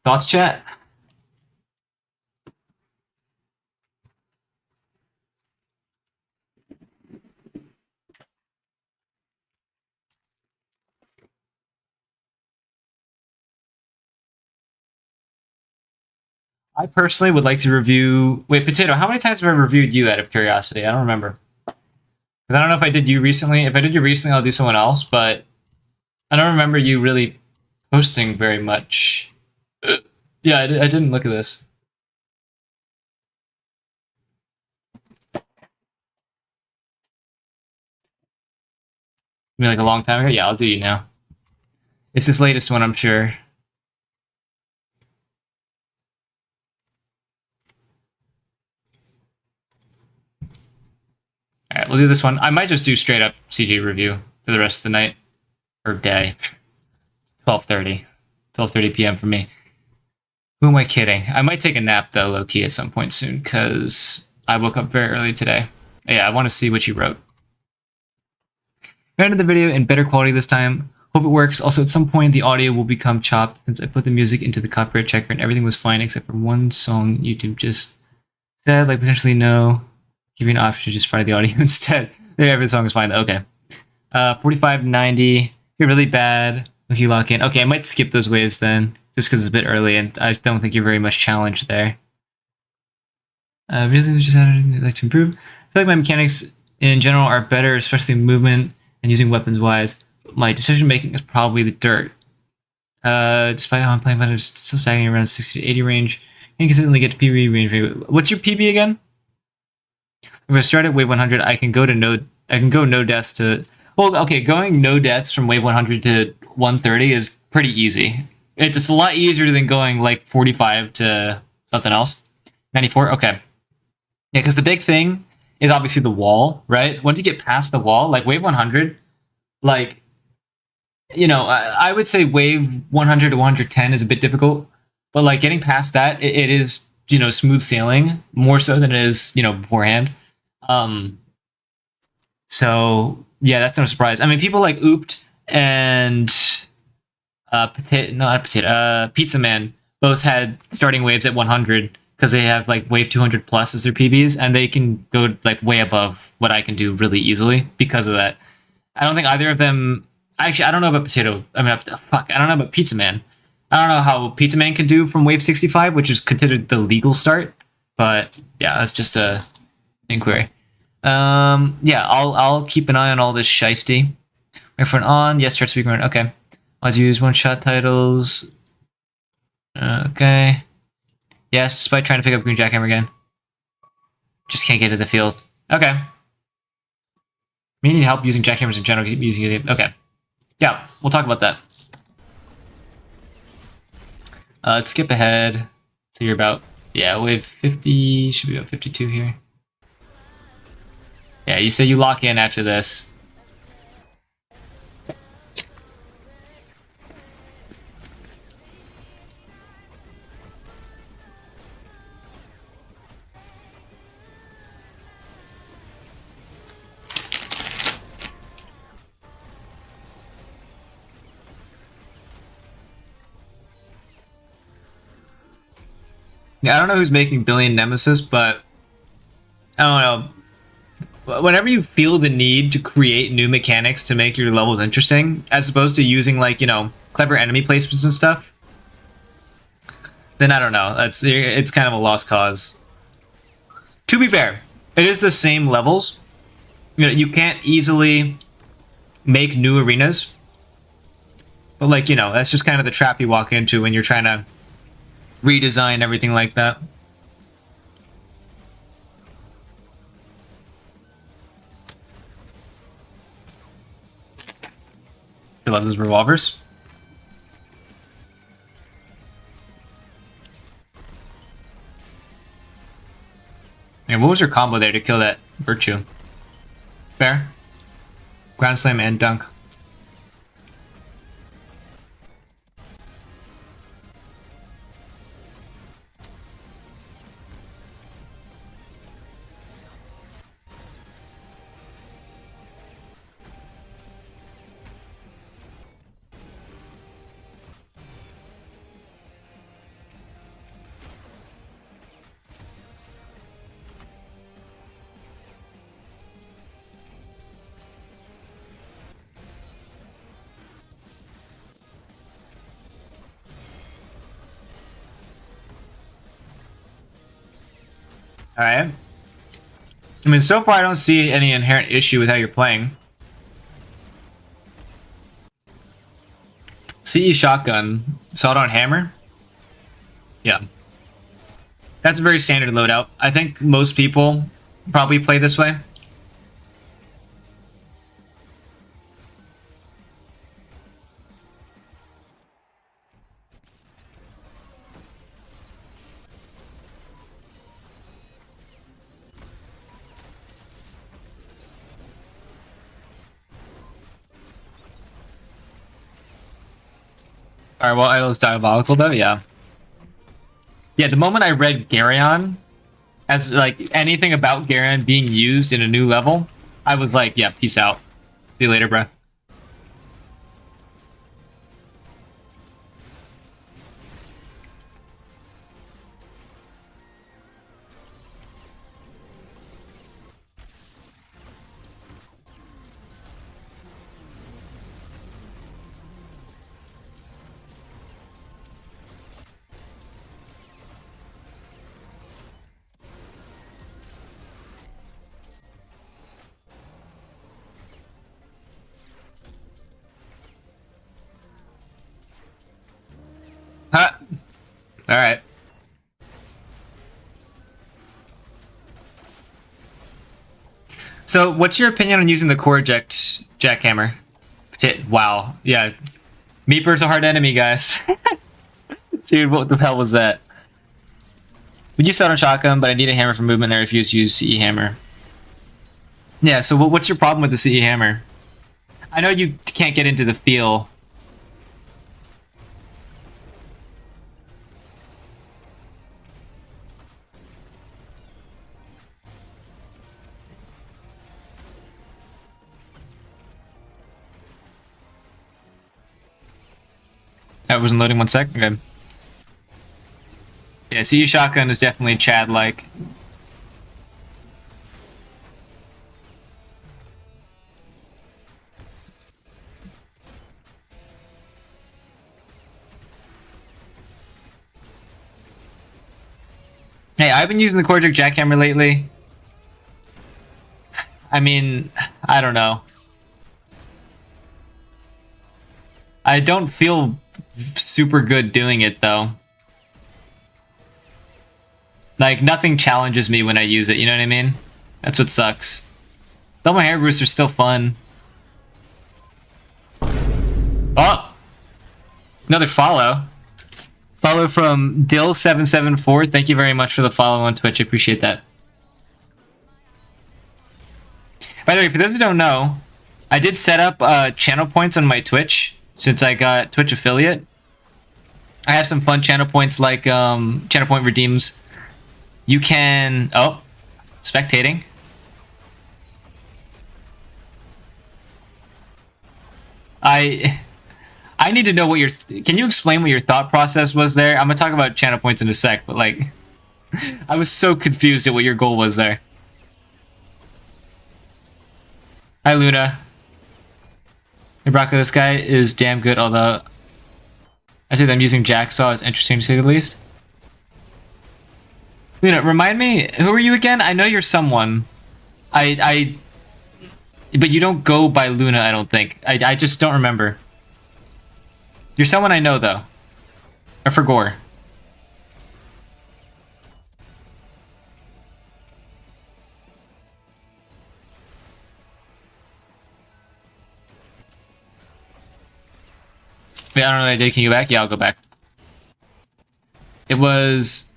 Speaker 1: Thoughts, chat? I personally would like to review... Wait, Potato, how many times have I reviewed you out of curiosity? I don't remember. Because I don't know if I did you recently. If I did you recently, I'll do someone else, but I don't remember you really posting very much. Yeah, I didn't look at this. Maybe like a long time ago? Yeah, I'll do you now. It's this latest one, I'm sure. Alright, we'll do this one. I might just do straight up CG review for the rest of the night. Or day. 12:30. 12:30 p.m. for me. Who am I kidding? I might take a nap, though, low-key, at some point soon, because I woke up very early today. Yeah, I want to see what you wrote. I ended the video in better quality this time. Hope it works. Also, at some point, the audio will become chopped, since I put the music into the copyright checker and everything was fine except for one song YouTube just said, like, potentially no. Give you an option to just fire the audio instead. There, every song is fine, though. Okay. 4590. You're really bad. If you lock in. Okay, I might skip those waves then, just because it's a bit early, and I don't think you're very much challenged there. Really, just I'd like to improve. I feel like my mechanics in general are better, especially movement and using weapons wise. My decision making is probably the dirt. Despite how I'm playing, I'm still sagging around 60 to 80 range. And consistently get to PB range. What's your PB again? If I start at wave 100, I can go no deaths to. Well, okay, going no deaths from wave 100 to 130 is pretty easy. It's a lot easier than going like 45 to something else. 94, okay. Yeah, because the big thing is obviously the wall, right? Once you get past the wall, like wave 100, like, you know, I would say wave 100 to 110 is a bit difficult, but like getting past that, it is, you know, smooth sailing more so than it is, you know, beforehand. So yeah, that's no surprise. I mean, people like Oopt and Pizza Man both had starting waves at 100 because they have like wave 200 plus as their PBs, and they can go like way above what I can do really easily because of that. I don't think either of them. Actually, I don't know about Potato. I mean, fuck, I don't know about Pizza Man. I don't know how Pizza Man can do from wave 65, which is considered the legal start. But yeah, that's just a inquiry. Yeah, I'll keep an eye on all this shiesty. Wait for an on. Yes, start speaking. Okay. Let's use one-shot titles. Okay. Yes, despite trying to pick up Green Jackhammer again. Just can't get to the field. Okay. We need help using jackhammers in general. Keep using it. Okay. Yeah, we'll talk about that. Let's skip ahead. So you're about, yeah, wave 50, should be about 52 here. Yeah, you say you lock in after this. Yeah, I don't know who's making Billion Nemesis, but I don't know. Whenever you feel the need to create new mechanics to make your levels interesting, as opposed to using like, you know, clever enemy placements and stuff, then I don't know. It's kind of a lost cause. To be fair, it is the same levels. You know, you can't easily make new arenas. But like, you know, that's just kind of the trap you walk into when you're trying to redesign everything like that. I love those revolvers. And what was your combo there to kill that Virtue? Fair. Ground Slam and Dunk. Alright. I mean, so far I don't see any inherent issue with how you're playing. CE Shotgun, Sawed-on Hammer? Yeah. That's a very standard loadout. I think most people probably play this way. Alright, well, Idol is diabolical though, yeah. Yeah, the moment I read Garyon, as like anything about Garyon being used in a new level, I was like, yeah, peace out. See you later, bruh. Huh. Alright. So, what's your opinion on using the core eject jackhammer? Wow. Yeah. Meeper's a hard enemy, guys. Dude, what the hell was that? We used that on shotgun, but I need a hammer for movement and I refuse to use CE hammer. Yeah, so what's your problem with the CE hammer? I know you can't get into the feel. That wasn't loading 1 sec? Okay. Yeah, CE shotgun is definitely Chad-like. Hey, I've been using the Cordic jackhammer lately. I mean, I don't know. I don't feel super good doing it though. Like, nothing challenges me when I use it, you know what I mean? That's what sucks. Though my hair booster's still fun. Oh! Another follow. Follow from Dill774. Thank you very much for the follow on Twitch. I appreciate that. By the way, for those who don't know, I did set up channel points on my Twitch since I got Twitch affiliate. I have some fun channel points like channel point redeems. You can... Oh, spectating. I need to know what your... Can you explain what your thought process was there? I'm gonna talk about channel points in a sec, but like... I was so confused at what your goal was there. Hi, Luna. Hey, Brocco, this guy is damn good, although... I say them using Jacksaw is interesting to say the least. Luna, remind me, who are you again? I know you're someone. But you don't go by Luna, I don't think. I just don't remember. You're someone I know, though. Or for Gore. Wait, I don't know what I did. Can you go back? Yeah, I'll go back. It was...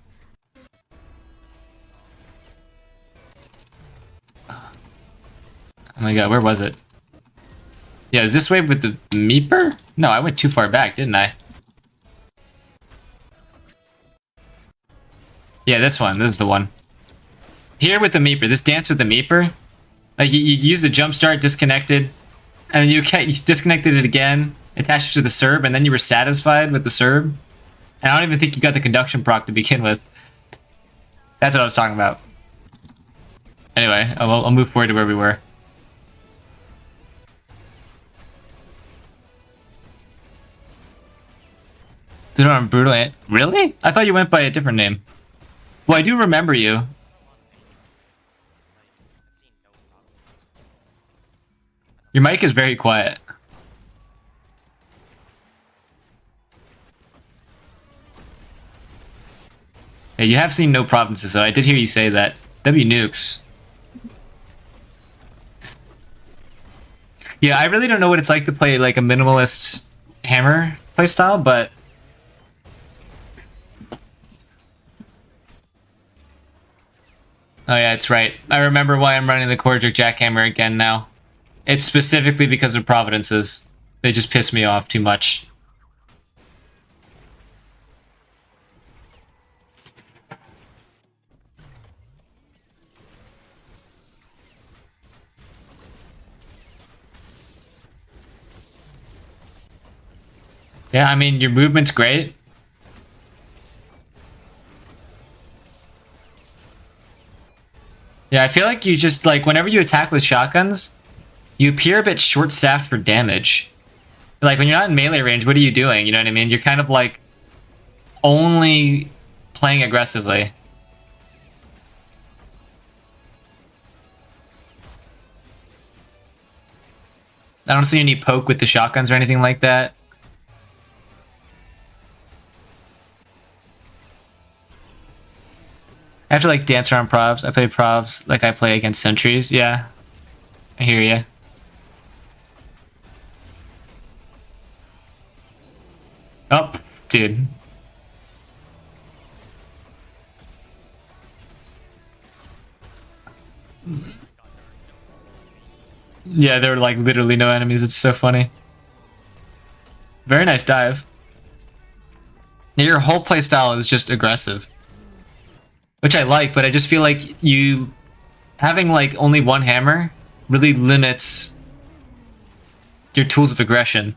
Speaker 1: Oh my god, where was it? Yeah, is this wave with the Meeper? No, I went too far back, didn't I? Yeah, this one. This is the one. Here with the Meeper. This dance with the Meeper. Like, you use the jump start, disconnected, and then you disconnected it again, attached it to the Serb, and then you were satisfied with the Serb. And I don't even think you got the conduction proc to begin with. That's what I was talking about. Anyway, I'll move forward to where we were. They're on Brutal. Really? I thought you went by a different name. Well, I do remember you. Your mic is very quiet. Yeah, you have seen no provinces, though. I did hear you say that. W nukes. Yeah, I really don't know what it's like to play like a minimalist hammer playstyle, but oh yeah, it's right. I remember why I'm running the Cordic Jackhammer again now. It's specifically because of providences. They just piss me off too much. Yeah, I mean, your movement's great. Yeah, I feel like you just, like, whenever you attack with shotguns, you appear a bit short-staffed for damage. Like, when you're not in melee range, what are you doing? You know what I mean? You're kind of, like, only playing aggressively. I don't see any poke with the shotguns or anything like that. I have to, like, dance around provs. I play provs like I play against sentries. Yeah. I hear ya. Oh, dude. Yeah, there were, like, literally no enemies. It's so funny. Very nice dive. Your whole playstyle is just aggressive. Which I like, but I just feel like you having like only one hammer really limits your tools of aggression.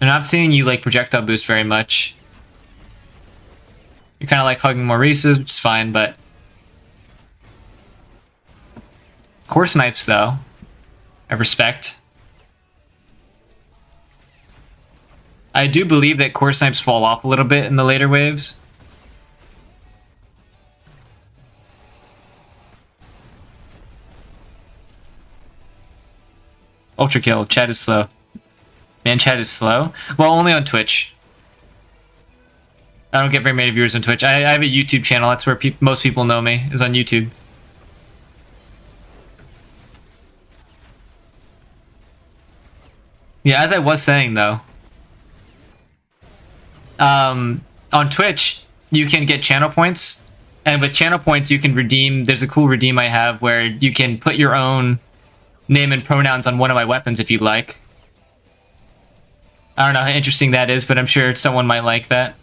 Speaker 1: I'm not seeing you like projectile boost very much. You're kind of like hugging Maurice's, which is fine, but core snipes though, I respect. I do believe that core snipes fall off a little bit in the later waves. Ultrakill, chat is slow. Man, chat is slow? Well, only on Twitch. I don't get very many viewers on Twitch. I have a YouTube channel, that's where most people know me, is on YouTube. Yeah, as I was saying though, on Twitch, you can get channel points, and with channel points, you can redeem. There's a cool redeem I have where you can put your own name and pronouns on one of my weapons if you'd like. I don't know how interesting that is, but I'm sure someone might like that.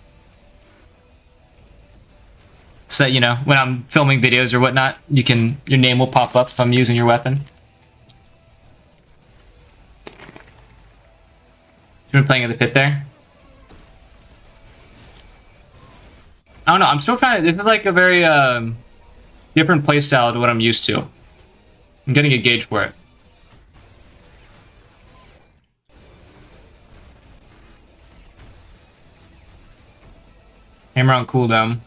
Speaker 1: So that, you know, when I'm filming videos or whatnot, your name will pop up if I'm using your weapon. You've been playing in the pit there? I don't know, I'm still trying to... This is like a very different playstyle to what I'm used to. I'm getting a gauge for it. Hammer on cooldown.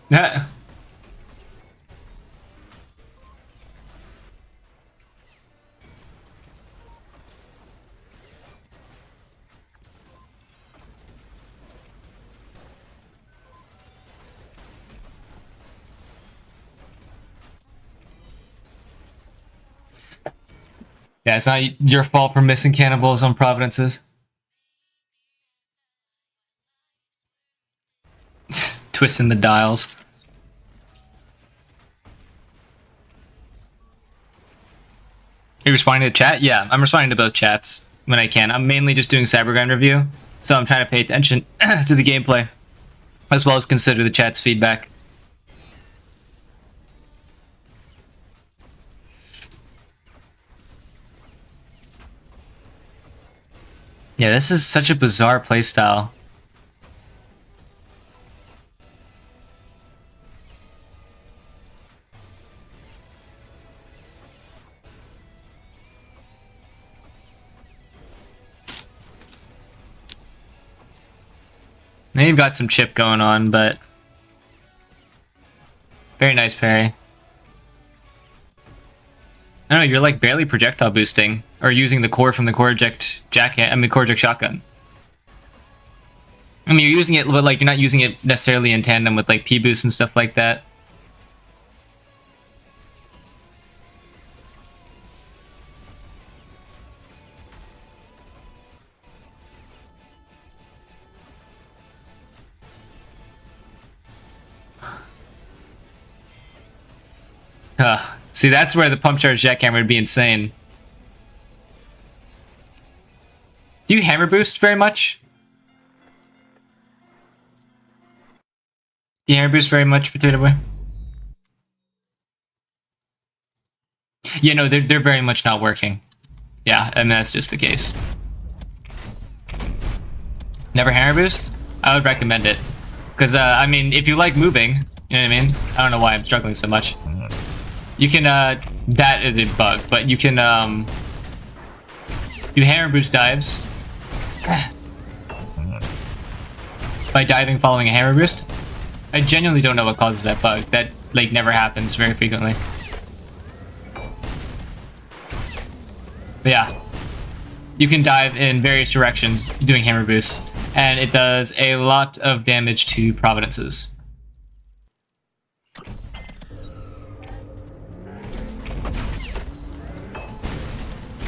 Speaker 1: Yeah. Yeah, it's not your fault for missing cannibals on Providences. Twisting the dials. Are you responding to chat? Yeah, I'm responding to both chats when I can. I'm mainly just doing Cybergrind review, so I'm trying to pay attention to the gameplay, as well as consider the chat's feedback. Yeah, this is such a bizarre playstyle. Now you've got some chip going on, but very nice parry. I don't know, you're like barely projectile boosting or using the core from the core eject core eject shotgun. I mean, you're using it, but like you're not using it necessarily in tandem with like P boost and stuff like that. See, that's where the pump charge jackhammer would be insane. Do you hammer boost very much? Do you hammer boost very much, Potato Boy? Yeah, no, they're very much not working. Yeah, and that's just the case. Never hammer boost? I would recommend it. Because, I mean, if you like moving, you know what I mean? I don't know why I'm struggling so much. You can, that is a bug, but you can, do hammer boost dives by diving following a hammer boost. I genuinely don't know what causes that bug. That, like, never happens very frequently. But yeah. You can dive in various directions doing hammer boosts, and it does a lot of damage to Providences.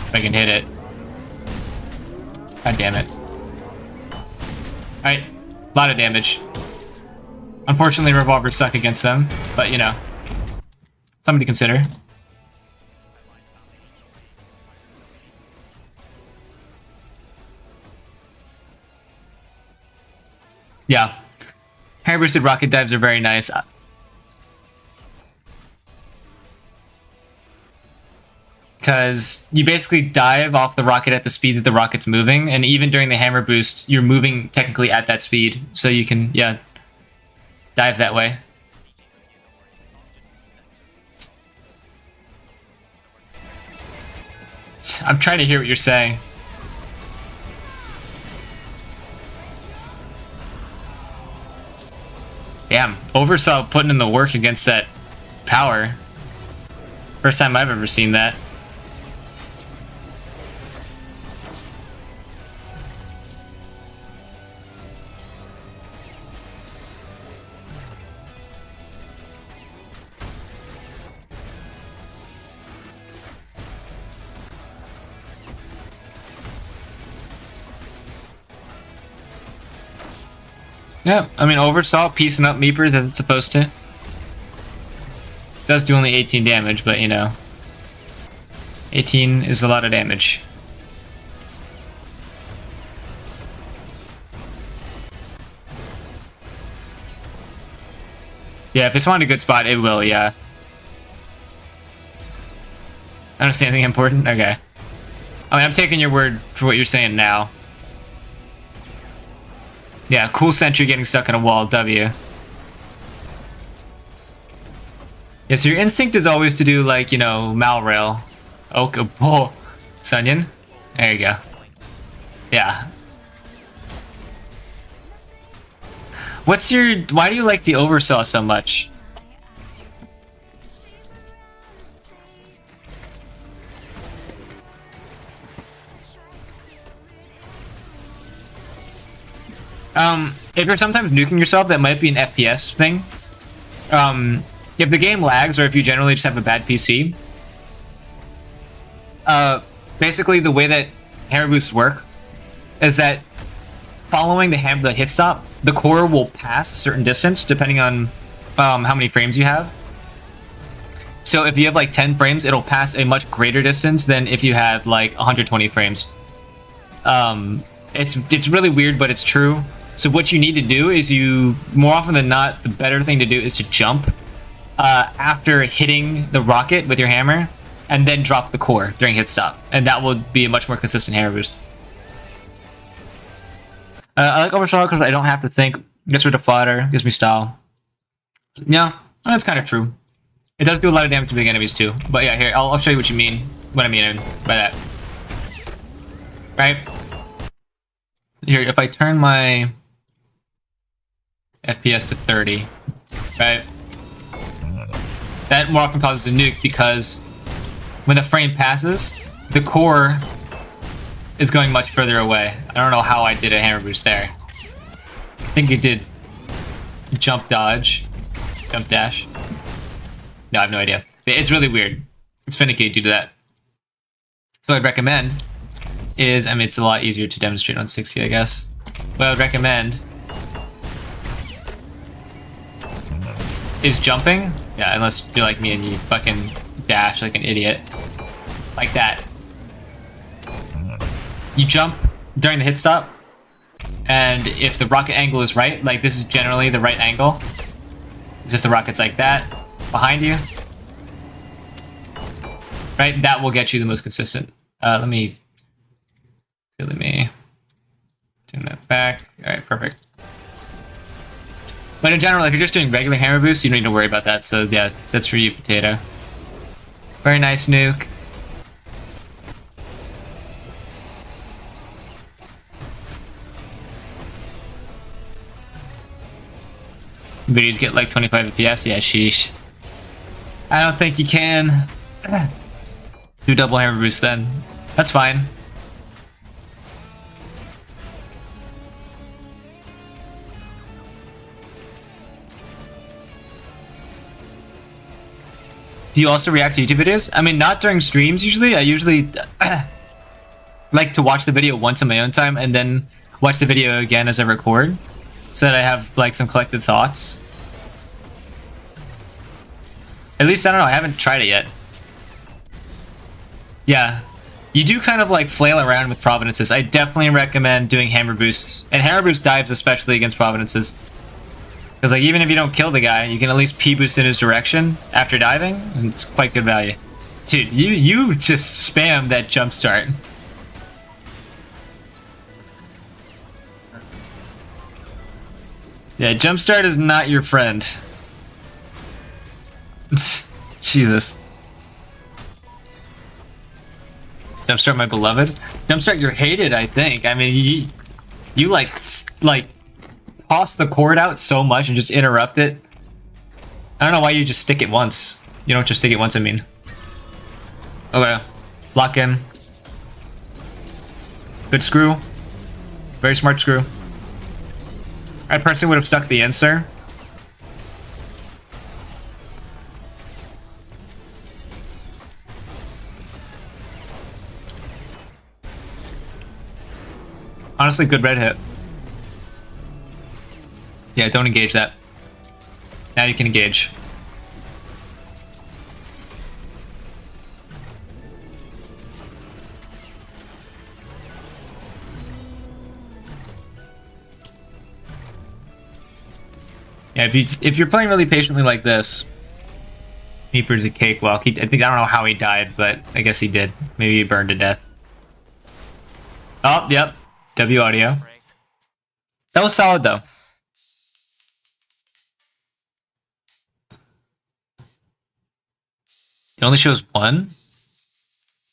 Speaker 1: If I can hit it. God damn it. Alright, a lot of damage. Unfortunately, revolvers suck against them, but you know, something to consider. Yeah. Hammer boosted rocket dives are very nice. Because you basically dive off the rocket at the speed that the rocket's moving, and even during the hammer boost, you're moving technically at that speed, so you can, yeah, dive that way. I'm trying to hear what you're saying. Damn, Oversaw putting in the work against that power. First time I've ever seen that. Yeah, I mean, Oversaw piecing up Meepers as it's supposed to. Does do only 18 damage, but you know, 18 is a lot of damage. Yeah, if it's found a good spot, it will, yeah. I don't see anything important? Okay. I mean, I'm taking your word for what you're saying now. Yeah, cool sentry getting stuck in a wall, W. Yeah, so your instinct is always to do, like, you know, Malrail. Okay, oh, Sunyon. There you go. Yeah. What's your... Why do you like the Oversaw so much? If you're sometimes nuking yourself, that might be an FPS thing. If the game lags or if you generally just have a bad PC, basically the way that hammer boosts work is that following the hit stop, the core will pass a certain distance depending on how many frames you have. So if you have like 10 frames, it'll pass a much greater distance than if you had like 120 frames. It's really weird, but it's true. So what you need to do is more often than not, the better thing to do is to jump after hitting the rocket with your hammer, and then drop the core during hit stop, and that will be a much more consistent hammer boost. I like Oversaw because I don't have to think. Gets rid of fodder, gives me style. Yeah, that's kind of true. It does do a lot of damage to big enemies too. But yeah, here, I'll show you what you mean. What I mean by that. Right? Here, if I turn my FPS to 30, right? That more often causes a nuke because when the frame passes, the core is going much further away. I don't know how I did a hammer boost there. I think it did jump dodge, jump dash. No, I have no idea. It's really weird. It's finicky due to that. So what I'd recommend is, I mean, it's a lot easier to demonstrate on 60, I guess. What I would recommend is jumping. Yeah, unless you're like me and you fucking dash like an idiot. Like that. You jump during the hit stop, and if the rocket angle is right, like this is generally the right angle, as if the rocket's like that, behind you, right, that will get you the most consistent. Let me turn that back. Alright, perfect. But in general, if you're just doing regular hammer boosts, you don't need to worry about that, so yeah, that's for you, Potato. Very nice nuke. Videos get like 25 FPS? Yeah, sheesh. I don't think you can do double hammer boost then. That's fine. Do you also react to YouTube videos? I mean, not during streams usually. I usually like to watch the video once on my own time and then watch the video again as I record, so that I have like some collected thoughts. At least, I don't know, I haven't tried it yet. Yeah, you do kind of like flail around with Providences. I definitely recommend doing hammer boosts, and hammer boost dives especially against Providences. Because like even if you don't kill the guy, you can at least P-boost in his direction after diving, and it's quite good value. Dude, you just spam that jump start. Yeah, jumpstart is not your friend. Jesus. Jumpstart, my beloved. Jumpstart, you're hated, I think. I mean, you like toss the cord out so much and just interrupt it. I don't know why you just stick it once. You don't just stick it once, I mean. Okay. Lock in. Good screw. Very smart screw. I personally would have stuck the insert. Honestly, good red hit. Yeah, don't engage that. Now you can engage. Yeah, if you're playing really patiently like this, Meeper's a cakewalk. I don't know how he died, but I guess he did. Maybe he burned to death. Oh, yep. W audio. That was solid though. It only shows one?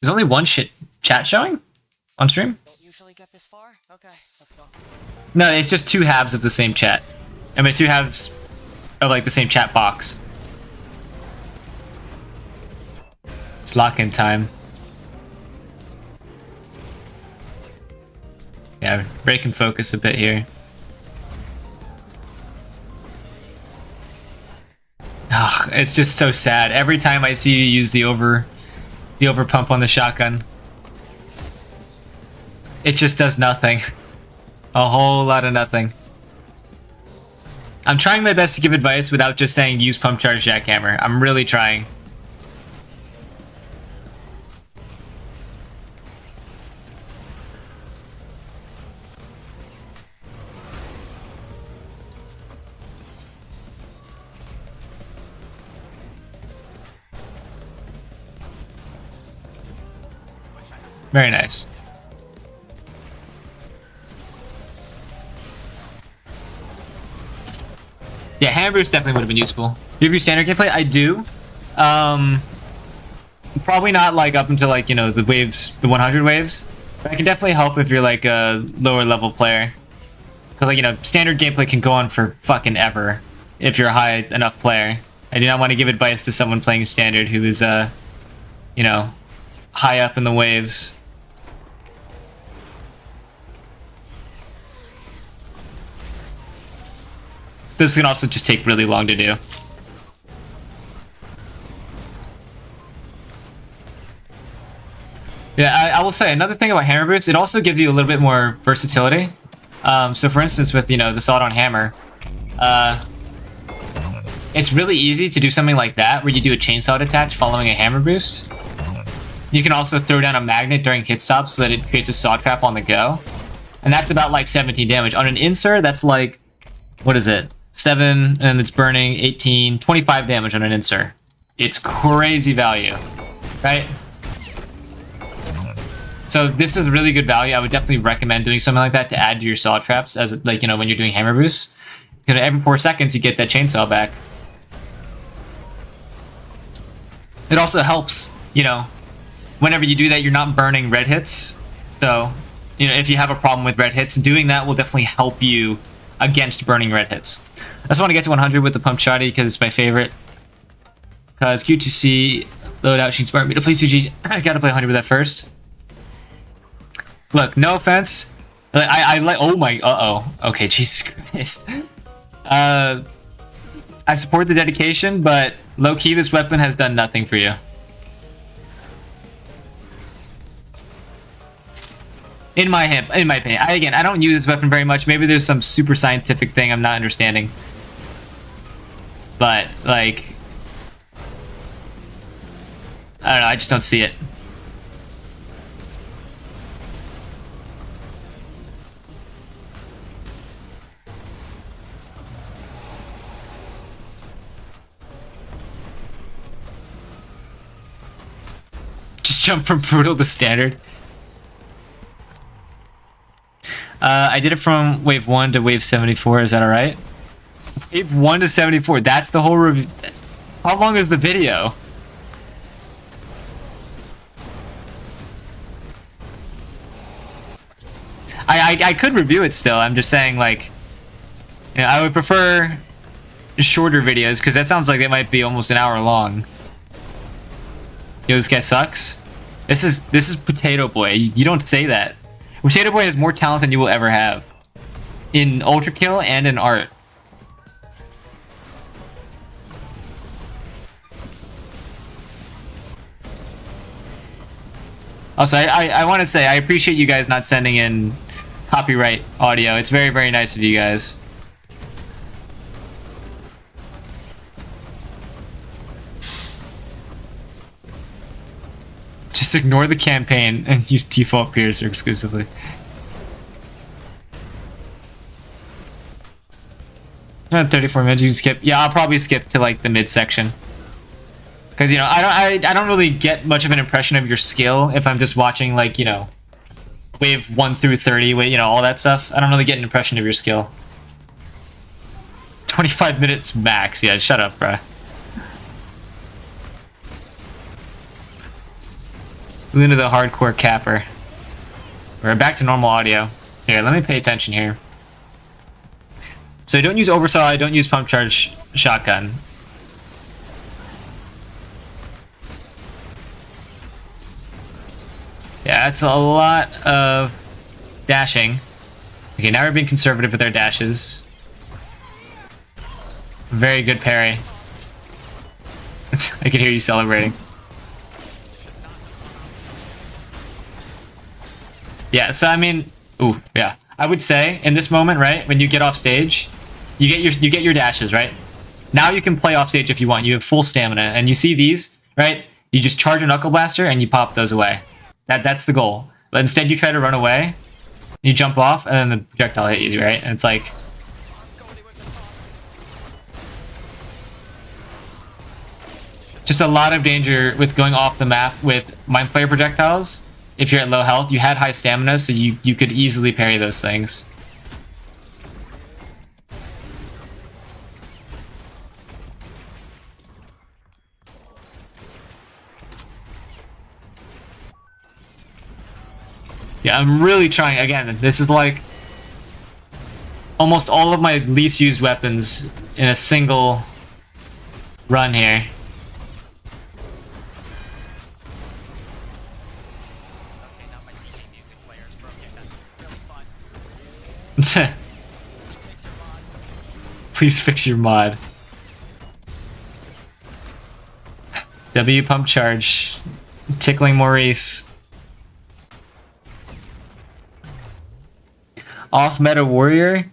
Speaker 1: There's only one chat showing on stream?
Speaker 6: Don't usually get this far? Okay, let's go.
Speaker 1: No, it's just two halves of the same chat. I mean, two halves of like the same chat box. It's lock-in time. Yeah, break and focus a bit here. Ugh, it's just so sad. Every time I see you use the over pump on the shotgun, it just does nothing. A whole lot of nothing. I'm trying my best to give advice without just saying use pump charge jackhammer. I'm really trying. Very nice. Yeah, hammer boost definitely would have been useful. Do you review standard gameplay? I do. Probably not like up until like, you know, the waves, the 100 waves. But it can definitely help if you're like a lower level player. Because like, you know, standard gameplay can go on for fucking ever if you're a high enough player. I do not want to give advice to someone playing standard who is, you know, high up in the waves. This can also just take really long to do. Yeah, I will say another thing about hammer boost, it also gives you a little bit more versatility. So for instance, with, you know, the sawed-on hammer, it's really easy to do something like that where you do a chainsaw attach following a hammer boost. You can also throw down a magnet during hit stops so that it creates a saw trap on the go. And that's about like 17 damage. On an insert, that's like, what is it? 7, and it's burning 18, 25 damage on an insert. It's crazy value, right? So this is really good value. I would definitely recommend doing something like that to add to your saw traps as, like, you know, when you're doing hammer boosts. Because every 4 seconds you get that chainsaw back. It also helps, you know, whenever you do that, you're not burning red hits. So, you know, if you have a problem with red hits, doing that will definitely help you against burning red hits. I just want to get to 100 with the pump shotty because it's my favorite. Because Q2C loadout should inspire me to play Suji. I gotta play 100 with that first. Look, no offense. I like. Oh my. Okay, Jesus Christ. I support the dedication, but low key, this weapon has done nothing for you. In my opinion. Again, I don't use this weapon very much. Maybe there's some super scientific thing I'm not understanding. But, like, I don't know, I just don't see it. Just jump from brutal to standard. I did it from wave 1 to wave 74, is that alright? Wave 1 to 74, that's the whole review. How long is the video? I could review it still, I'm just saying, like, you know, I would prefer shorter videos, because that sounds like they might be almost an hour long. Yo, this guy sucks? This is Potato Boy, you don't say that. Potato Boy has more talent than you will ever have. In Ultrakill and in art. Also, I want to say, I appreciate you guys not sending in copyright audio. It's very, very nice of you guys. Just ignore the campaign and use default piercer exclusively. Not 34 minutes, you can skip. Yeah, I'll probably skip to like the midsection. Because, you know, I don't really get much of an impression of your skill if I'm just watching, like, you know, wave 1 through 30, you know, all that stuff. I don't really get an impression of your skill. 25 minutes max. Yeah, shut up, bruh. Luna the hardcore capper. We're back to normal audio. Here, let me pay attention here. So don't use oversaw, I don't use pump charge shotgun. Yeah, that's a lot of dashing. Okay, now we're being conservative with our dashes. Very good parry. I can hear you celebrating. Yeah, so I mean, ooh, yeah. I would say in this moment, right, when you get off stage, you get your dashes, right? Now you can play off stage if you want. You have full stamina, and you see these, right? You just charge a knuckle blaster and you pop those away. That's the goal. But instead, you try to run away, you jump off, and then the projectile hit you, right? And it's like, just a lot of danger with going off the map with Mind Flayer projectiles. If you're at low health, you had high stamina, so you could easily parry those things. Yeah, I'm really trying. Again, this is like almost all of my least used weapons in a single run here. Please fix your mod. W pump charge. Tickling Maurice. Off meta warrior?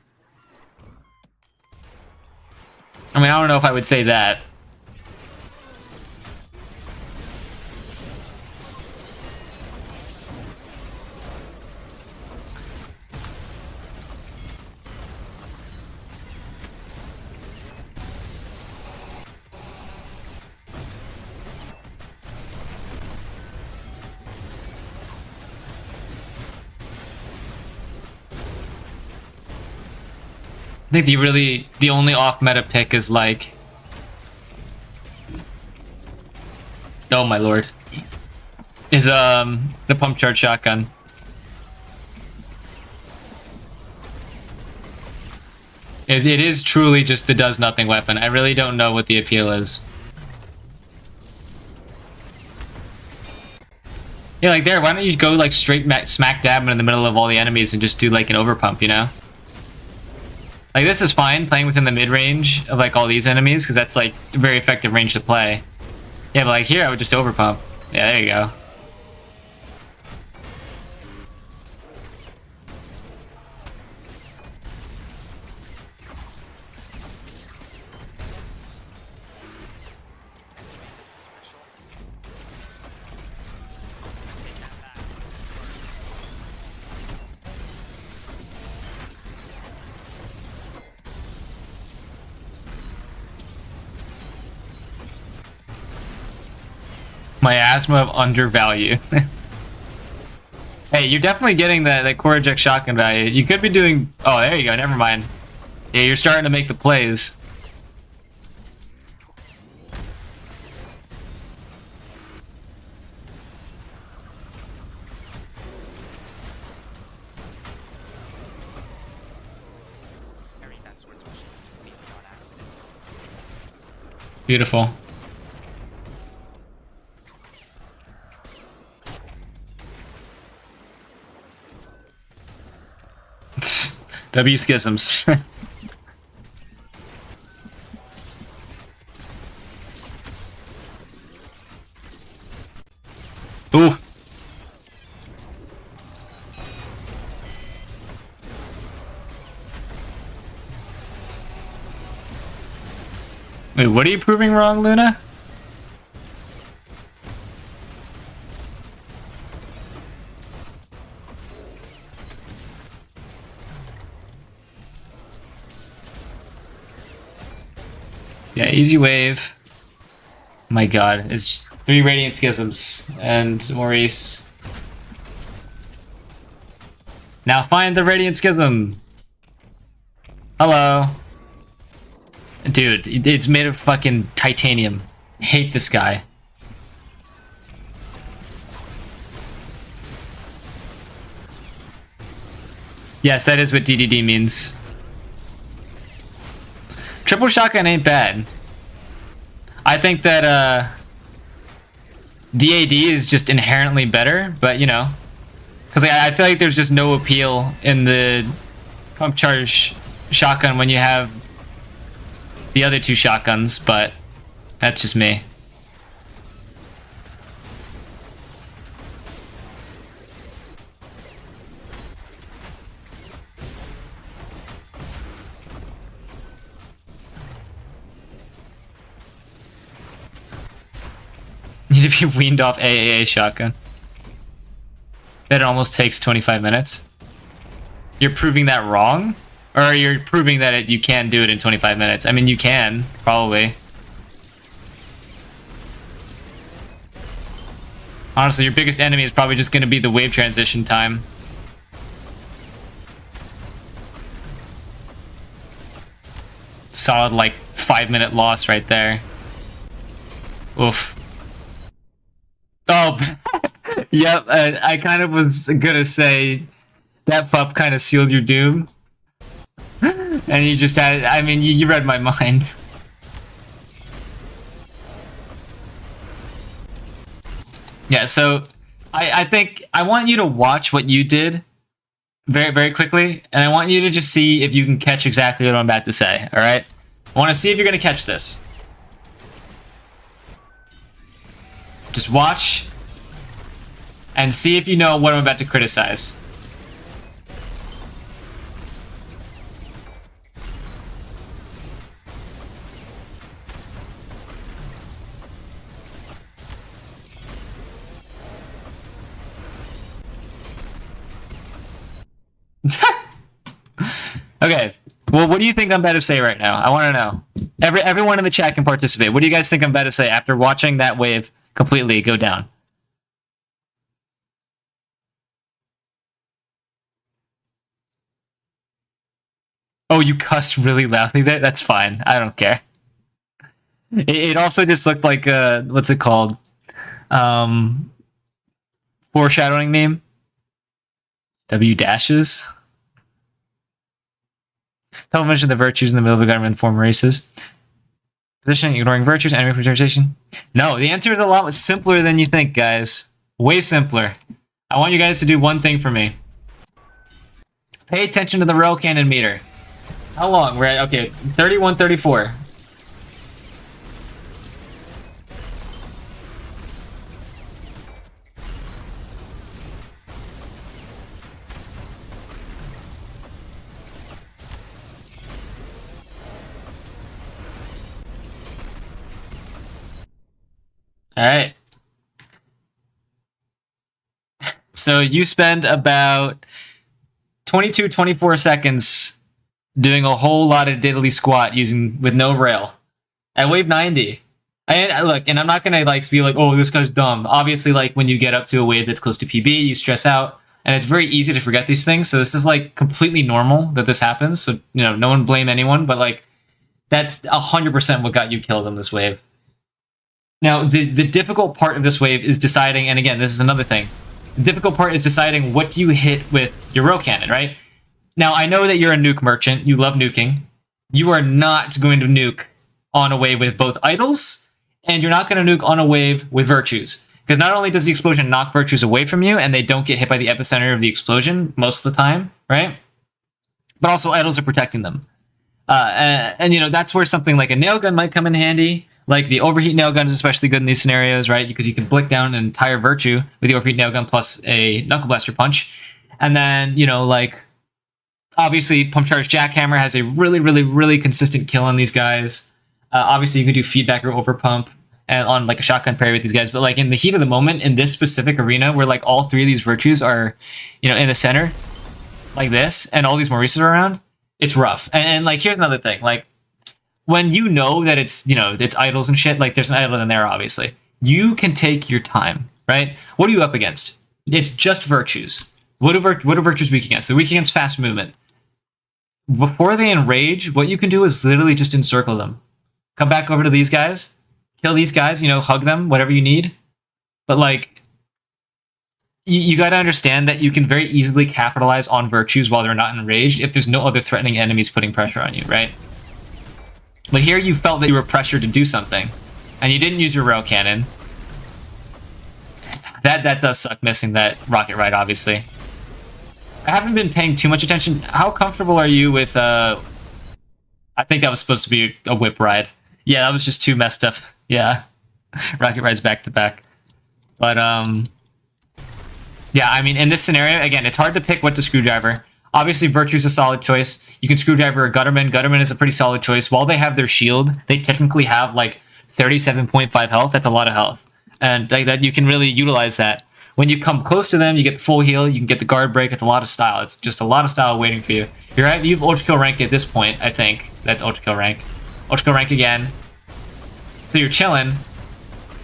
Speaker 1: I mean, I don't know if I would say that. I think the only off-meta pick is like... Oh my lord. Is the pump charge shotgun. It is truly just the does nothing weapon. I really don't know what the appeal is. Yeah, like there, why don't you go like straight smack dab in the middle of all the enemies and just do like an overpump, you know? Like, this is fine, playing within the mid-range of, like, all these enemies, because that's, like, a very effective range to play. Yeah, but, like, here I would just overpump. Yeah, there you go. My asthma of undervalue. Hey, you're definitely getting that core eject shotgun value. You could be doing... Oh, there you go. Never mind. Yeah, you're starting to make the plays. Beautiful. W schisms. Ooh. Wait, what are you proving wrong, Luna? Yeah, easy wave. My god, it's just 3 Radiant Schisms and Maurice. Now find the Radiant Schism! Hello. Dude, it's made of fucking titanium. Hate this guy. Yes, that is what DDD means. Triple shotgun ain't bad. I think that DAD is just inherently better, but you know, because I feel like there's just no appeal in the pump charge shotgun when you have the other two shotguns, but that's just me. Need to be weaned off AAA shotgun. That it almost takes 25 minutes. You're proving that wrong? Or you're proving that you can do it in 25 minutes? I mean, you can, probably. Honestly, your biggest enemy is probably just going to be the wave transition time. Solid, like, 5-minute loss right there. Oof. Oh, yep, I kind of was gonna say that FUP kind of sealed your doom. And you just had, I mean, you read my mind. Yeah, so I think I want you to watch what you did very, very quickly, and I want you to just see if you can catch exactly what I'm about to say, alright? I want to see if you're gonna catch this. Just watch and see if you know what I'm about to criticize. Okay, well, what do you think I'm about to say right now? I want to know. Everyone in the chat can participate. What do you guys think I'm about to say after watching that wave completely go down? Oh, you cussed really loudly there? That's fine. I don't care. It also just looked like what's it called? Foreshadowing meme. W dashes. Don't mention the virtues in the middle of a government form races. Positioning, ignoring virtues, enemy prioritization. No, the answer is a lot simpler than you think, guys. Way simpler. I want you guys to do one thing for me. Pay attention to the rail cannon meter. How long? We're at, okay, 31, 34. All right. So you spend about 22, 24 seconds doing a whole lot of diddly squat with no rail at wave 90. And look, and I'm not gonna like be like, oh, this guy's dumb. Obviously, like when you get up to a wave that's close to PB, you stress out, and it's very easy to forget these things. So this is like completely normal that this happens. So you know, no one blame anyone, but like that's 100% what got you killed on this wave. Now, the difficult part of this wave is deciding, and again, this is another thing. The difficult part is deciding what do you hit with your row cannon, right? Now, I know that you're a nuke merchant. You love nuking. You are not going to nuke on a wave with both idols, and you're not going to nuke on a wave with virtues. Because not only does the explosion knock virtues away from you, and they don't get hit by the epicenter of the explosion most of the time, right? But also idols are protecting them. And you know, that's where something like a nail gun might come in handy. Like the overheat nail gun is especially good in these scenarios, right? Because you can blick down an entire virtue with the overheat nail gun plus a knuckle blaster punch. And then, you know, like obviously pump charge jackhammer has a really, really, really consistent kill on these guys. Obviously you can do feedback or over pump and on like a shotgun parry with these guys. But like in the heat of the moment in this specific arena where like all three of these virtues are, you know, in the center like this and all these Maurices are around, it's rough. And like, here's another thing. Like, when you know that it's, you know, it's idols and shit, like there's an idol in there, obviously. You can take your time, right? What are you up against? It's just virtues. What are virtues weak against? They're weak against fast movement. Before they enrage, what you can do is literally just encircle them. Come back over to these guys. Kill these guys, you know, hug them, whatever you need. But like, you got to understand that you can very easily capitalize on virtues while they're not enraged if there's no other threatening enemies putting pressure on you, right? But here you felt that you were pressured to do something, and you didn't use your rail cannon. That does suck, missing that rocket ride, obviously. I haven't been paying too much attention. How comfortable are you with, I think that was supposed to be a whip ride. Yeah, that was just too messed up. Yeah. Rocket rides back to back. But, yeah, I mean, in this scenario, again, it's hard to pick what to screwdriver. Obviously, Virtue's a solid choice. You can screwdriver a Gutterman. Gutterman is a pretty solid choice. While they have their shield, they technically have, like, 37.5 health. That's a lot of health. And like, that you can really utilize that. When you come close to them, you get the full heal, you can get the guard break. It's a lot of style. It's just a lot of style waiting for you. You're right, you've Ultrakill rank at this point, I think. That's Ultrakill rank. Ultrakill rank again. So you're chilling,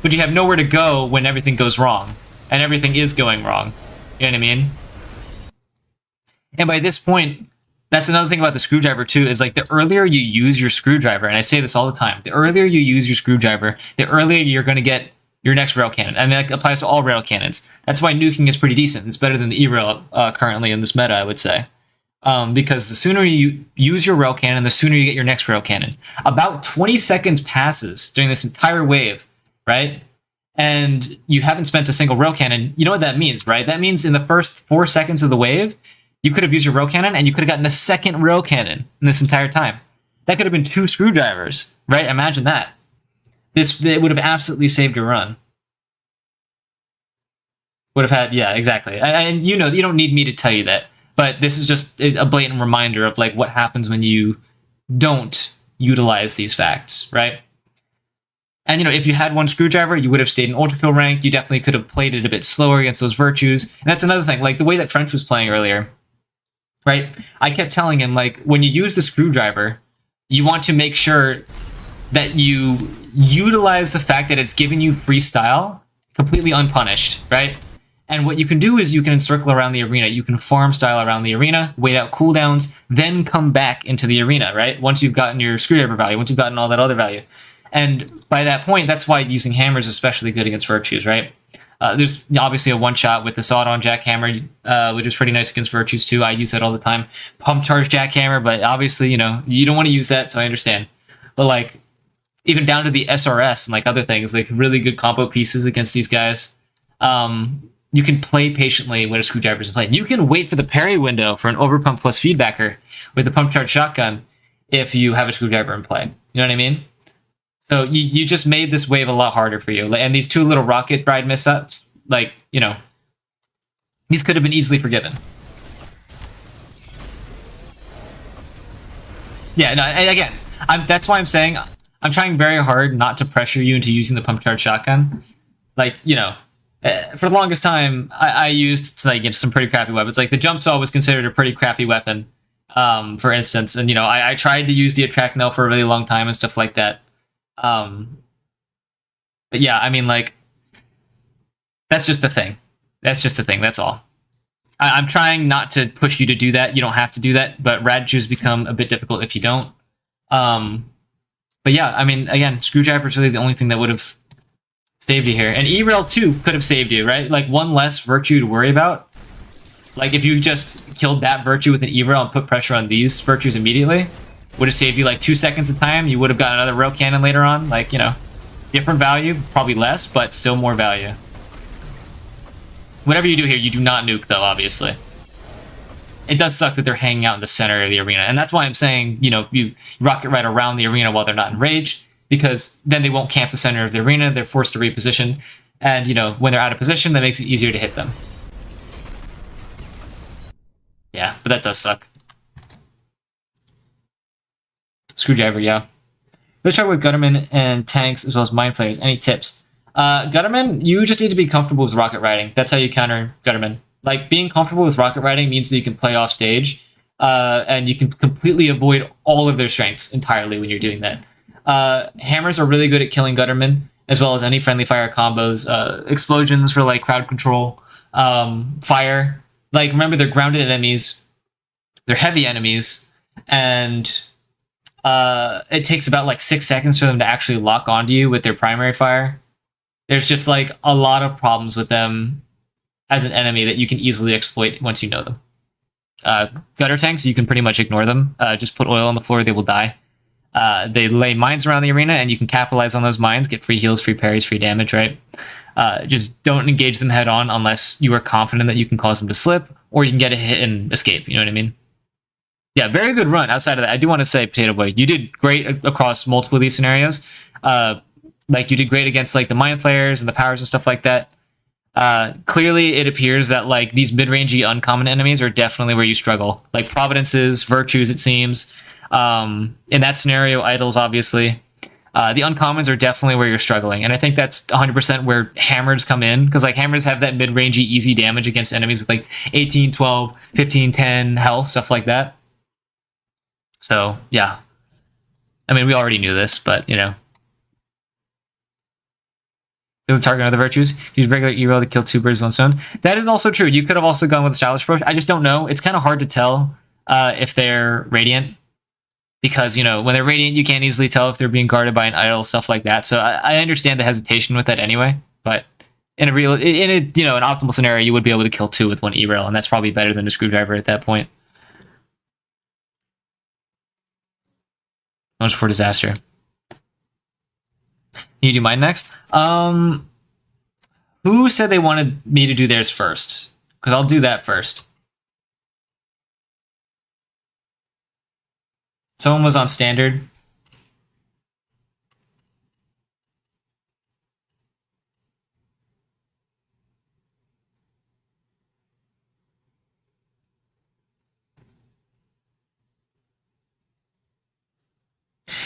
Speaker 1: but you have nowhere to go when everything goes wrong. And everything is going wrong. You know what I mean? And by this point, that's another thing about the screwdriver too, is like the earlier you use your screwdriver, and I say this all the time, the earlier you use your screwdriver, the earlier you're going to get your next rail cannon. And that applies to all rail cannons. That's why nuking is pretty decent. It's better than the E-rail currently in this meta, I would say. Because the sooner you use your rail cannon, the sooner you get your next rail cannon. About 20 seconds passes during this entire wave, right? And you haven't spent a single rail cannon. You know what that means, right? That means in the first 4 seconds of the wave, you could have used your rail cannon and you could have gotten a second rail cannon in this entire time. That could have been 2 screwdrivers, right? Imagine that. It would have absolutely saved your run. Would have had, yeah, exactly. And you know, you don't need me to tell you that. But this is just a blatant reminder of like what happens when you don't utilize these facts, right? And, you know, if you had one screwdriver, you would have stayed in Ultrakill ranked. You definitely could have played it a bit slower against those virtues. And that's another thing, like the way that French was playing earlier, right? I kept telling him, like, when you use the screwdriver, you want to make sure that you utilize the fact that it's giving you freestyle completely unpunished, right? And what you can do is you can encircle around the arena. You can farm style around the arena, wait out cooldowns, then come back into the arena, right? Once you've gotten your screwdriver value, once you've gotten all that other value. And by that point, that's why using hammers is especially good against virtues, right? There's obviously a one-shot with the sawed-on jackhammer, which is pretty nice against virtues too. I use that all the time. Pump charge jackhammer, but obviously, you know, you don't want to use that, so I understand. But like, even down to the SRS and like other things, like really good combo pieces against these guys. You can play patiently when a screwdriver is in play. You can wait for the parry window for an overpump plus feedbacker with a pump charge shotgun if you have a screwdriver in play. You know what I mean? So you just made this wave a lot harder for you. And these 2 little rocket ride mishaps, like, you know, these could have been easily forgiven. Yeah, no, and again, that's why I'm saying I'm trying very hard not to pressure you into using the pump charge shotgun. Like, you know, for the longest time, I used like, you know, some pretty crappy weapons. Like the jump saw was considered a pretty crappy weapon, for instance. And, you know, I tried to use the attract nail for a really long time and stuff like that. But yeah, I mean, like, that's just the thing. That's just the thing. That's all. I'm trying not to push you to do that. You don't have to do that, but Radju's become a bit difficult if you don't. But yeah, I mean, again, screwdriver is really the only thing that would have saved you here. And E-Rail 2 could have saved you, right? Like, one less virtue to worry about. Like, if you just killed that virtue with an E-Rail and put pressure on these virtues immediately, would have saved you like 2 seconds of time. You would have got another rail cannon later on. Like, you know, different value, probably less, but still more value. Whatever you do here, you do not nuke, though, obviously. It does suck that they're hanging out in the center of the arena. And that's why I'm saying, you know, you rocket right around the arena while they're not in rage, because then they won't camp the center of the arena. They're forced to reposition. And, you know, when they're out of position, that makes it easier to hit them. Yeah, but that does suck. Screwdriver, yeah. Let's try with Gutterman and tanks as well as Mind Flayers. Any tips? Gutterman, you just need to be comfortable with rocket riding. That's how you counter Gutterman. Like, being comfortable with rocket riding means that you can play off stage, and you can completely avoid all of their strengths entirely when you're doing that. Hammers are really good at killing Gutterman, as well as any friendly fire combos. Explosions for, like, crowd control. Fire. Like, remember, they're grounded enemies. They're heavy enemies. And it takes about, like, 6 seconds for them to actually lock onto you with their primary fire. There's just, like, a lot of problems with them as an enemy that you can easily exploit once you know them. Gutter tanks, you can pretty much ignore them. Just put oil on the floor, they will die. They lay mines around the arena, and you can capitalize on those mines, get free heals, free parries, free damage, right? Just don't engage them head on unless you are confident that you can cause them to slip, or you can get a hit and escape, you know what I mean? Yeah, very good run outside of that. I do want to say, Potato Boy, you did great across multiple of these scenarios. Like, you did great against, like, the Mind Flayers and the Powers and stuff like that. Clearly, it appears that, like, these mid-rangey uncommon enemies are definitely where you struggle. Like, Providences, Virtues, it seems. In that scenario, Idols, obviously. The uncommons are definitely where you're struggling. And I think that's 100% where hammers come in. Because, like, hammers have that mid-rangey easy damage against enemies with, like, 18, 12, 15, 10 health, stuff like that. So, yeah. I mean, we already knew this, but, you know. The target of the virtues. Use regular E-roll to kill 2 birds with 1 stone. That is also true. You could have also gone with a stylish approach. I just don't know. It's kind of hard to tell if they're radiant. Because, you know, when they're radiant, you can't easily tell if they're being guarded by an idol, stuff like that. So I understand the hesitation with that anyway. But in a an optimal scenario, you would be able to kill 2 with 1 E-rail, and that's probably better than a screwdriver at that point. Much for disaster. You do mine next? Who said they wanted me to do theirs first? Because I'll do that first. Someone was on standard.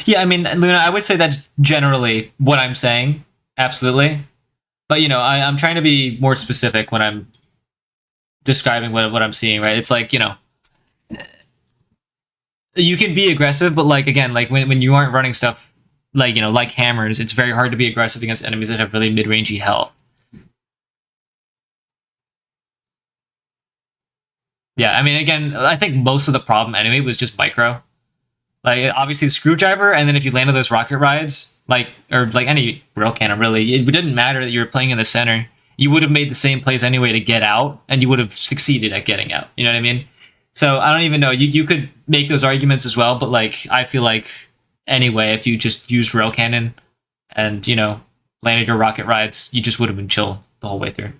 Speaker 1: Yeah, I mean, Luna, I would say that's generally what I'm saying. Absolutely. But, you know, I'm trying to be more specific when I'm describing what I'm seeing, right? It's like, you know, you can be aggressive, but, like, again, like, when you aren't running stuff, like, you know, like hammers, it's very hard to be aggressive against enemies that have really mid-rangey health. Yeah, I mean, again, I think most of the problem anyway was just micro. Like, obviously the screwdriver, and then if you landed those rocket rides, like, or like any rail cannon, really, it didn't matter that you were playing in the center. You would have made the same plays anyway to get out, and you would have succeeded at getting out. You know what I mean? So I don't even know. You could make those arguments as well, but, like, I feel like anyway, if you just used rail cannon and, you know, landed your rocket rides, you just would have been chill the whole way through.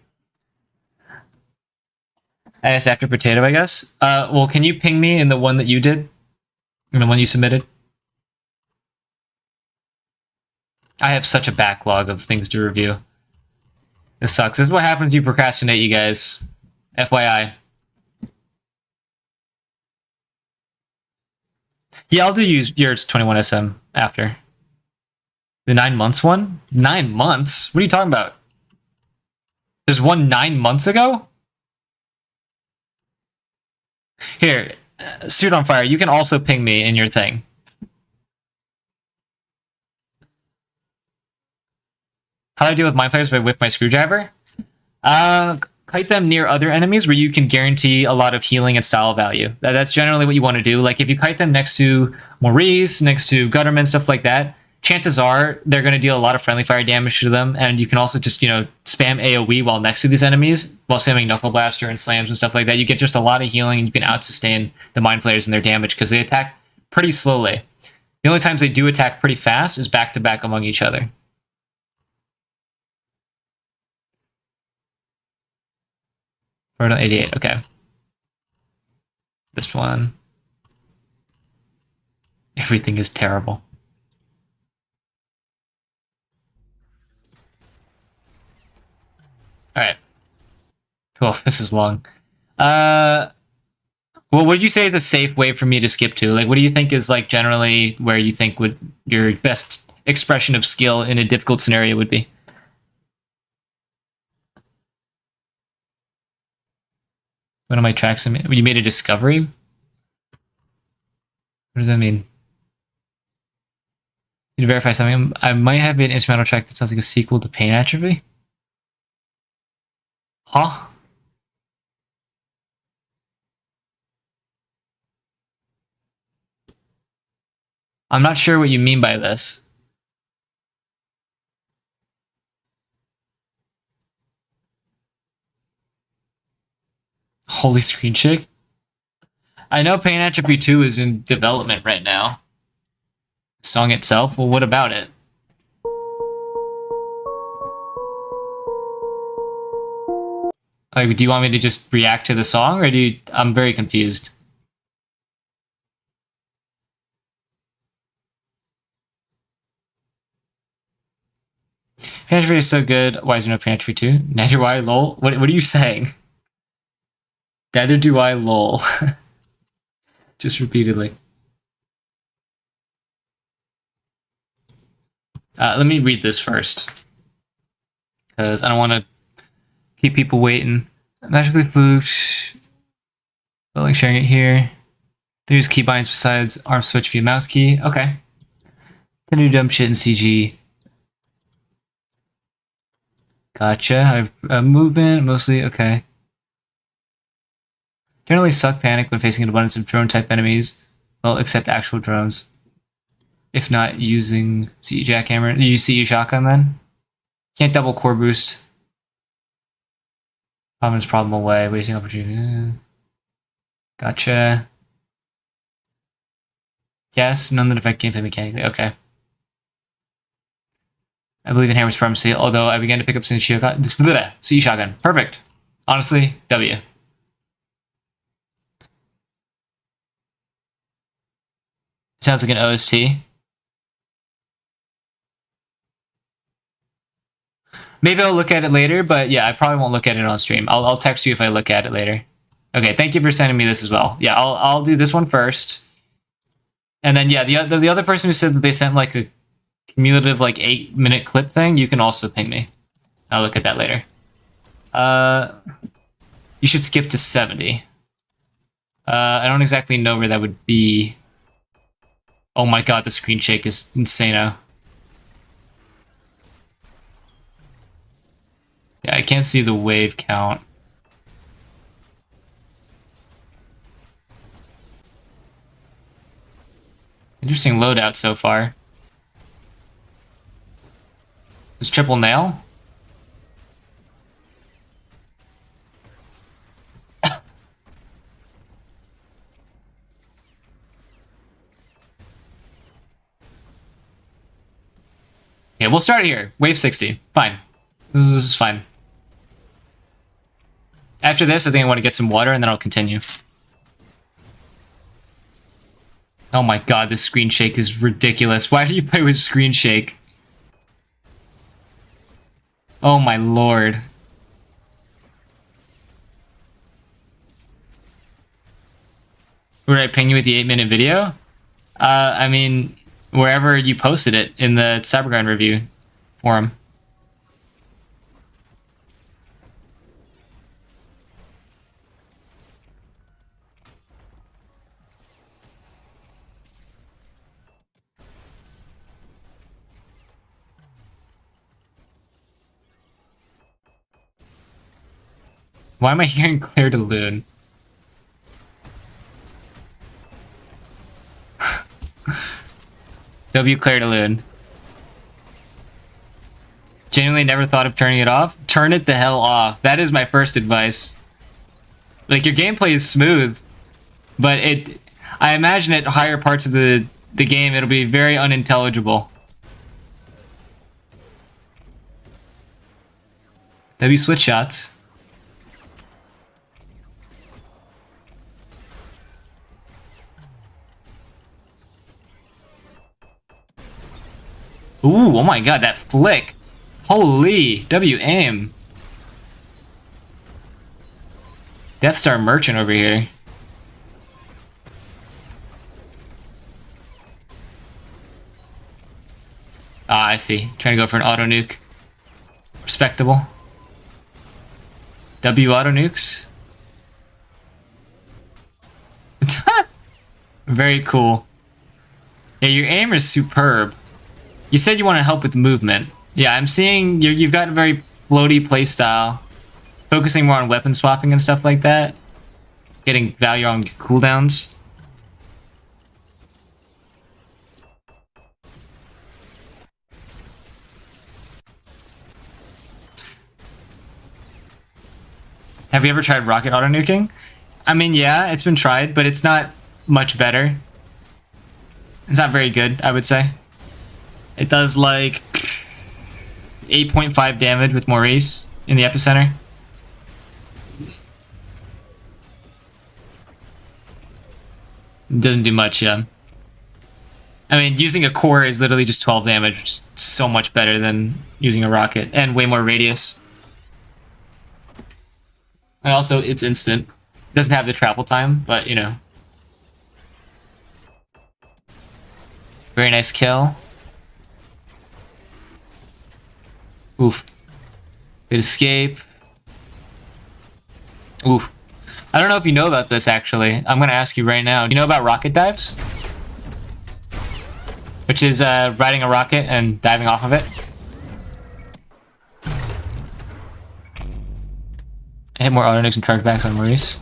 Speaker 1: I guess after potato, I guess. Well, can you ping me in the one that you did? And the one you submitted? I have such a backlog of things to review. This sucks. This is what happens if you procrastinate, you guys. FYI. Yeah, I'll do yours 21SM after. The 9 months one? 9 months? What are you talking about? There's one 9 months ago? Here, Suit on Fire, you can also ping me in your thing. How do I deal with Mind Flayers if I whip my screwdriver? Kite them near other enemies where you can guarantee a lot of healing and style value. That's generally what you want to do. Like, if you kite them next to Maurice, next to Gutterman, stuff like that, chances are they're going to deal a lot of friendly fire damage to them, and you can also just, you know, spam AoE while next to these enemies, while spamming Knuckle Blaster and slams and stuff like that. You get just a lot of healing, and you can out-sustain the Mind Flayers and their damage, because they attack pretty slowly. The only times they do attack pretty fast is back-to-back among each other. Road 88, okay. This one. Everything is terrible. Alright. Oh, this is long. Well, what would you say is a safe way for me to skip to? Like, what do you think is, like, generally where you think would your best expression of skill in a difficult scenario would be? One of my tracks, you made a discovery? What does that mean? You need to verify something. I might have made an instrumental track that sounds like a sequel to Pain Atrophy. Huh? I'm not sure what you mean by this. Holy screen shake. I know Pain Atrophy 2 is in development right now. The song itself? Well, what about it? Like, do you want me to just react to the song, or do you... I'm very confused. Pain Atrophy is so good. Why is there no Pain Atrophy 2? Neither do I, lol. What are you saying? Neither do I, lol. Just repeatedly. Let me read this first. Because I don't want to keep people waiting. Magically fluked. But like sharing it here. Don't use keybinds besides arm switch via mouse key. Okay. Then do dumb shit in CG. Gotcha. Movement, mostly, okay. Generally suck panic when facing an abundance of drone-type enemies. Well, except actual drones. If not using CE jackhammer. Did you CE shotgun then? Can't double core boost. Problem away. Wasting opportunity. Gotcha. Yes, none that affect gameplay mechanically. Okay. I believe in hammer supremacy, although I began to pick up CE shotgun. CE shotgun. Perfect. Honestly, W. Sounds like an OST. Maybe I'll look at it later, but yeah, I probably won't look at it on stream. I'll text you if I look at it later. Okay, thank you for sending me this as well. Yeah, I'll do this one first. And then yeah, the other person who said that they sent like a cumulative like 8-minute clip thing, you can also ping me. I'll look at that later. You should skip to 70. I don't exactly know where that would be. Oh my god, the screen shake is insano. Yeah, I can't see the wave count. Interesting loadout so far. This triple nail? Yeah, we'll start here. Wave 60. Fine. This is fine. After this, I think I want to get some water and then I'll continue. Oh my god, this screen shake is ridiculous. Why do you play with screen shake? Oh my lord. Would I ping you with the 8-minute video? I mean, wherever you posted it in the Cybergrind review forum. Why am I hearing Claire de Lune? W Claire de Lune. Genuinely never thought of turning it off. Turn it the hell off. That is my first advice. Like, your gameplay is smooth, but I imagine at higher parts of the game it'll be very unintelligible. W switch shots. Ooh, oh my god, that flick. Holy, W aim. Death Star Merchant over here. Ah, I see. Trying to go for an auto nuke. Respectable. W auto nukes. Very cool. Yeah, your aim is superb. You said you want to help with movement. Yeah, I'm seeing you've got a very floaty playstyle. Focusing more on weapon swapping and stuff like that. Getting value on cooldowns. Have you ever tried rocket auto nuking? I mean, yeah, it's been tried, but it's not much better. It's not very good, I would say. It does like 8.5 damage with Maurice in the epicenter. It doesn't do much, yeah. I mean, using a core is literally just 12 damage, which is so much better than using a rocket, and way more radius. And also, it's instant. It doesn't have the travel time, but, you know. Very nice kill. Oof. Good escape. Oof. I don't know if you know about this, actually. I'm gonna ask you right now. Do you know about rocket dives? Which is riding a rocket and diving off of it. I hit more auto nukes and chargebacks on Maurice.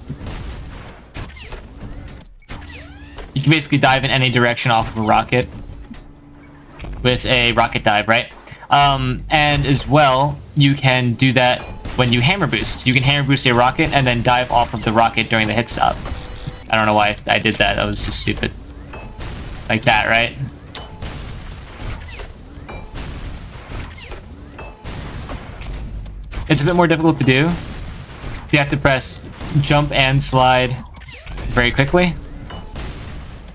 Speaker 1: You can basically dive in any direction off of a rocket with a rocket dive, right? And as well, you can do that when you hammer boost. You can hammer boost a rocket and then dive off of the rocket during the hit stop. I don't know why I did that. That was just stupid. Like that, right? It's a bit more difficult to do. You have to press jump and slide very quickly.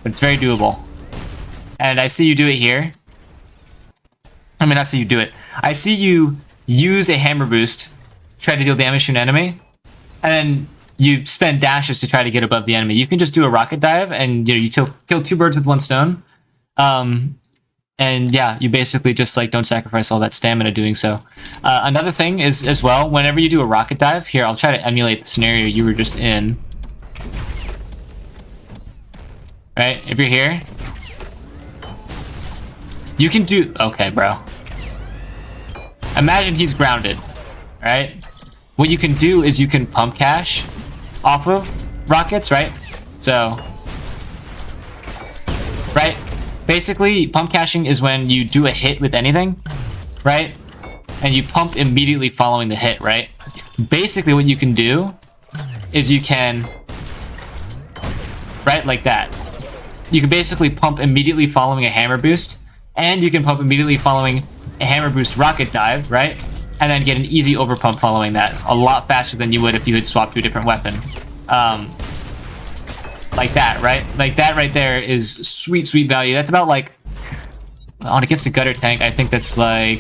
Speaker 1: But it's very doable. And I see you do it here. I mean, not see you do it. I see you use a hammer boost, try to deal damage to an enemy, and then you spend dashes to try to get above the enemy. You can just do a rocket dive, and you kill two birds with one stone. And yeah, you basically just like don't sacrifice all that stamina doing so. Another thing is as well, whenever you do a rocket dive, here I'll try to emulate the scenario you were just in. Right, if you're here, you can do, okay, bro. Imagine he's grounded, right? What you can do is you can pump cash off of rockets, right? So, right? Basically, pump caching is when you do a hit with anything, right? And you pump immediately following the hit, right? Basically, what you can do is you can, right, like that. You can basically pump immediately following a hammer boost, and you can pump immediately following a hammer boost rocket dive, right? And then get an easy overpump following that. A lot faster than you would if you had swapped to a different weapon. Like that, right? Like that right there is sweet, sweet value. That's about like, on against a gutter tank, I think that's like,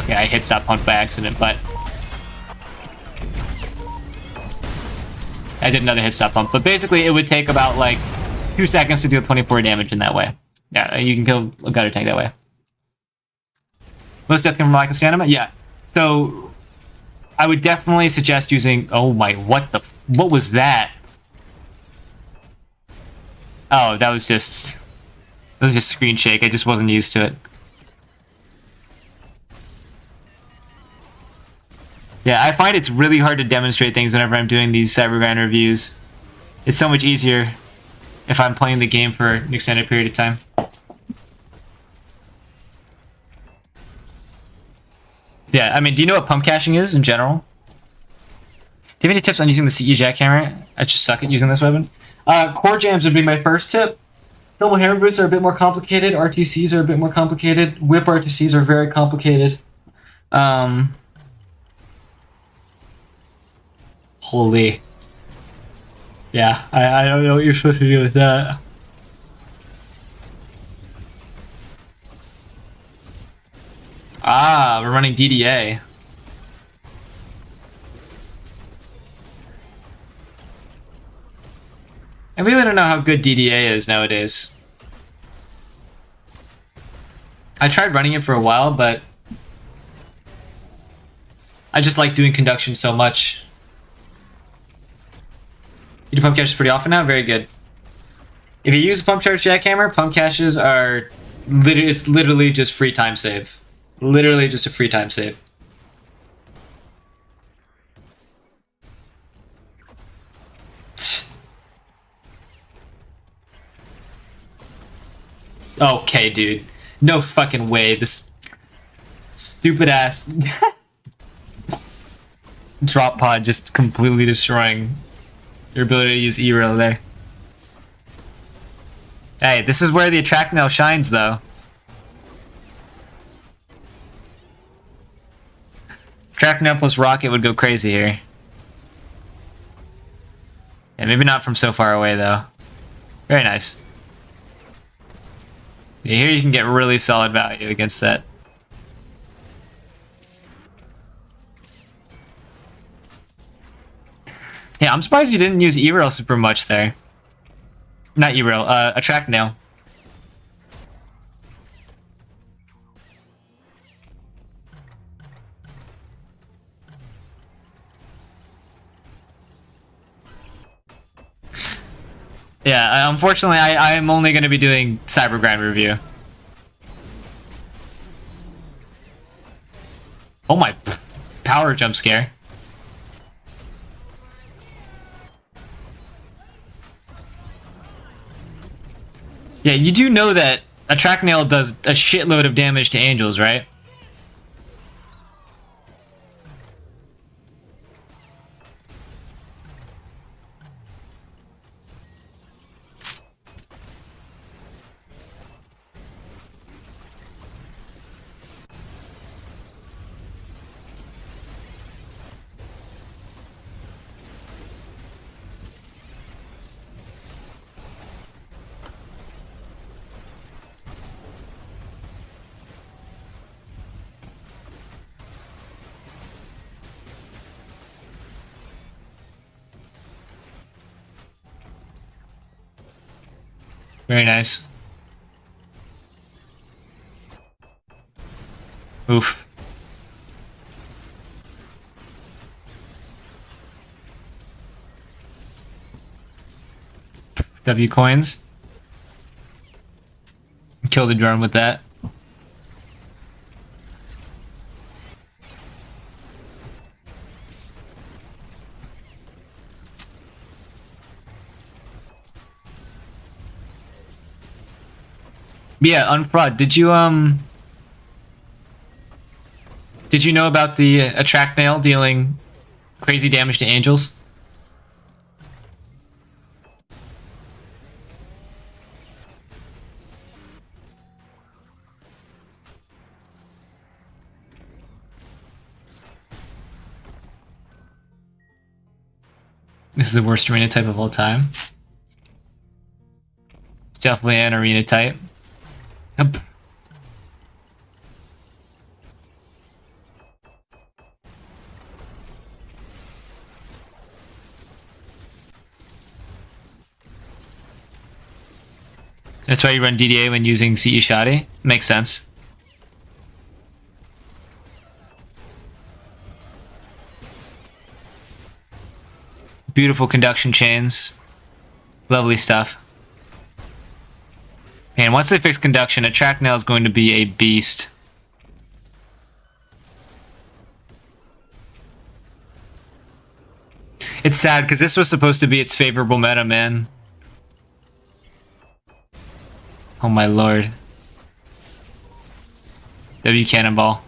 Speaker 1: okay, I hit stop pump by accident, but I did another hit stop pump. But basically, it would take about like 2 seconds to deal 24 damage in that way. Yeah, you can kill a gutter tank that way. Most death come from lack of stamina? Yeah. So, I would definitely suggest using, oh my, what was that? Oh, that was just screen shake. I just wasn't used to it. Yeah, I find it's really hard to demonstrate things whenever I'm doing these Cybergrind reviews. It's so much easier if I'm playing the game for an extended period of time. Yeah, I mean, do you know what pump caching is in general? Do you have any tips on using the CE jackhammer? I just suck at using this weapon. Core jams would be my first tip. Double hammer boosts are a bit more complicated. RTCs are a bit more complicated. Whip RTCs are very complicated. Holy. Yeah, I don't know what you're supposed to do with that. Ah, we're running DDA. I really don't know how good DDA is nowadays. I tried running it for a while, but I just like doing conduction so much. You do pump caches pretty often now? Very good. If you use a pump charge jackhammer, pump caches are it's literally just free time save. Literally just a free time save. Okay, dude. No fucking way. This stupid ass. drop pod just completely destroying your ability to use E-Rail there. Hey, this is where the attract nail shines, though. Attract nail plus rocket would go crazy here. Yeah, maybe not from so far away, though. Very nice. Yeah, here you can get really solid value against that. Yeah, I'm surprised you didn't use E-Rail super much there. Not E-Rail, attract nail. Yeah, unfortunately, I am only going to be doing Cybergrind review. Oh my, power jump scare. Yeah, you do know that attract nail does a shitload of damage to angels, right? Very nice. Oof. W coins. Kill the drone with that. Yeah, unfraud. Did you know about the attract nail dealing crazy damage to angels? This is the worst arena type of all time. It's definitely an arena type. Yep. That's why you run DDA when using CE Shoddy. Makes sense. Beautiful conduction chains. Lovely stuff. And once they fix conduction, attract nail is going to be a beast. It's sad because this was supposed to be its favorable meta, man. Oh my lord. W cannonball.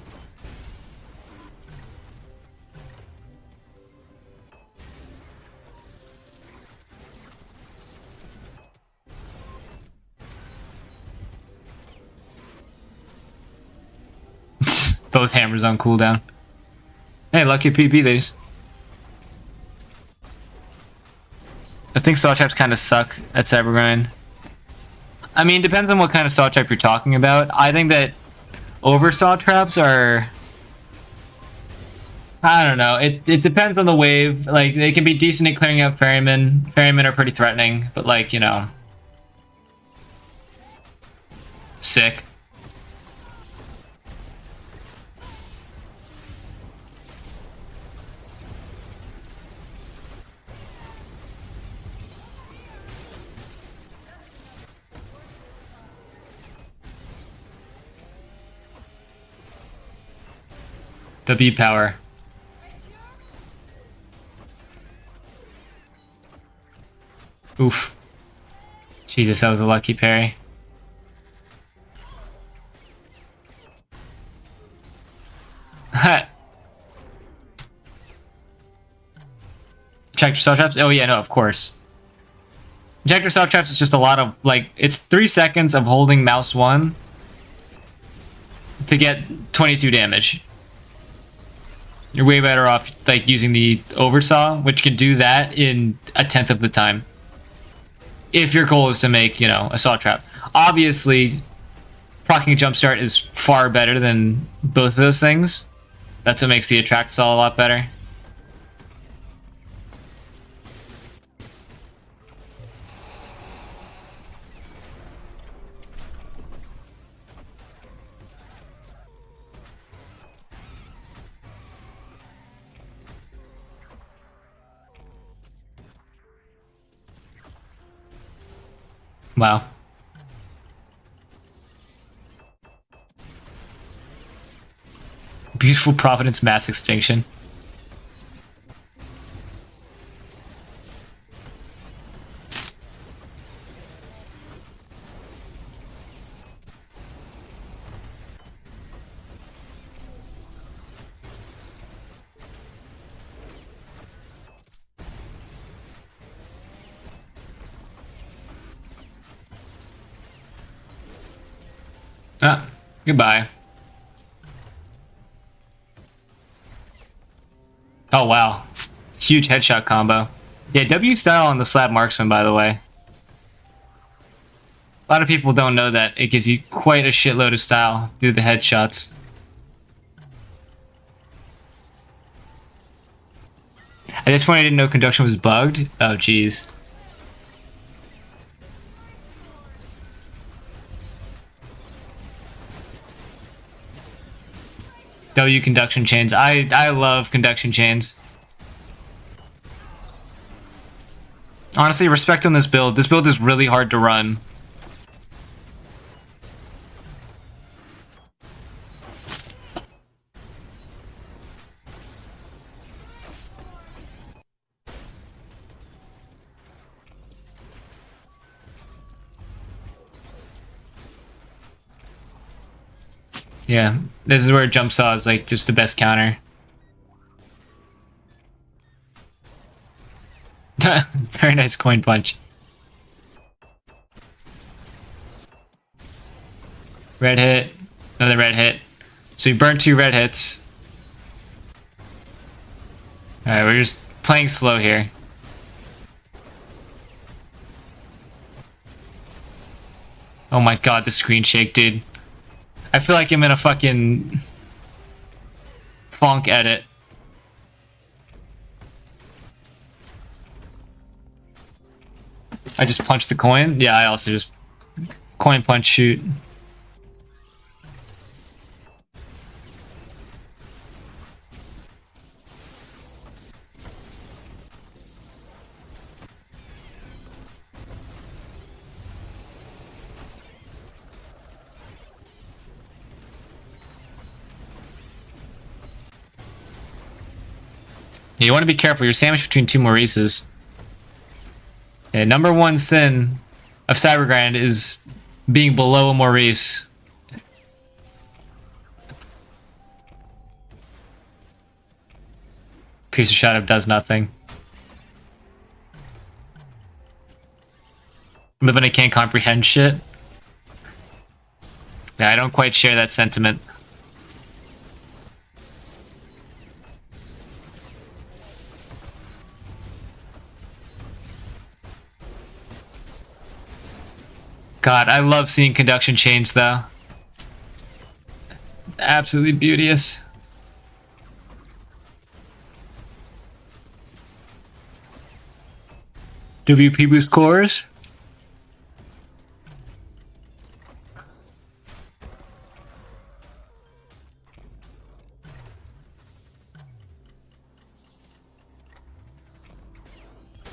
Speaker 1: Both hammers on cooldown. Hey, lucky PP these. I think saw traps kind of suck at Cybergrind. I mean, depends on what kind of saw trap you're talking about. I think that over saw traps are... I don't know. It depends on the wave. Like, they can be decent at clearing out ferrymen. Ferrymen are pretty threatening, but like, you know... Sick. W power. Oof. Jesus, that was a lucky parry. Injector cell traps? Oh yeah, no, of course. Injector cell traps is just a lot of, like, it's 3 seconds of holding mouse 1 to get 22 damage. You're way better off, like, using the oversaw, which can do that in 1/10 of the time. If your goal is to make, you know, a saw trap. Obviously, proccing jumpstart is far better than both of those things. That's what makes the attract saw a lot better. Wow. Beautiful Providence mass extinction. Ah, goodbye. Oh wow. Huge headshot combo. Yeah, W style on the slab marksman, by the way. A lot of people don't know that it gives you quite a shitload of style through the headshots. At this point I didn't know conduction was bugged. Oh jeez. W conduction chains. I love conduction chains. Honestly, respect on this build. This build is really hard to run. Yeah, this is where jump saw is like just the best counter. Very nice coin punch. Red hit, another red hit. So you burn 2 red hits. Alright, we're just playing slow here. Oh my god, the screen shake, dude. I feel like I'm in a fucking funk edit. I just punched the coin? Yeah, I also just coin punch shoot. You want to be careful. You're sandwiched between 2 Maurices. Yeah, number 1 sin of Cybergrind is being below a Maurice. Piece of shot up does nothing. Living I can't comprehend shit. Yeah, I don't quite share that sentiment. God, I love seeing conduction chains, though. It's absolutely beauteous. WP boost cores?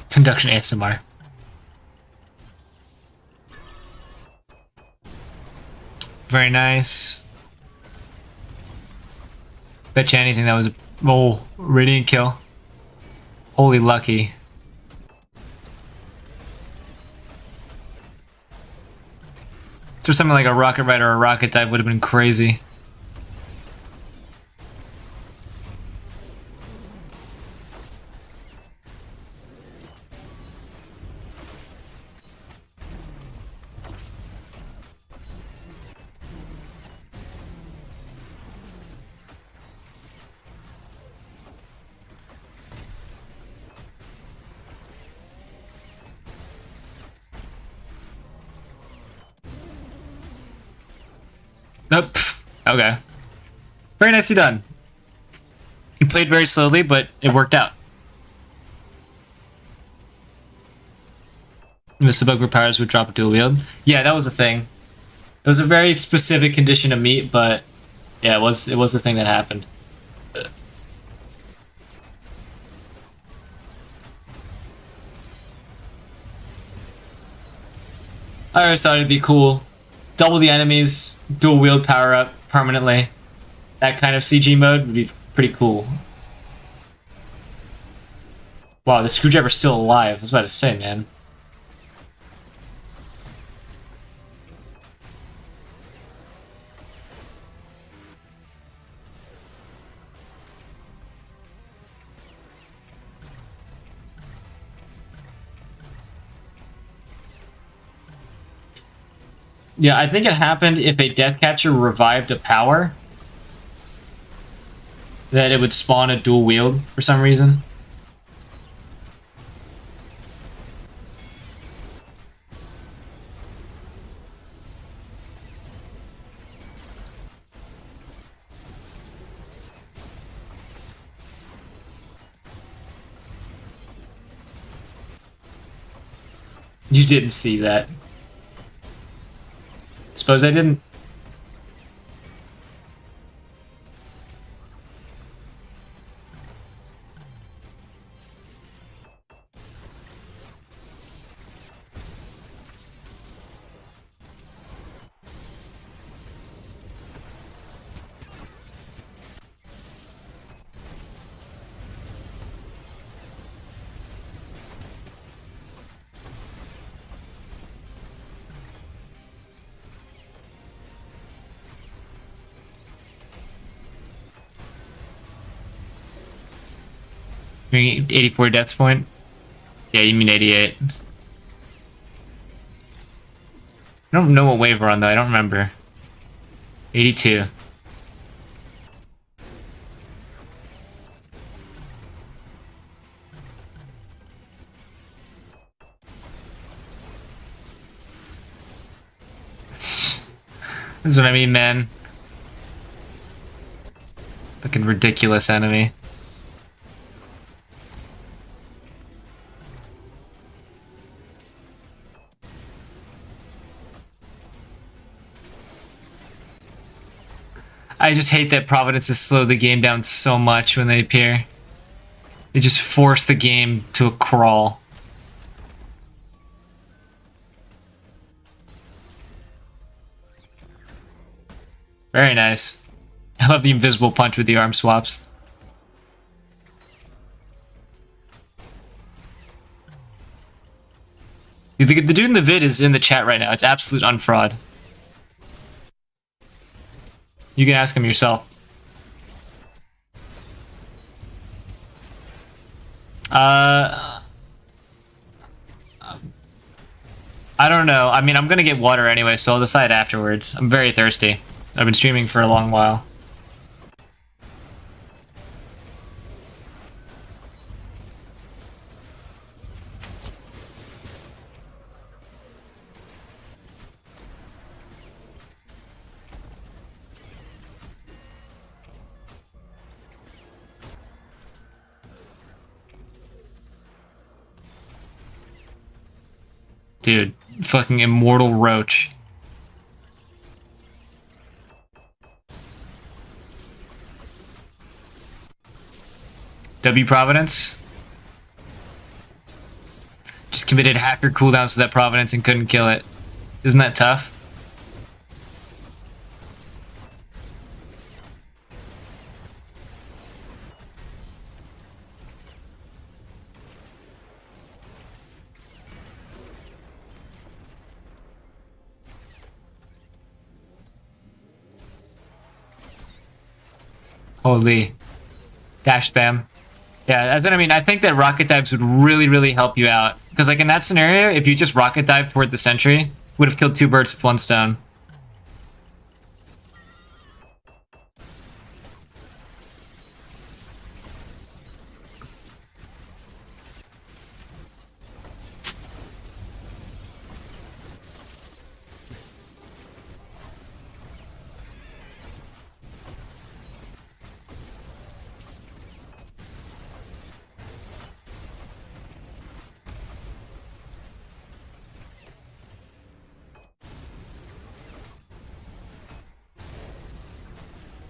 Speaker 1: Conduction ASMR. Very nice. Bet you anything that was a radiant kill. Holy lucky. So something like a rocket ride or a rocket dive would have been crazy. Nope. Okay. Very nicely done. You played very slowly, but it worked out. Mr. Bugbear powers would drop a dual wield. Yeah, that was a thing. It was a very specific condition to meet, but yeah, it was the thing that happened. I always thought it'd be cool. Double the enemies, dual wield power up permanently. That kind of CG mode would be pretty cool. Wow, the screwdriver's still alive. I was about to say, man. Yeah, I think it happened if a Deathcatcher revived a power, that it would spawn a dual wield for some reason. You didn't see that. Suppose I didn't. You mean 84 deaths point? Yeah, you mean 88. I don't know what wave we're on though, I don't remember. 82. This is what I mean, man. Fucking ridiculous enemy. I just hate that Providences slow the game down so much when they appear. They just force the game to a crawl. Very nice. I love the invisible punch with the arm swaps. The dude in the vid is in the chat right now. It's absolute unfraud. You can ask him yourself. I don't know. I mean, I'm gonna get water anyway, so I'll decide afterwards. I'm very thirsty. I've been streaming for a long while. Dude, fucking immortal roach. W Providence? Just committed half your cooldowns to that Providence and couldn't kill it. Isn't that tough? Holy. Dash spam. Yeah, that's what I mean. I think that rocket dives would really, really help you out. Because like in that scenario, if you just rocket dive toward the sentry, would have killed 2 birds with 1 stone.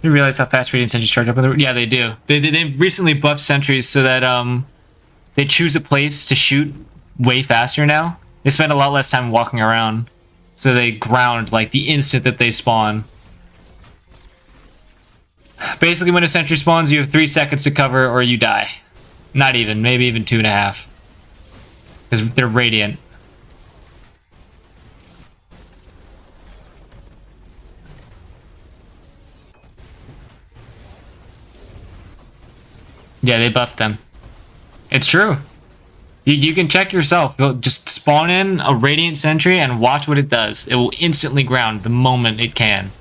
Speaker 1: You realize how fast radiant sentries charge up? Yeah, they do. They've recently buffed sentries so that they choose a place to shoot way faster now. They spend a lot less time walking around, so they ground like the instant that they spawn. Basically, when a sentry spawns, you have 3 seconds to cover or you die. Not even, maybe even 2.5. Because they're radiant. Yeah, they buffed them. It's true. You can check yourself. You'll just spawn in a radiant sentry and watch what it does. It will instantly ground the moment it can.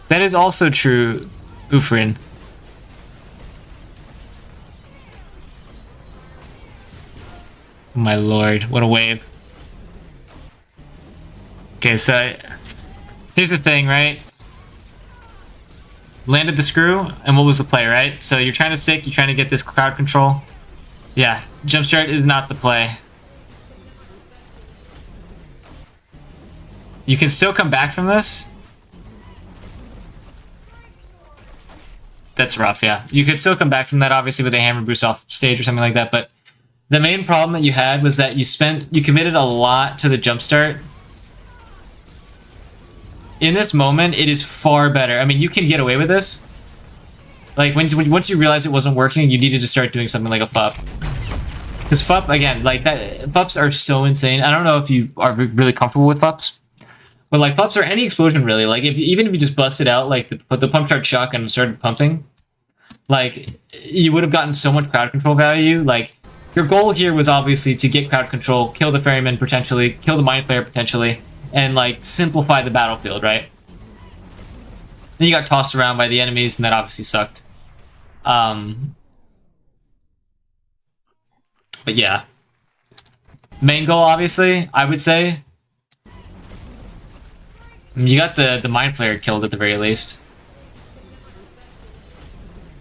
Speaker 1: That is also true, Ufrin. My lord, what a wave. Okay, so here's the thing, right? Landed the screw, and what was the play, right? So you're trying to stick, you're trying to get this crowd control. Yeah, jumpstart is not the play. You can still come back from this. That's rough, yeah. You could still come back from that, obviously, with a hammer boost off stage or something like that, but the main problem that you had was that you committed a lot to the jumpstart. In this moment, it is far better. I mean, you can get away with this. Like, once you realize it wasn't working, you needed to start doing something like a FUP. Because FUP, again, like that, FUPs are so insane. I don't know if you are really comfortable with FUPs. But like FUPs or any explosion really, like even if you just busted out like the pump start shotgun and started pumping, like you would have gotten so much crowd control value. Like your goal here was obviously to get crowd control, kill the ferryman potentially, kill the mind flayer potentially, and like simplify the battlefield, right? Then you got tossed around by the enemies, and that obviously sucked. But yeah, main goal obviously, I would say. You got the mind flayer killed at the very least.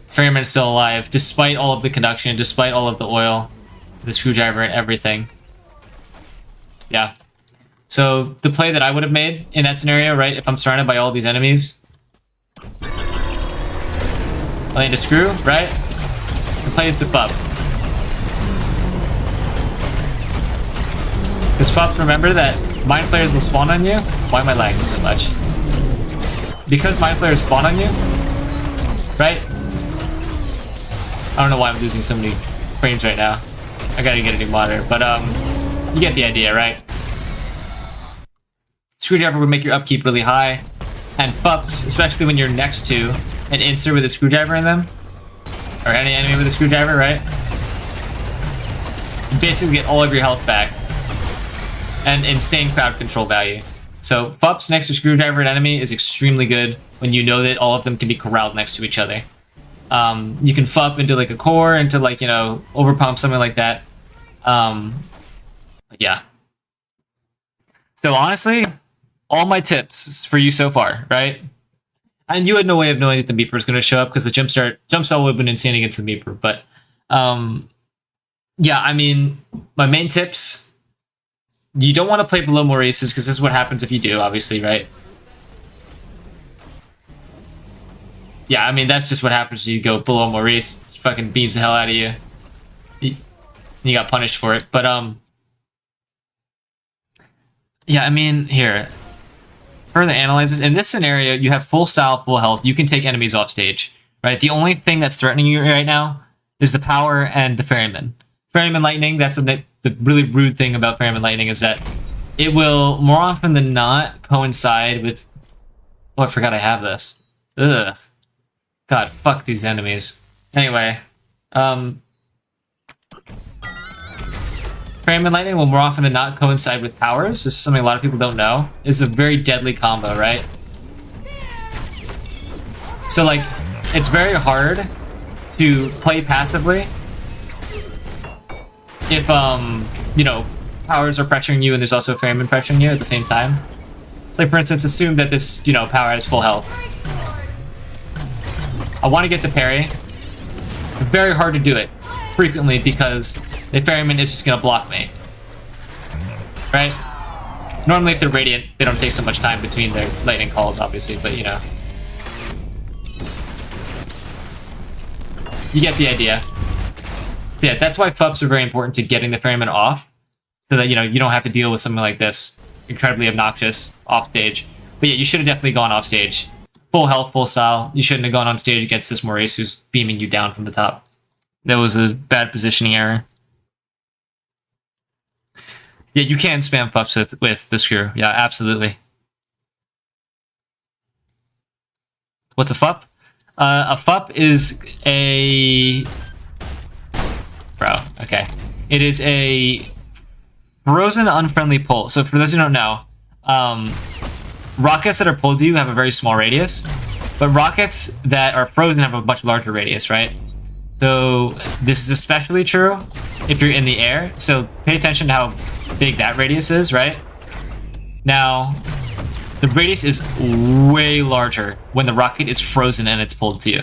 Speaker 1: Ferryman's still alive, despite all of the conduction, despite all of the oil, the screwdriver, and everything. Yeah. So the play that I would have made in that scenario, right, if I'm surrounded by all these enemies, I land a screw, right? The play is to FUP. Because FUP, remember that mind flayers will spawn on you. Why am I lagging so much? Because mind flayers spawn on you, right? I don't know why I'm losing so many frames right now. I gotta get a new monitor, but you get the idea, right? Screwdriver would make your upkeep really high, and FUPs, especially when you're next to an insert with a screwdriver in them, or any enemy with a screwdriver, right? You basically get all of your health back. And insane crowd control value. So FUPs next to screwdriver and enemy is extremely good when you know that all of them can be corralled next to each other. You can FUP into like a core, into like, you know, overpump, something like that. But yeah. So honestly, all my tips for you so far, right? And you had no way of knowing that the Meeper is going to show up because the jump stall would have been insane against the Meeper. But yeah, I mean, my main tips. You don't want to play below Maurice's because this is what happens if you do, obviously, right? Yeah, I mean, that's just what happens when you go below Maurice. He fucking beams the hell out of you. You got punished for it. But, yeah, I mean, here. Further analyze this. In this scenario, you have full style, full health. You can take enemies off stage, right? The only thing that's threatening you right now is the power and the ferryman. Ferryman lightning, that's the really rude thing about Ferryman Lightning is that it will, more often than not, coincide with... Oh, I forgot I have this. Ugh. God, fuck these enemies. Anyway, Ferryman Lightning will more often than not coincide with powers. This is something a lot of people don't know. It's a very deadly combo, right? So, like, it's very hard to play passively if, you know, powers are pressuring you and there's also a ferryman pressuring you at the same time. It's like, for instance, assume that this, you know, power has full health. I want to get the parry. Very hard to do it frequently because the ferryman is just going to block me. Right? Normally if they're radiant, they don't take so much time between their lightning calls, obviously, but you know. You get the idea. So yeah, that's why FUPs are very important to getting the ferryman off, so that, you know, you don't have to deal with something like this, incredibly obnoxious, off stage. But yeah, you should have definitely gone off stage. Full health, full style. You shouldn't have gone on stage against this Maurice who's beaming you down from the top. That was a bad positioning error. Yeah, you can spam FUPs with the screw. Yeah, absolutely. What's a FUP? A FUP is a... Bro, okay. It is a frozen unfriendly pull. So for those who don't know, rockets that are pulled to you have a very small radius, but rockets that are frozen have a much larger radius, right? So this is especially true if you're in the air. So pay attention to how big that radius is, right? Now, the radius is way larger when the rocket is frozen and it's pulled to you.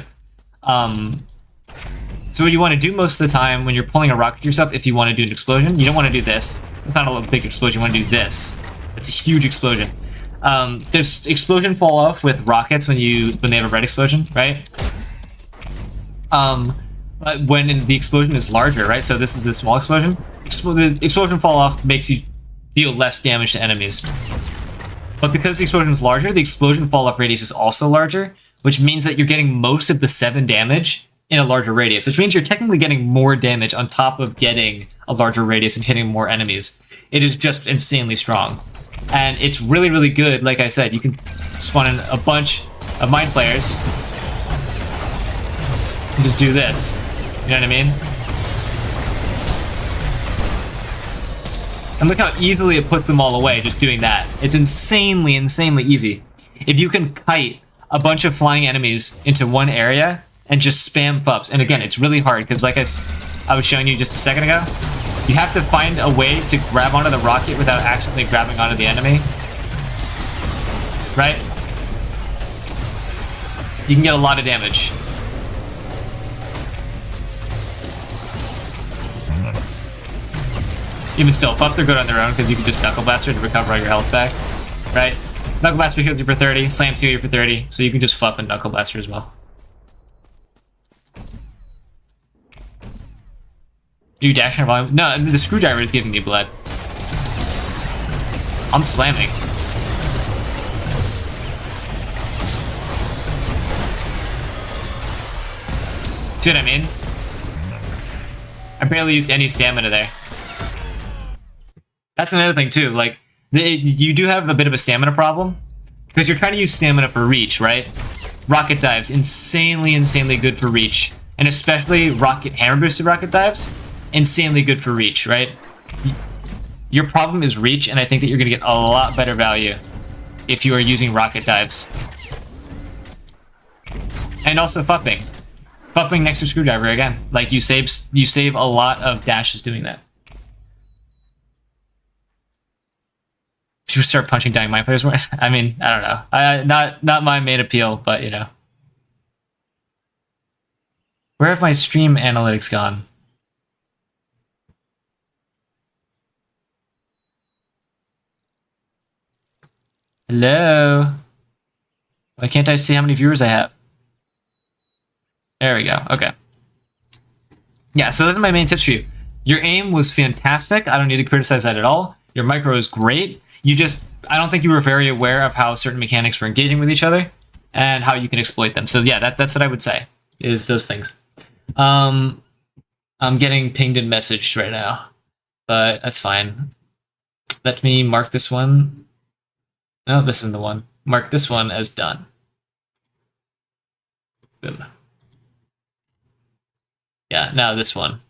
Speaker 1: So what you want to do most of the time when you're pulling a rocket to yourself, if you want to do an explosion, you don't want to do this. It's not a big explosion. You want to do this. It's a huge explosion. There's explosion fall off with rockets when they have a red explosion, right? But when the explosion is larger, right? So this is a small explosion. The explosion fall off makes you deal less damage to enemies. But because the explosion is larger, the explosion fall off radius is also larger, which means that you're getting most of the 7 damage in a larger radius, which means you're technically getting more damage on top of getting a larger radius and hitting more enemies. It is just insanely strong. And it's really, really good. Like I said, you can spawn in a bunch of mind players and just do this. You know what I mean? And look how easily it puts them all away just doing that. It's insanely, insanely easy. If you can kite a bunch of flying enemies into one area and just spam FUPs, and again, it's really hard because like I was showing you just a second ago, you have to find a way to grab onto the rocket without accidentally grabbing onto the enemy. Right? You can get a lot of damage. Even still, FUP they're good on their own because you can just Knuckle Blaster to recover all your health back. Right? Knuckle Blaster heals you for 30, Slams heal you for 30, so you can just FUP and Knuckle Blaster as well. Are you dashing or volume? No, the screwdriver is giving me blood. I'm slamming. See what I mean? I barely used any stamina there. That's another thing too, like, you do have a bit of a stamina problem, because you're trying to use stamina for reach, right? Rocket dives, insanely, insanely good for reach. And especially rocket hammer boosted rocket dives, insanely good for reach, right? Your problem is reach, and I think that you're going to get a lot better value if you are using rocket dives. And also FUPing. FUPing next to screwdriver again. Like, you save a lot of dashes doing that. Should we start punching dying mind players more? I mean, I don't know. Not my main appeal, but you know. Where have my stream analytics gone? Hello? Why can't I see how many viewers I have? There we go. Okay. Yeah, so those are my main tips for you. Your aim was fantastic. I don't need to criticize that at all. Your micro is great. I don't think you were very aware of how certain mechanics were engaging with each other and how you can exploit them. So yeah, that's what I would say, is those things. I'm getting pinged and messaged right now, but that's fine. Let me mark this one. No, this isn't the one. Mark this one as done. Boom. Yeah, now this one.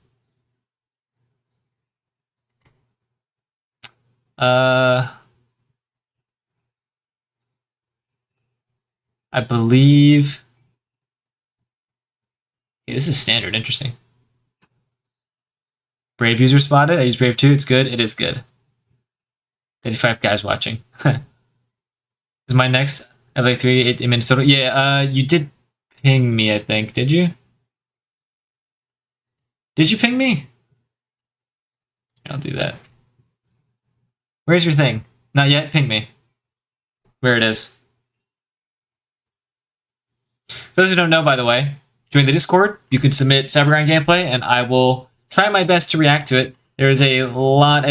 Speaker 1: I believe... Yeah, this is standard, interesting. Brave user spotted. I use Brave too. It's good. It is good. 55 guys watching. Is my next LA3 in Minnesota? Yeah, you did ping me, I think. Did you? Did you ping me? I'll do that. Where's your thing? Not yet? Ping me. Where it is. For those who don't know, by the way, join the Discord. You can submit Cybergrind gameplay, and I will try my best to react to it. There is a lot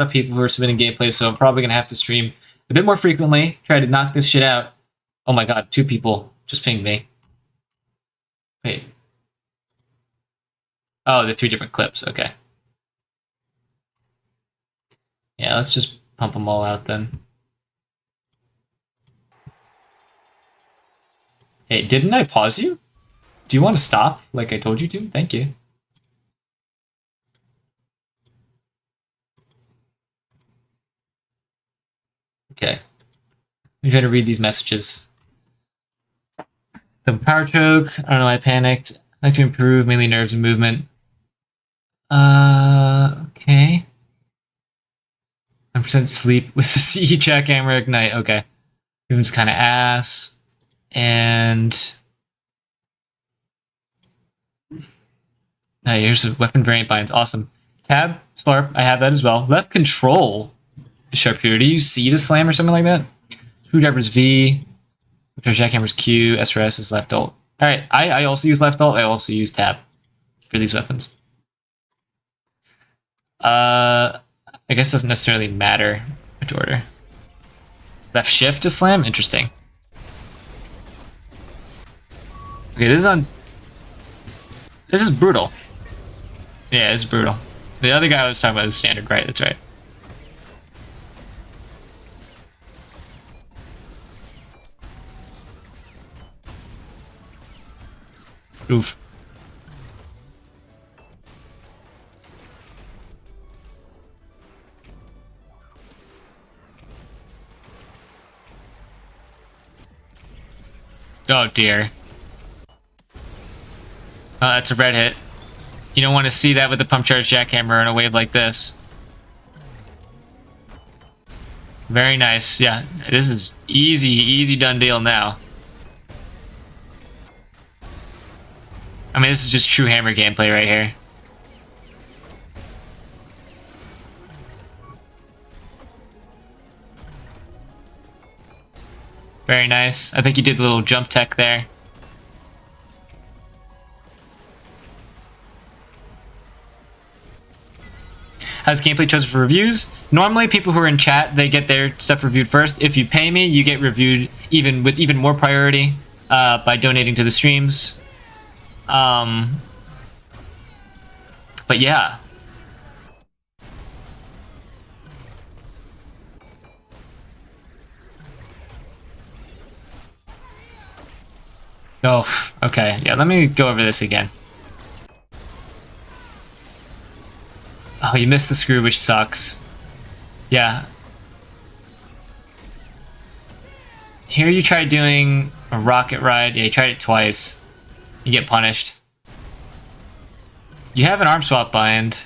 Speaker 1: of people who are submitting gameplay, so I'm probably going to have to stream a bit more frequently, try to knock this shit out. Oh my god, 2 people just pinged me. Wait. Oh, they're 3 different clips, okay. Yeah, let's just pump them all out then. Hey, didn't I pause you? Do you want to stop like I told you to? Thank you. Okay. I'm trying to read these messages. The power choke. I don't know why I panicked. I like to improve mainly nerves and movement. Okay. 100% sleep with the CE check camera ignite. Okay. Movement's kind of ass. And here's a weapon variant binds. Awesome. Tab, Slarp, I have that as well. Left control, sharpshooter. Do you see to slam or something like that? Screwdriver's V. Jackhammer's Q. SRS is left alt. Alright, I also use left alt. I also use tab for these weapons. I guess it doesn't necessarily matter which order. Left shift to slam? Interesting. Okay, this is brutal. Yeah, it's brutal. The other guy I was talking about is standard, right? That's right. Oof. Oh dear. Oh, that's a red hit. You don't want to see that with the pump charge jackhammer in a wave like this. Very nice. Yeah, this is easy done deal now. I mean, this is just true hammer gameplay right here. Very nice. I think you did the little jump tech there. How's gameplay chosen for reviews? Normally, people who are in chat, they get their stuff reviewed first. If you pay me, you get reviewed with even more priority by donating to the streams. But yeah. Oh, okay. Yeah, let me go over this again. Oh, you missed the screw, which sucks. Yeah. Here you try doing a rocket ride. Yeah, you tried it twice. You get punished. You have an arm swap bind.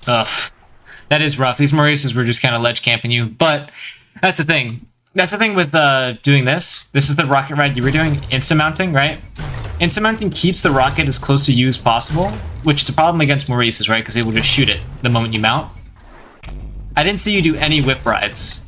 Speaker 1: Ugh. That is rough. These Maurices were just kind of ledge camping you, but that's the thing. That's the thing with doing this. This is the rocket ride you were doing, insta-mounting, right? Insta-mounting keeps the rocket as close to you as possible, which is a problem against Maurices, right? Because they will just shoot it the moment you mount. I didn't see you do any whip rides.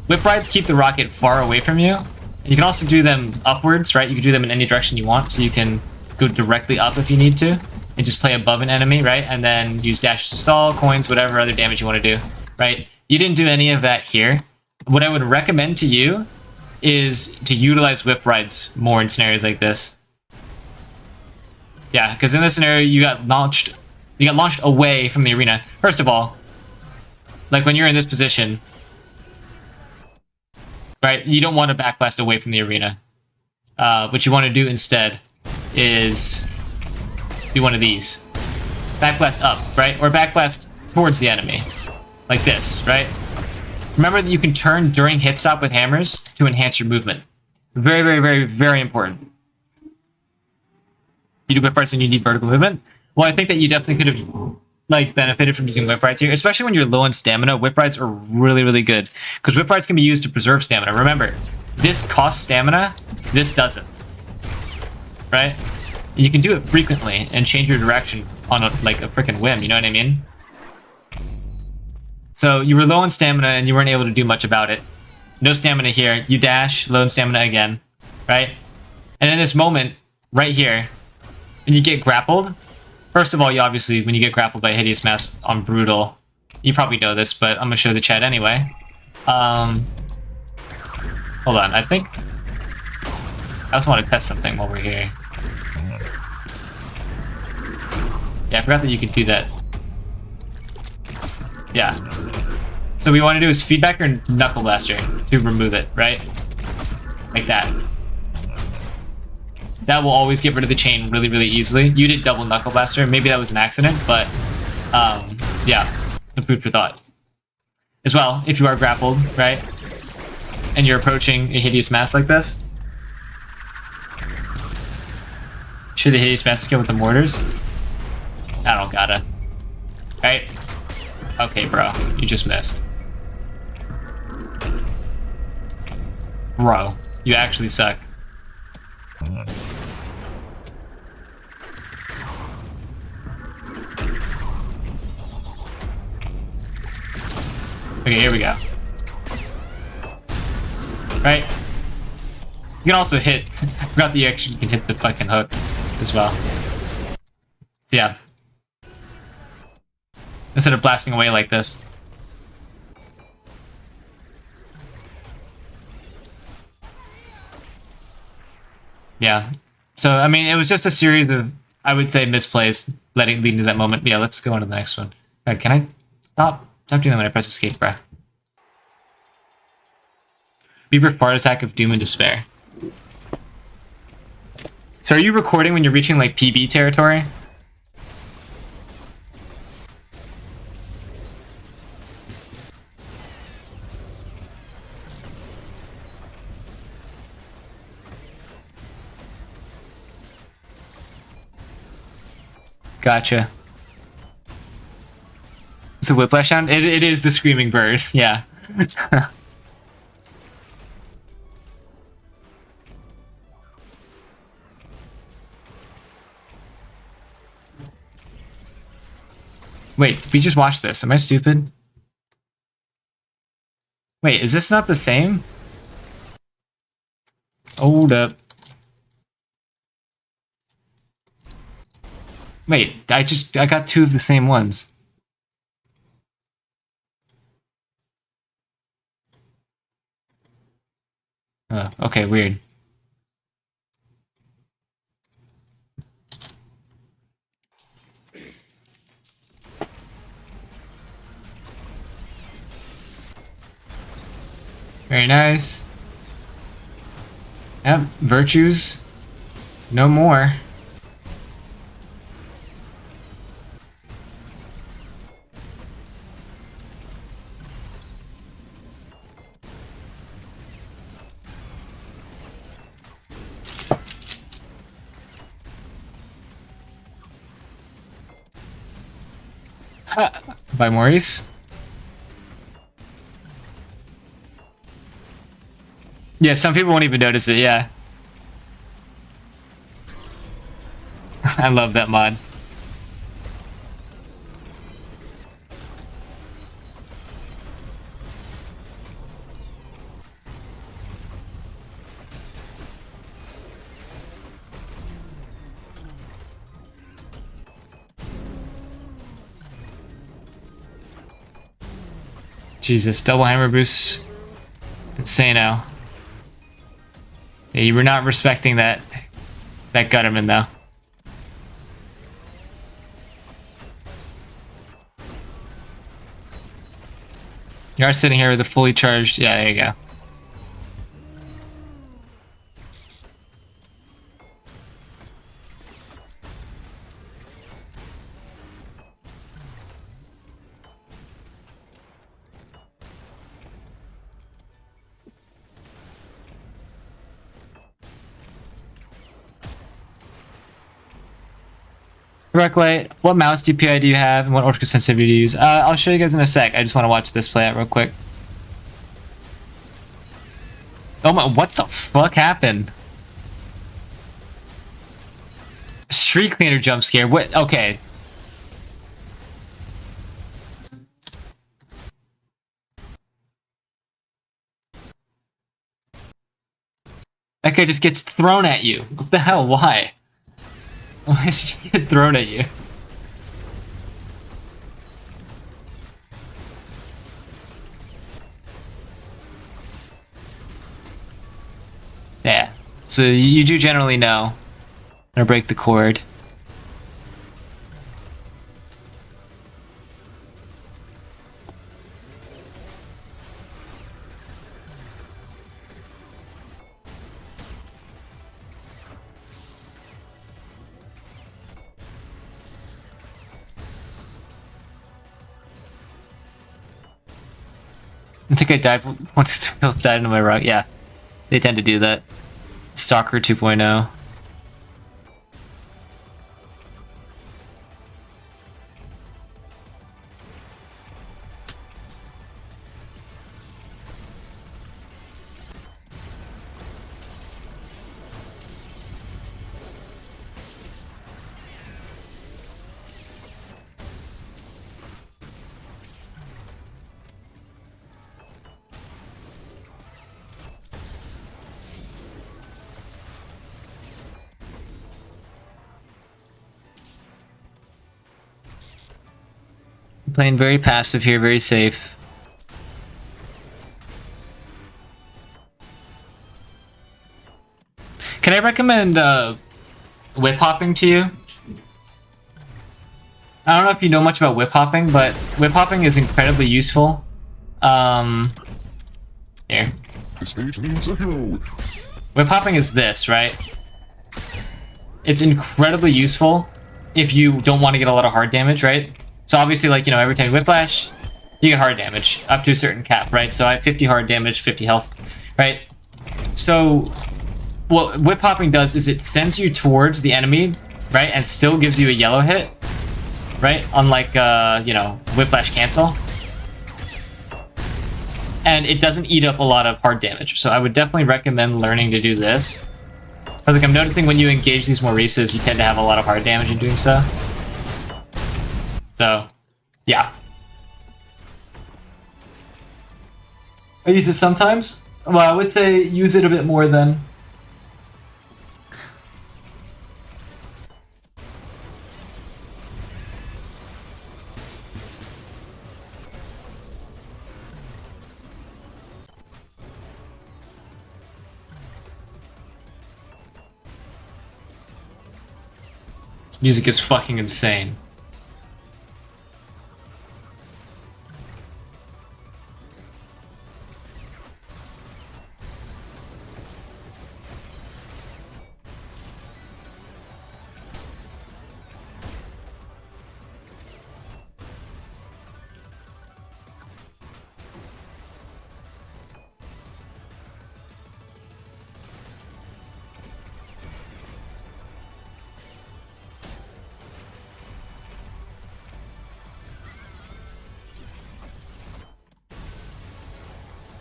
Speaker 1: Whip rides keep the rocket far away from you. You can also do them upwards, right? You can do them in any direction you want, so you can go directly up if you need to, and just play above an enemy, right? And then use dashes to stall, coins, whatever other damage you want to do, right? You didn't do any of that here. What I would recommend to you is to utilize whip rides more in scenarios like this. Yeah, because in this scenario, you got launched away from the arena. First of all, like when you're in this position, right, you don't want to backblast away from the arena. What you want to do instead is do one of these. Backblast up, right? Or backblast towards the enemy. Like this, right? Remember that you can turn during hit stop with hammers to enhance your movement. Very, very, very, very important. You do whip rides and you need vertical movement. Well, I think that you definitely could have like benefited from using whip rides here, especially when you're low on stamina. Whip rides are really, really good because whip rides can be used to preserve stamina. Remember, this costs stamina, this doesn't. Right? You can do it frequently and change your direction on a freaking whim. You know what I mean? So you were low on stamina and you weren't able to do much about it. No stamina here. You dash, low on stamina again, right? And in this moment, right here, when you get grappled, first of all, you obviously, when you get grappled by a Hideous Mask on Brutal, you probably know this, but I'm gonna show the chat anyway. Hold on, I think I just want to test something while we're here. Yeah, I forgot that you could do that. Yeah. So what we want to do is feedback or Knuckle Blaster to remove it, right? Like that. That will always get rid of the chain really, really easily. You did double Knuckle Blaster. Maybe that was an accident, but yeah, some food for thought. As well, if you are grappled, right? And you're approaching a Hideous Mask like this. Should the Hideous Mask kill with the mortars? I don't gotta. Right? Okay, bro. You just missed. Bro, you actually suck. Okay, here we go. Right? You can also hit. I forgot that you actually can hit the fucking hook as well. So yeah. Instead of blasting away like this. Yeah. So, I mean, it was just a series of, I would say, misplays leading to that moment. Yeah, let's go on to the next one. Right, can I stop? Stop doing that when I press escape, bruh. Reaper Fart Attack of Doom and Despair. So are you recording when you're reaching, like, PB territory? Gotcha. It's a whiplash sound? It is the screaming bird, yeah. Wait, we just watched this. Am I stupid? Wait, is this not the same? Hold up. Wait, I got two of the same ones. Okay, weird. Very nice. Yep, virtues. No more. By Maurice. Yeah, some people won't even notice it, yeah. I love that mod. Jesus, double hammer boost. Insano. Yeah, you were not respecting that Gutterman though. You are sitting here with a fully charged. Yeah, there you go. Reclite, what mouse DPI do you have and what ultra sensitivity do you use? I'll show you guys in a sec. I just want to watch this play out real quick. Oh my, what the fuck happened? Street cleaner jump scare. What? Okay. That guy just gets thrown at you. What the hell? Why? Why is he just getting thrown at you? Yeah. So you do generally know how to break the cord. I think I died once I died into my rock. Yeah, they tend to do that. Stalker 2.0. Playing very passive here, very safe. Can I recommend whip hopping to you? I don't know if you know much about whip hopping, but whip hopping is incredibly useful. Here. Whip hopping is this, right? It's incredibly useful if you don't want to get a lot of hard damage, right? So obviously, like, you know, every time you whiplash, you get hard damage up to a certain cap, right? So I have 50 hard damage, 50 health, right? So what whip hopping does is it sends you towards the enemy, right? And still gives you a yellow hit, right? Unlike, you know, whiplash cancel. And it doesn't eat up a lot of hard damage. So I would definitely recommend learning to do this. I think I'm noticing when you engage these Maurices, you tend to have a lot of hard damage in doing so. So, yeah. I use it sometimes. Well, I would say use it a bit more then. This music is fucking insane.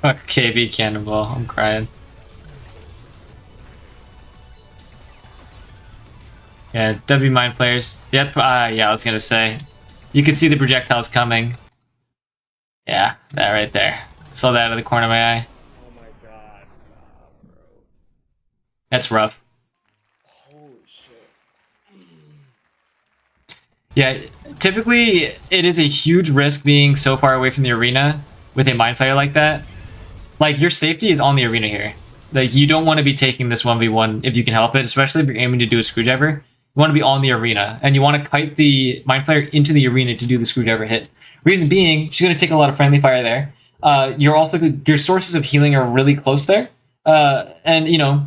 Speaker 1: Fuck KB Cannonball, I'm crying. Yeah, W Mind players. Yep, yeah, I was gonna say. You can see the projectiles coming. Yeah, that right there. Saw that out of the corner of my eye.
Speaker 7: Oh my god. Bro.
Speaker 1: That's rough.
Speaker 7: Holy shit.
Speaker 1: Yeah, typically it is a huge risk being so far away from the arena with a Mind Flayer like that. Like, your safety is on the arena here. Like, you don't want to be taking this 1v1 if you can help it, especially if you're aiming to do a screwdriver. You want to be on the arena, and you want to kite the Mind Flayer into the arena to do the screwdriver hit. Reason being, she's going to take a lot of friendly fire there. You're also, your sources of healing are really close there. And, you know,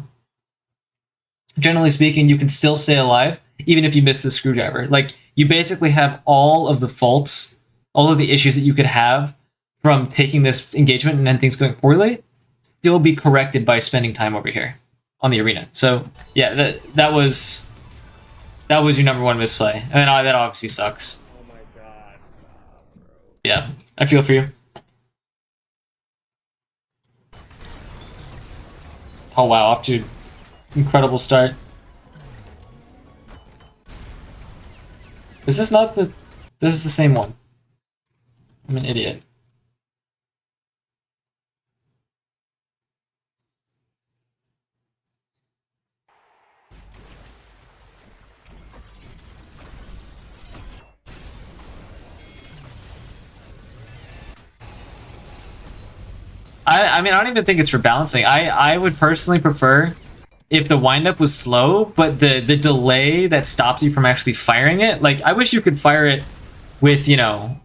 Speaker 1: generally speaking, you can still stay alive, even if you miss the screwdriver. Like, you basically have all of the faults, all of the issues that you could have from taking this engagement and then things going poorly, still be corrected by spending time over here on the arena. So yeah, that was That was your number one misplay. And then that obviously sucks.
Speaker 7: Oh my god. Bro.
Speaker 1: Yeah, I feel for you. Oh wow, off to incredible start. Is this not the... This is the same one. I'm an idiot. I mean, I don't even think it's for balancing. I would personally prefer if the windup was slow, but the delay that stops you from actually firing it. Like, I wish you could fire it with, you know,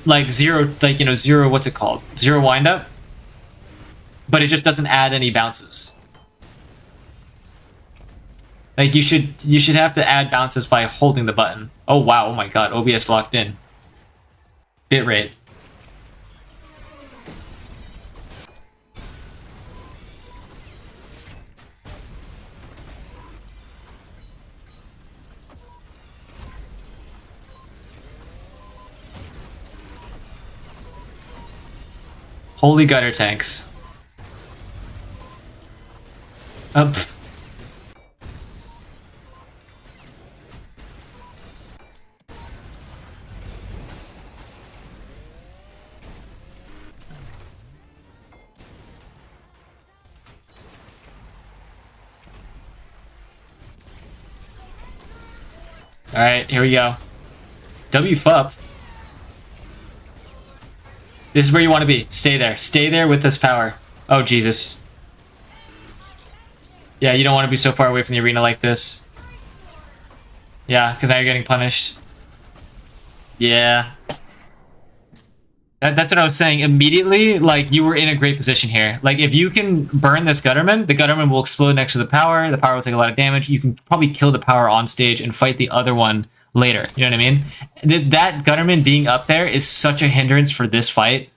Speaker 1: like zero, like, you know, zero, what's it called? Zero windup. But it just doesn't add any bounces. Like, you should have to add bounces by holding the button. Oh wow, oh my god, OBS locked in. Bitrate. Holy gutter tanks. Up. Alright, here we go. WFUP. This is where you want to be. Stay there. Stay there with this power. Oh, Jesus. Yeah, you don't want to be so far away from the arena like this. Yeah, because now you're getting punished. Yeah. That's what I was saying. Immediately, like, you were in a great position here. Like, if you can burn this Gutterman, the Gutterman will explode next to the power. The power will take a lot of damage. You can probably kill the power on stage and fight the other one later. You know what I mean? That Gutterman being up there is such a hindrance for this fight.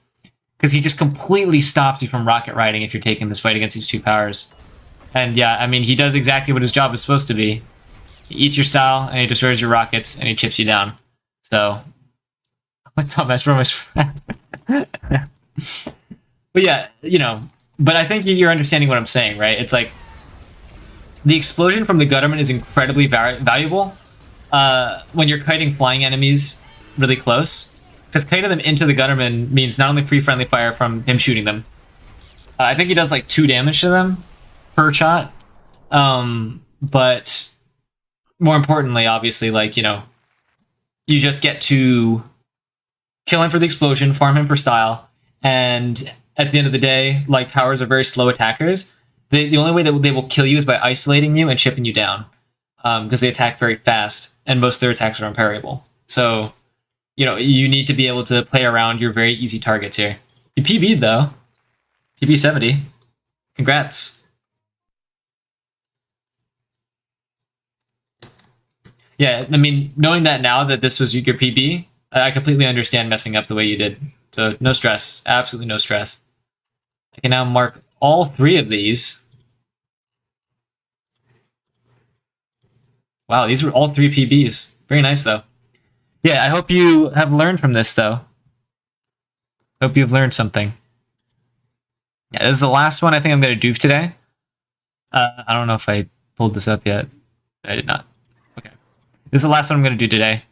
Speaker 1: Because he just completely stops you from rocket riding if you're taking this fight against these two powers. And yeah, I mean, he does exactly what his job is supposed to be. He eats your style, and he destroys your rockets, and he chips you down. So... What dumbass bro? But yeah, you know, but I think you're understanding what I'm saying, right? It's like the explosion from the Gutterman is incredibly valuable when you're kiting flying enemies really close, because kiting them into the Gutterman means not only free friendly fire from him shooting them. I think he does like 2 damage to them per shot, but more importantly, obviously, like, you know, you just get to kill him for the explosion, farm him for style, and at the end of the day, like, powers are very slow attackers. The only way that they will kill you is by isolating you and chipping you down, because they attack very fast, and most of their attacks are unparryable. So, you know, you need to be able to play around your very easy targets here. You PB'd, though. PB 70. Congrats. Yeah, I mean, knowing that now that this was your PB, I completely understand messing up the way you did. So no stress. Absolutely no stress. I can now mark all 3 of these. Wow, these were all 3 PBs. Very nice, though. Yeah, I hope you have learned from this, though. Hope you've learned something. Yeah, this is the last one I think I'm going to do today. I don't know if I pulled this up yet. I did not. Okay. This is the last one I'm going to do today.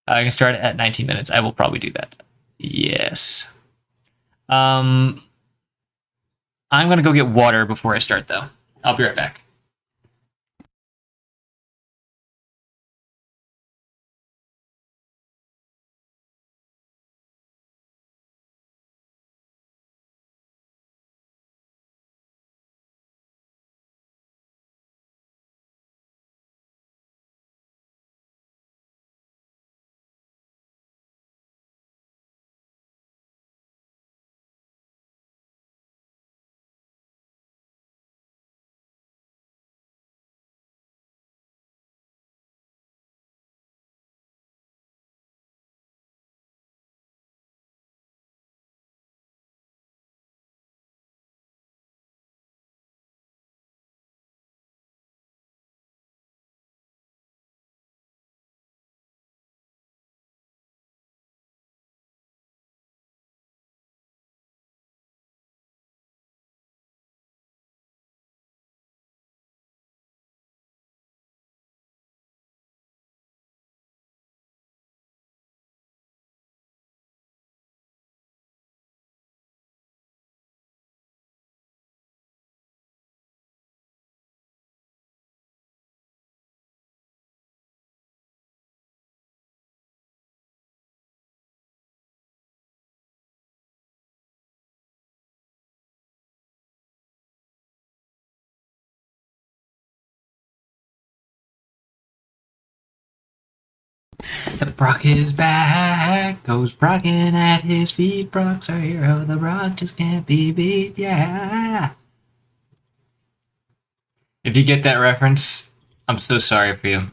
Speaker 1: I can start at 19 minutes. I will probably do that. Yes. I'm going to go get water before I start, though. I'll be right back. The Brock is back. Goes Brockin' at his feet. Brock's our hero. The Brock just can't be beat. Yeah. If you get that reference, I'm so sorry for you.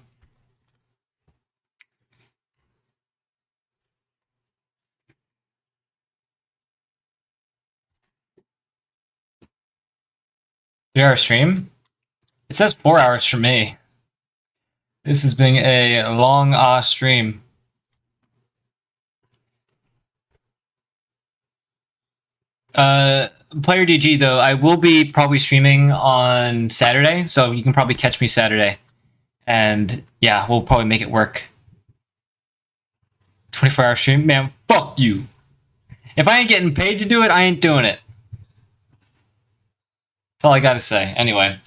Speaker 1: Your stream? It says 4 hours for me. This has been a long stream. Player DG though, I will be probably streaming on Saturday, so you can probably catch me Saturday. And yeah, we'll probably make it work. 24-hour stream? Man, fuck you. If I ain't getting paid to do it, I ain't doing it. That's all I gotta say. Anyway.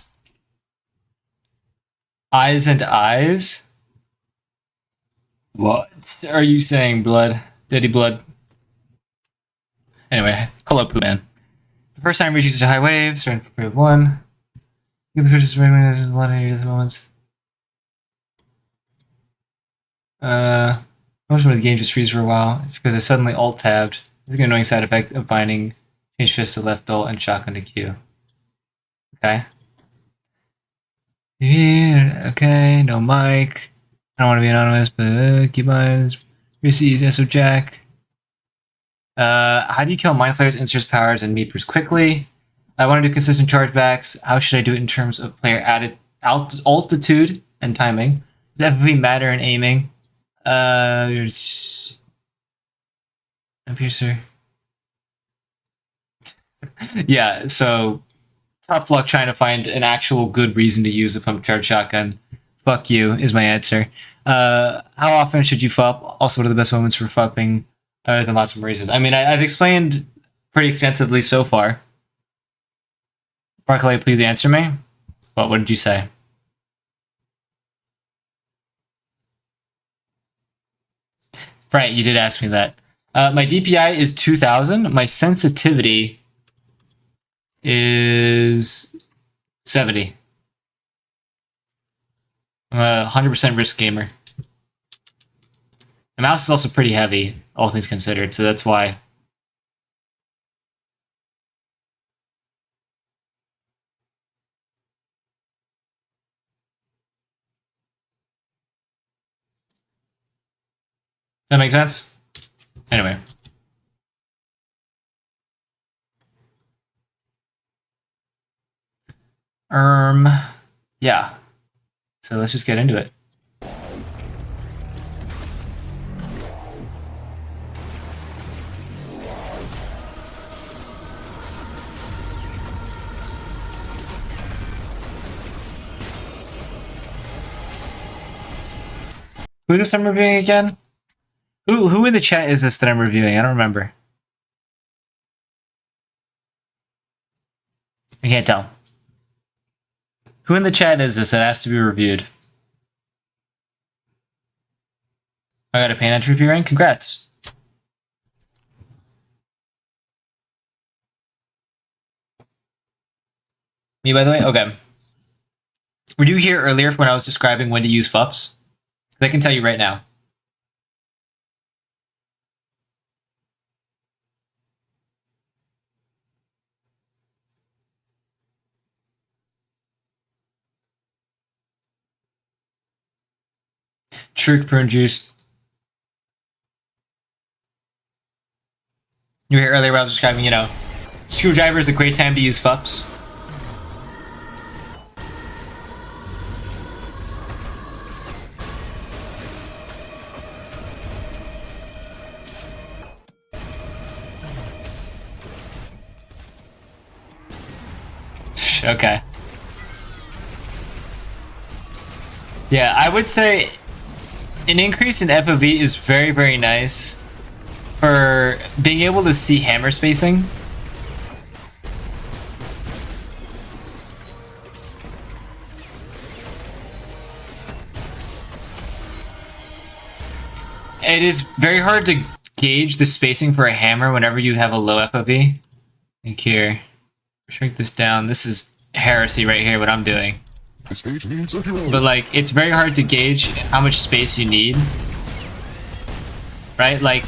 Speaker 1: Eyes and eyes? What are you saying, blood? Diddy blood. Anyway, hello, Pooh Man. The first time reaches a high wave, starting from wave 1. You can purchase regular a lot of these moments. Most of the game just freezes for a while. It's because I suddenly alt-tabbed. This is an annoying side effect of binding change fist to left alt and shotgun to Q. Okay. Yeah, okay, no mic. I don't want to be anonymous, but keybinds. Receive SO Jack. How do you kill mind flares, inserts, powers, and meepers quickly? I want to do consistent chargebacks. How should I do it in terms of player added altitude and timing? Does FFP matter in aiming? There's a piercer. Yeah, so tough luck trying to find an actual good reason to use a pump charge shotgun. Fuck you is my answer. How often should you FUP? Also, what are the best moments for FUPing? Other than lots of races. I mean, I've explained pretty extensively so far. Barclay, please answer me. What did you say? Right, you did ask me that. My DPI is 2000. My sensitivity is 70. I'm a 100% risk gamer. The mouse is also pretty heavy, all things considered, so that's why. That make sense? Anyway. Yeah. So let's just get into it. Who's this I'm reviewing again? Who in the chat is this that I'm reviewing? I don't remember. I can't tell. Who in the chat is this that has to be reviewed? I got a paint entropy rank? Congrats. Me, by the way? Okay. Were you here earlier when I was describing when to use FUPs? I can tell you right now. Trick prune juice. You were here earlier when I was describing, you know, screwdriver is a great time to use FUPs. Okay. Yeah, I would say an increase in FOV is very, very nice for being able to see hammer spacing. It is very hard to gauge the spacing for a hammer whenever you have a low FOV. Like here. Shrink this down. This is heresy right here, what I'm doing. But like, it's very hard to gauge how much space you need right? Like,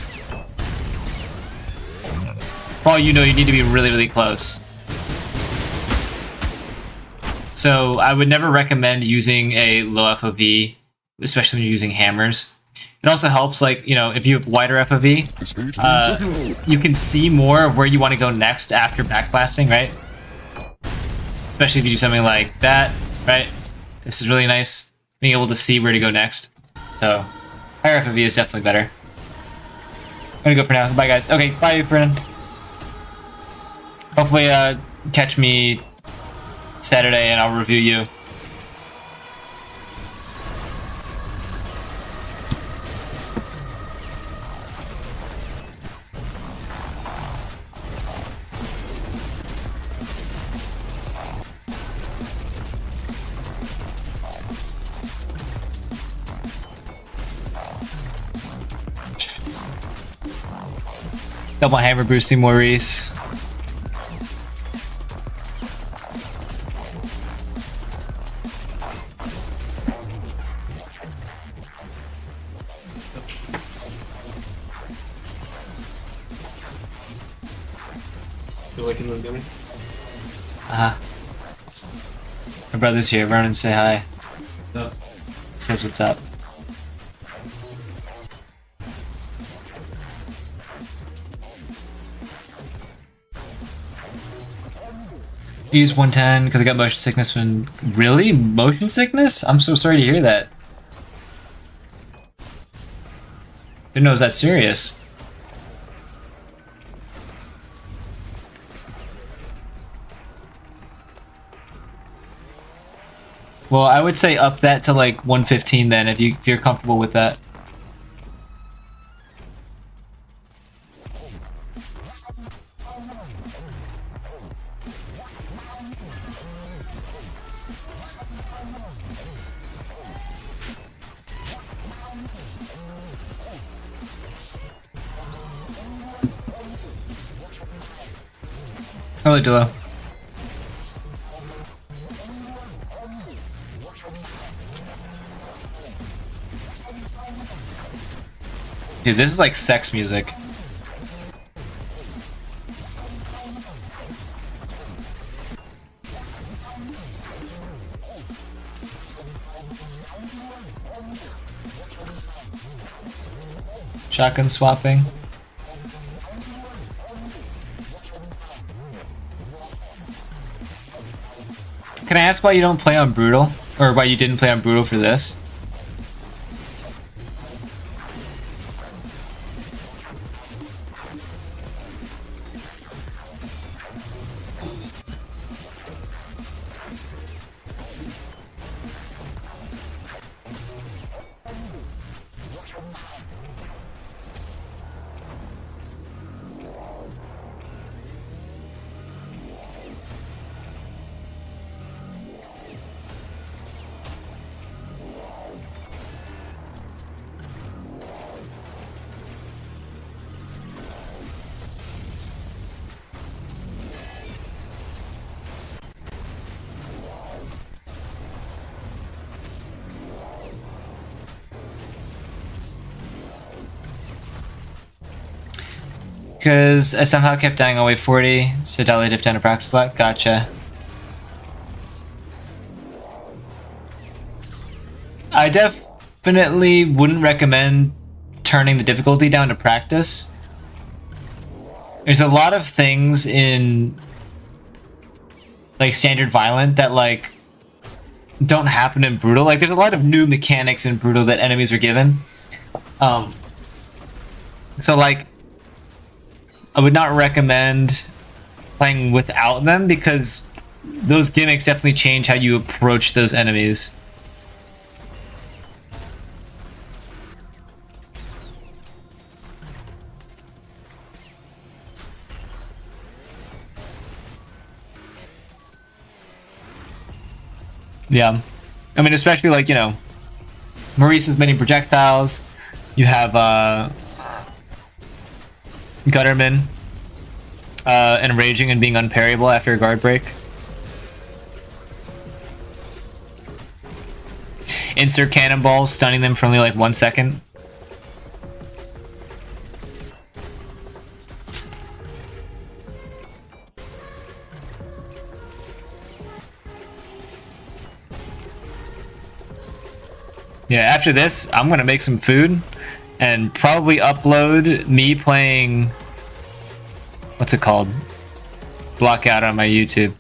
Speaker 1: for all you know, you need to be really, really close. So I would never recommend using a low FOV, especially when you're using hammers. It also helps, like, you know, if you have wider FOV, you can see more of where you want to go next after backblasting, right? Especially if you do something like that, right? This is really nice, being able to see where to go next. So, higher FOV is definitely better. I'm gonna go for now. Bye, guys. Okay, bye, Brennan. Hopefully, catch me Saturday and I'll review you. Double hammer boosting Maurice.
Speaker 8: You liking those gummies?
Speaker 1: My brother's here. Vernon, say hi.
Speaker 8: No.
Speaker 1: Says what's up. Use 110 because I got motion sickness when... Really? Motion sickness? I'm so sorry to hear that. Didn't know it was that serious. Well, I would say up that to like 115 then, if you're comfortable with that. Hello, Dilo. Dude, this is like sex music. Shotgun swapping. Can I ask why you don't play on Brutal? Or why you didn't play on Brutal for this? Because I somehow kept dying on wave 40, so dilated if down to practice lot. Gotcha. I definitely wouldn't recommend turning the difficulty down to practice. There's a lot of things in like standard violent that like don't happen in Brutal. Like there's a lot of new mechanics in Brutal that enemies are given. So like I would not recommend playing without them because those gimmicks definitely change how you approach those enemies. Yeah. I mean, especially like, you know, Maurice's many projectiles. You have Gutterman enraging and being unparryable after a guard break. Insert cannonballs, stunning them for only like 1 second. Yeah, after this, I'm gonna make some food and probably upload me playing, what's it called? Blockout on my YouTube.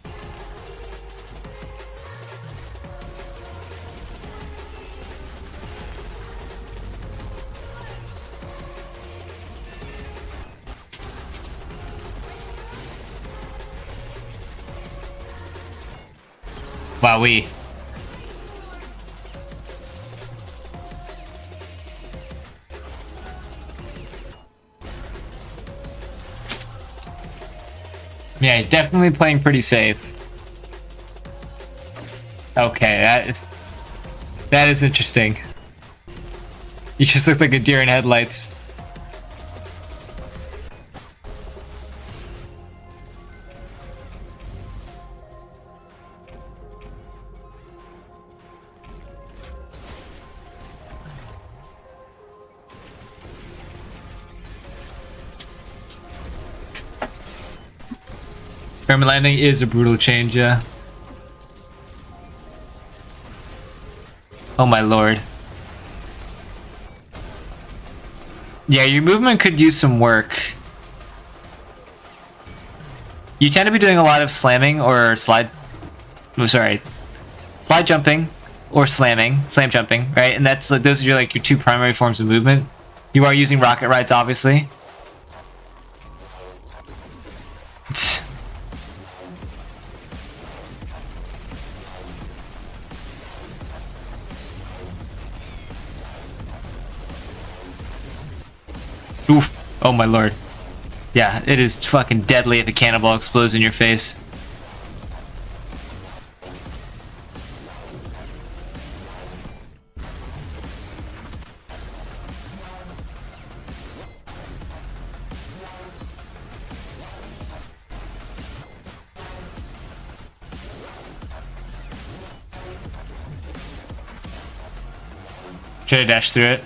Speaker 1: Wowee. Yeah, definitely playing pretty safe. Okay, that is interesting. You just look like a deer in headlights. Permanent landing is a brutal change, yeah. Oh my lord. Yeah, your movement could use some work. You tend to be doing a lot of slamming or slide jumping or slam jumping, right? And that's like those are your two primary forms of movement. You are using rocket rides, obviously. Oof. Oh my lord. Yeah, it is fucking deadly if a cannonball explodes in your face. Try to dash through it.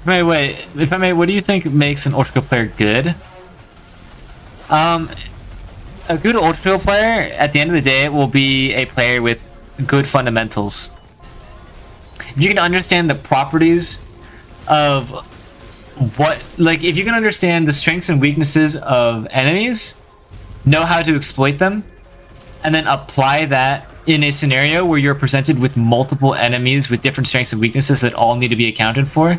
Speaker 1: Wait, if I may, what do you think makes an Ultrakill player good? A good Ultrakill player, at the end of the day, will be a player with good fundamentals. If you can understand the properties of if you can understand the strengths and weaknesses of enemies, know how to exploit them, and then apply that in a scenario where you're presented with multiple enemies with different strengths and weaknesses that all need to be accounted for.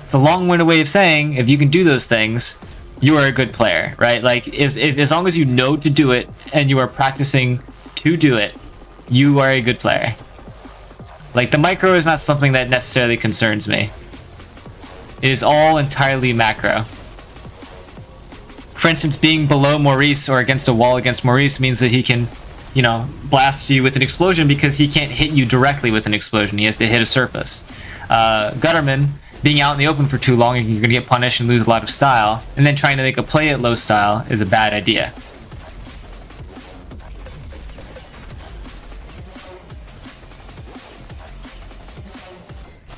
Speaker 1: It's a long-winded way of saying, if you can do those things, you are a good player, right? Like, as long as you know to do it and you are practicing to do it, you are a good player. Like, the micro is not something that necessarily concerns me. It is all entirely macro. For instance, being below Maurice or against a wall against Maurice means that he can, blast you with an explosion because he can't hit you directly with an explosion. He has to hit a surface. Gutterman, being out in the open for too long, you're going to get punished and lose a lot of style, and then trying to make a play at low style is a bad idea.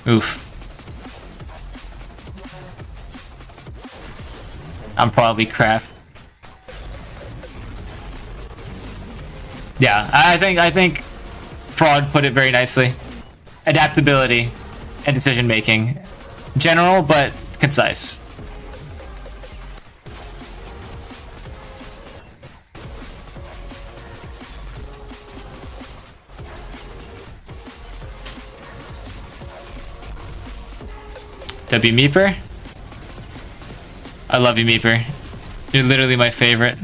Speaker 1: Oof. I'm probably crap. Yeah, I think Fraud put it very nicely. Adaptability and decision making. General, but concise. W Meeper? I love you, Meeper. You're literally my favorite.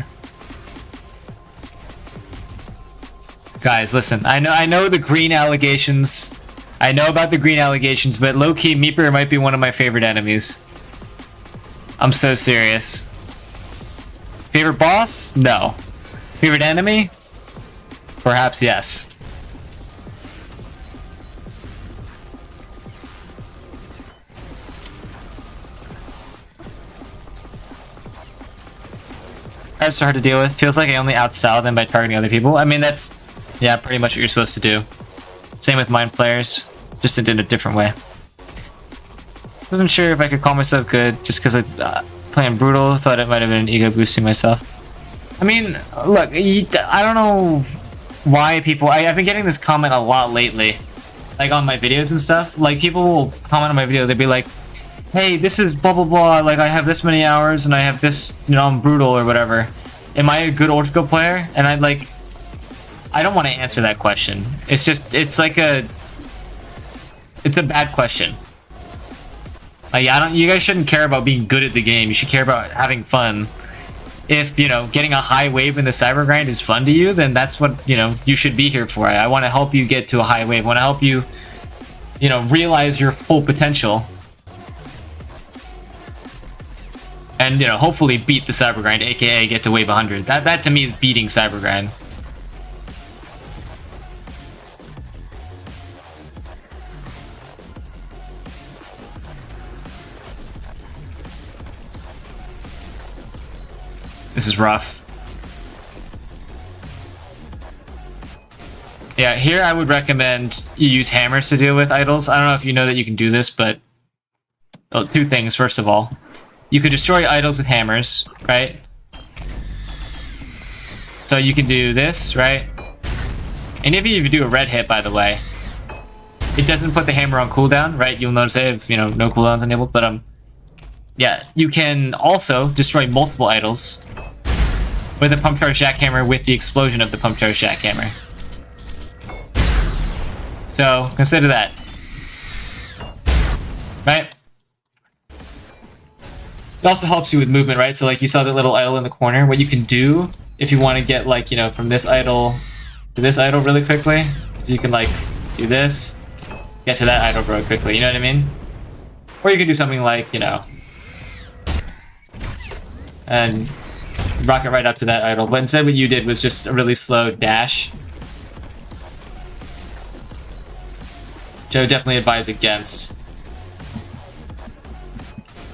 Speaker 1: Guys, listen. I know the green allegations. I know about the green allegations, but low-key, Meeper might be one of my favorite enemies. I'm so serious. Favorite boss? No. Favorite enemy? Perhaps yes. Are so hard to deal with. Feels like I only outstyle them by targeting other people. I mean, that's, yeah, pretty much what you're supposed to do. Same with mind players, just in a different way. Wasn't sure if I could call myself good just because I playing brutal. Thought it might have been an ego boosting myself. I mean, look, I don't know why people. I've been getting this comment a lot lately. like on my videos and stuff. Like people will comment on my video, they'd be like, hey, this is blah blah blah, like I have this many hours and I have this, you know, I'm brutal or whatever. Am I a good Ultrakill player? And I don't want to answer that question. It's just, it's a bad question. Like, you guys shouldn't care about being good at the game. You should care about having fun. If, you know, getting a high wave in the Cybergrind is fun to you, then that's what, you know, you should be here for. I want to help you get to a high wave. I want to help you, you know, realize your full potential. And, you know, hopefully beat the Cybergrind, aka get to wave 100. That to me is beating Cybergrind. This is rough. Yeah, here I would recommend you use hammers to deal with idols. I don't know if you know that you can do this, but... Oh, two things, first of all. You could destroy idols with hammers, right? So you can do this, right? And if you do a red hit, by the way, it doesn't put the hammer on cooldown, right? You'll notice it if, you know, no cooldowns enabled, but yeah, you can also destroy multiple idols with a pump charge jackhammer with the explosion of the pump charge jackhammer. So consider that, right? It also helps you with movement, right? So like you saw that little idol in the corner. What you can do if you want to get like, you know, from this idol to this idol really quickly, is you can like do this, get to that idol really quickly. You know what I mean? Or you could do something like, you know, and rocket right up to that idol. But instead what you did was just a really slow dash, which I would definitely advise against.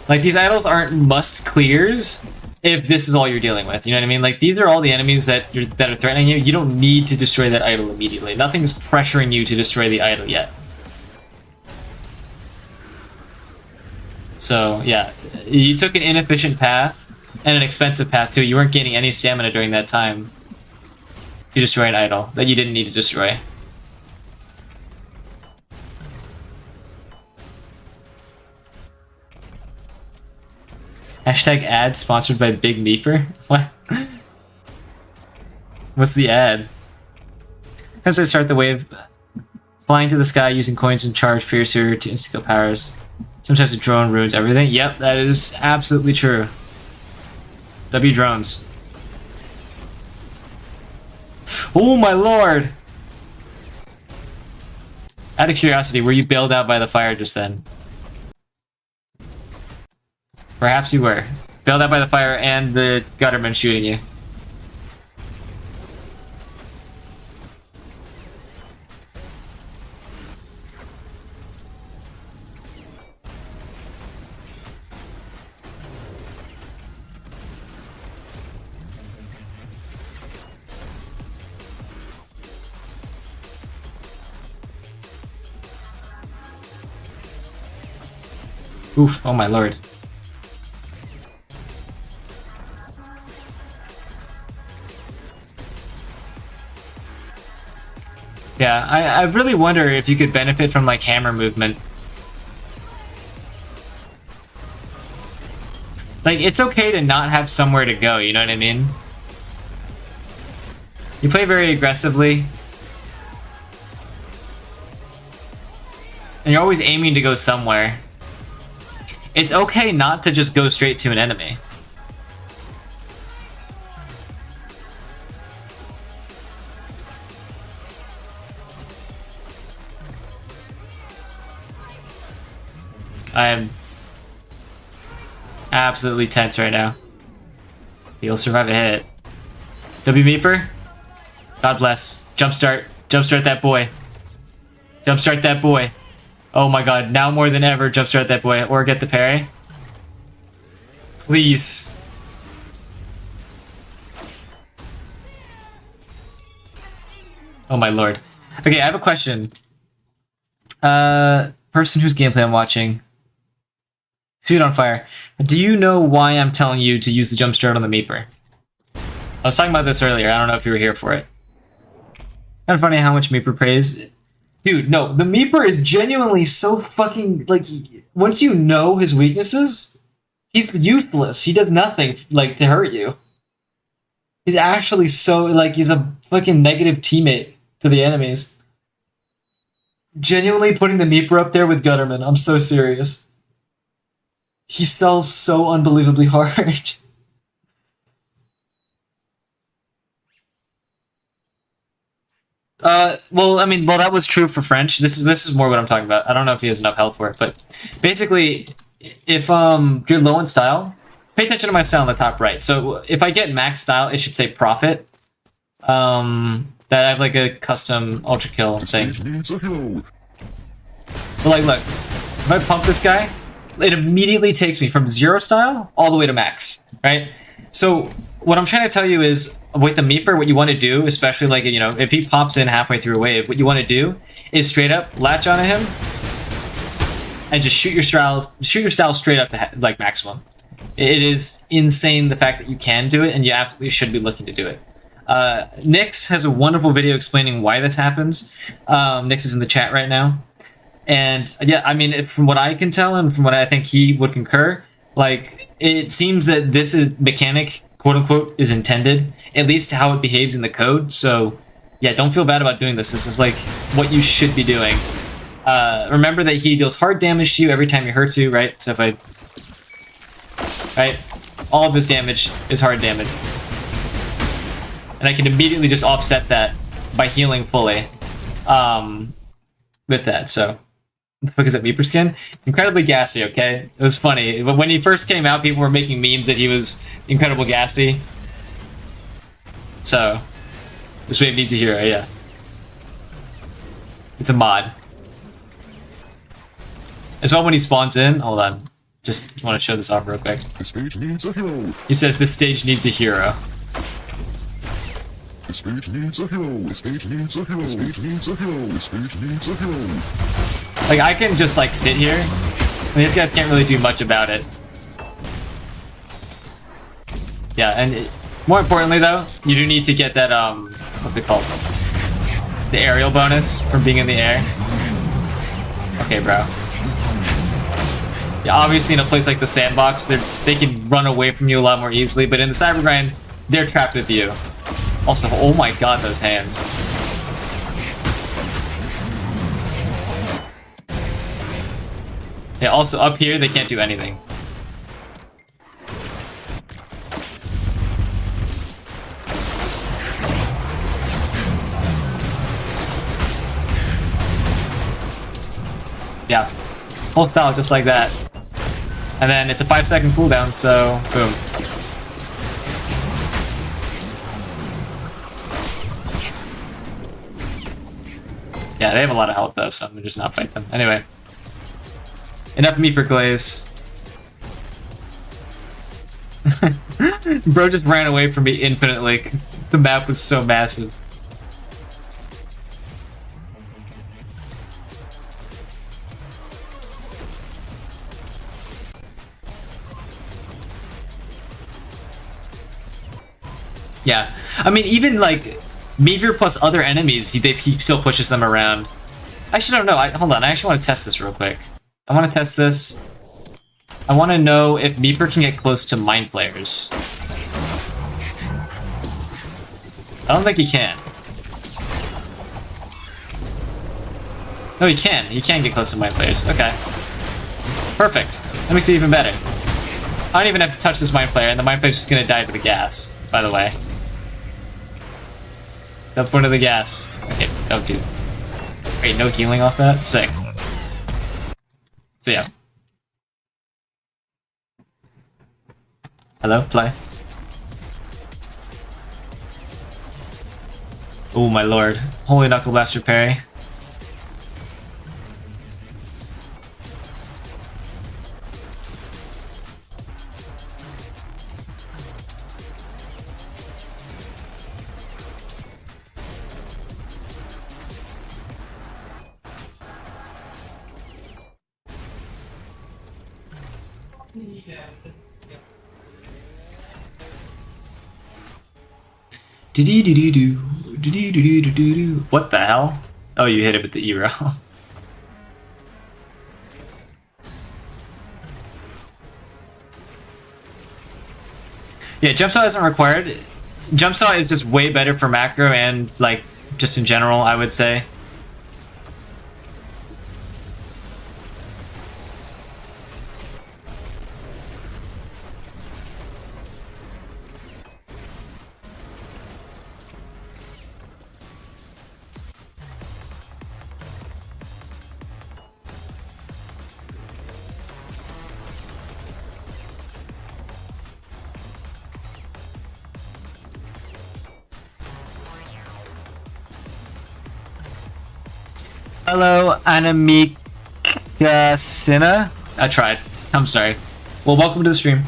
Speaker 1: Like, these idols aren't must clears if this is all you're dealing with. You know what I mean? Like, these are all the enemies that are threatening you. You don't need to destroy that idol immediately. Nothing's pressuring you to destroy the idol yet. So, yeah. You took an inefficient path and an expensive path, too. You weren't gaining any stamina during that time to destroy an idol that you didn't need to destroy. Hashtag ad sponsored by Big Meeper? What? What's the ad? As I start the wave, flying to the sky using coins and charge piercer to insta-kill powers. Sometimes a drone ruins everything. Yep, that is absolutely true. W drones. Oh my lord! Out of curiosity, were you bailed out by the fire just then? Perhaps you were. Bailed out by the fire and the gutterman shooting you. Oof, oh my lord. Yeah, I really wonder if you could benefit from like hammer movement. Like, it's okay to not have somewhere to go, you know what I mean? You play very aggressively. And you're always aiming to go somewhere. It's okay not to just go straight to an enemy. I am absolutely tense right now. He'll survive a hit. W Meeper, God bless. Jumpstart. Jumpstart that boy. Jumpstart that boy. Oh my god, now more than ever, jumpstart that boy. Or get the parry. Please. Oh my lord. Okay, I have a question. Person whose gameplay I'm watching. Feet on fire. Do you know why I'm telling you to use the jump start on the Meeper? I was talking about this earlier. I don't know if you were here for it. Kind of funny how much Meeper praise Dude, no, the Meeper is genuinely so fucking, like, once you know his weaknesses, he's useless. He does nothing, like, to hurt you. He's actually so, like, he's a fucking negative teammate to the enemies. Genuinely putting the Meeper up there with Gutterman. I'm so serious. He sells so unbelievably hard. Well, I mean, well, that was true for French. This is more what I'm talking about. I don't know if he has enough health for it, but basically, if you're low in style, pay attention to my style in the top right. So if I get max style, it should say profit. That I have like a custom Ultrakill thing. But like, look, if I pump this guy, it immediately takes me from 0 style all the way to max, right? So what I'm trying to tell you is, with the Meeper, what you want to do, especially like, you know, if he pops in halfway through a wave, what you want to do is straight up latch onto him and just shoot your style straight up to like maximum. It is insane the fact that you can do it, and you absolutely should be looking to do it. Nyx has a wonderful video explaining why this happens. Nyx is in the chat right now. And yeah, I mean, from what I can tell and from what I think he would concur, like, it seems that this is mechanic, quote unquote, is intended, at least how it behaves in the code. So yeah, don't feel bad about doing this. This is like what you should be doing. Remember that he deals hard damage to you every time he hurts you, right? So if right, all of his damage is hard damage. And I can immediately just offset that by healing fully with that. So what the fuck is that Meeper skin? It's incredibly gassy, okay? It was funny. But when he first came out, people were making memes that he was incredible gassy. So this wave needs a hero, yeah. It's a mod. As well, when he spawns in, hold on. Just want to show this off real quick.
Speaker 9: This stage needs a hero.
Speaker 1: He says this stage needs a hero.
Speaker 9: This stage needs a hero. This stage needs a hero. This stage needs a hero. This stage needs a hero.
Speaker 1: Like, I can just like sit here, and these guys can't really do much about it. Yeah, and more importantly though, you do need to get that what's it called? The aerial bonus from being in the air. Okay, bro. Yeah, obviously in a place like the sandbox, they can run away from you a lot more easily, but in the Cybergrind, they're trapped with you. Also, oh my god, those hands. Yeah, also up here, they can't do anything. Yeah, whole style just like that. And then it's a 5-second cooldown, so boom. Yeah, they have a lot of health though, so I'm gonna just not fight them. Anyway. Enough Meeper glaze. Bro just ran away from me infinitely. The map was so massive. Yeah, I mean, even like Meteor plus other enemies, he still pushes them around. Actually, don't know. Hold on, I actually want to test this real quick. I want to test this. I want to know if Meeper can get close to Mind Flayers. I don't think he can. No, he can. He can get close to Mind Flayers. Okay. Perfect. That makes it even better. I don't even have to touch this Mind Flayer, and the Mind Flayer's just gonna die to the gas, by the way. Up one of the gas. Okay, oh dude. Wait, no healing off that? Sick. So yeah. Hello, play. Oh my lord. Holy Knuckle Blaster parry. What the hell? Oh, you hit it with the E roll. Yeah, jump saw isn't required. Jump saw is just way better for macro and like just in general, I would say. Hello, Anamikasina. I tried. I'm sorry. Well, welcome to the stream.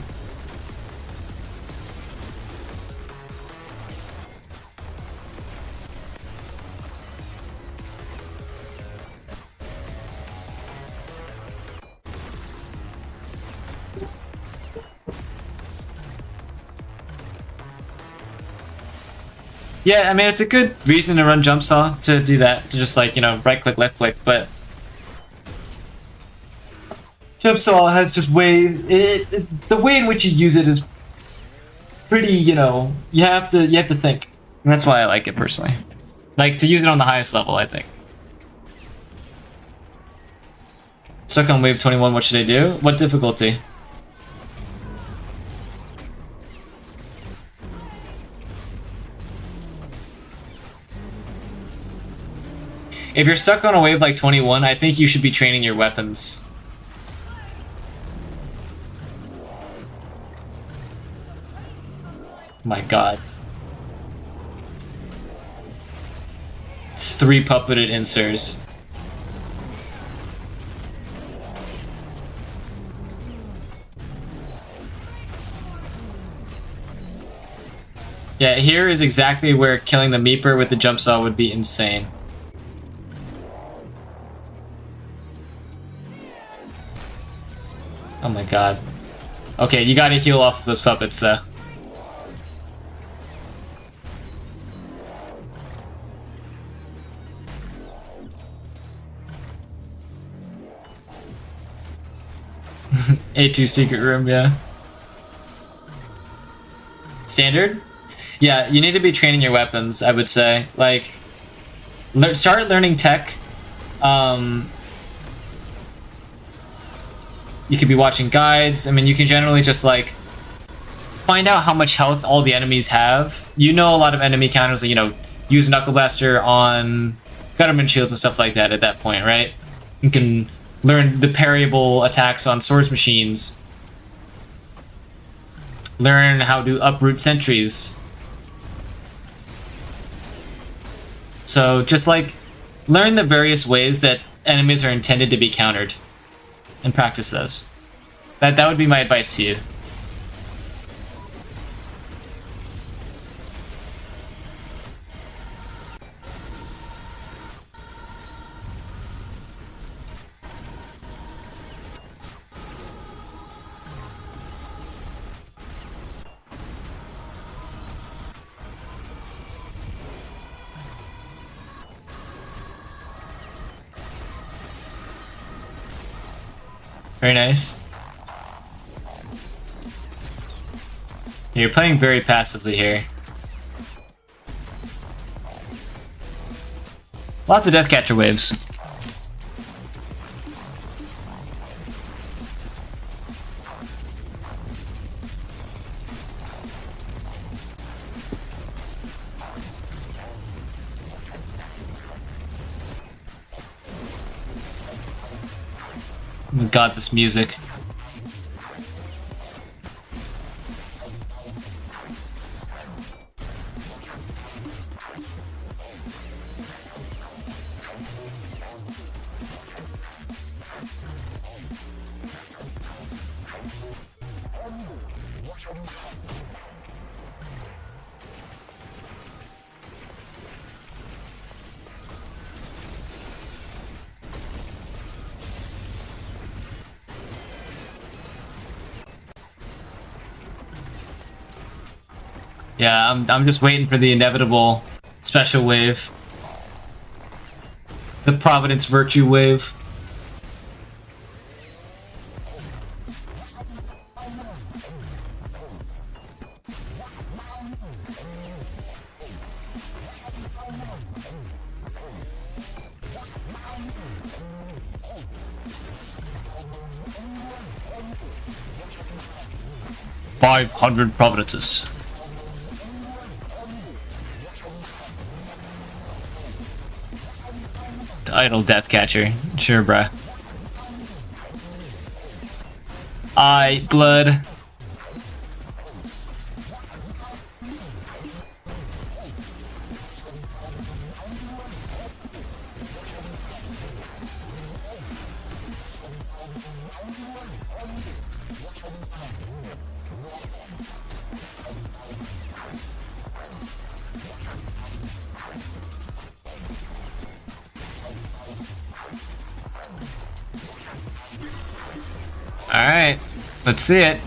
Speaker 1: Yeah, I mean, it's a good reason to run jump saw, to do that, to just like, you know, right click, left click, but jump saw has just the way in which you use it is pretty, you know, you have to think. And that's why I like it personally. Like, to use it on the highest level, I think. Stuck on wave 21, what should I do? What difficulty? If you're stuck on a wave like 21, I think you should be training your weapons. My god. It's 3 puppeted insers. Yeah, here is exactly where killing the Meeper with the jump saw would be insane. Oh my god. Okay, you gotta heal off those puppets though. A2 secret room, yeah. Standard? Yeah, you need to be training your weapons, I would say. Like, start learning tech. You could be watching guides. I mean, you can generally just like find out how much health all the enemies have. You know a lot of enemy counters, like, you know, use Knuckle Blaster on Gutterman shields and stuff like that at that point, right? You can learn the parryable attacks on swords machines. Learn how to uproot sentries. So just like learn the various ways that enemies are intended to be countered and practice those. That would be my advice to you. Very nice. You're playing very passively here. Lots of Deathcatcher waves. Oh my god, this music. Yeah, I'm just waiting for the inevitable special wave. The Providence Virtue wave. $500 Providences. Idle Deathcatcher. Sure, bruh. Eye, blood. Alright, let's see it.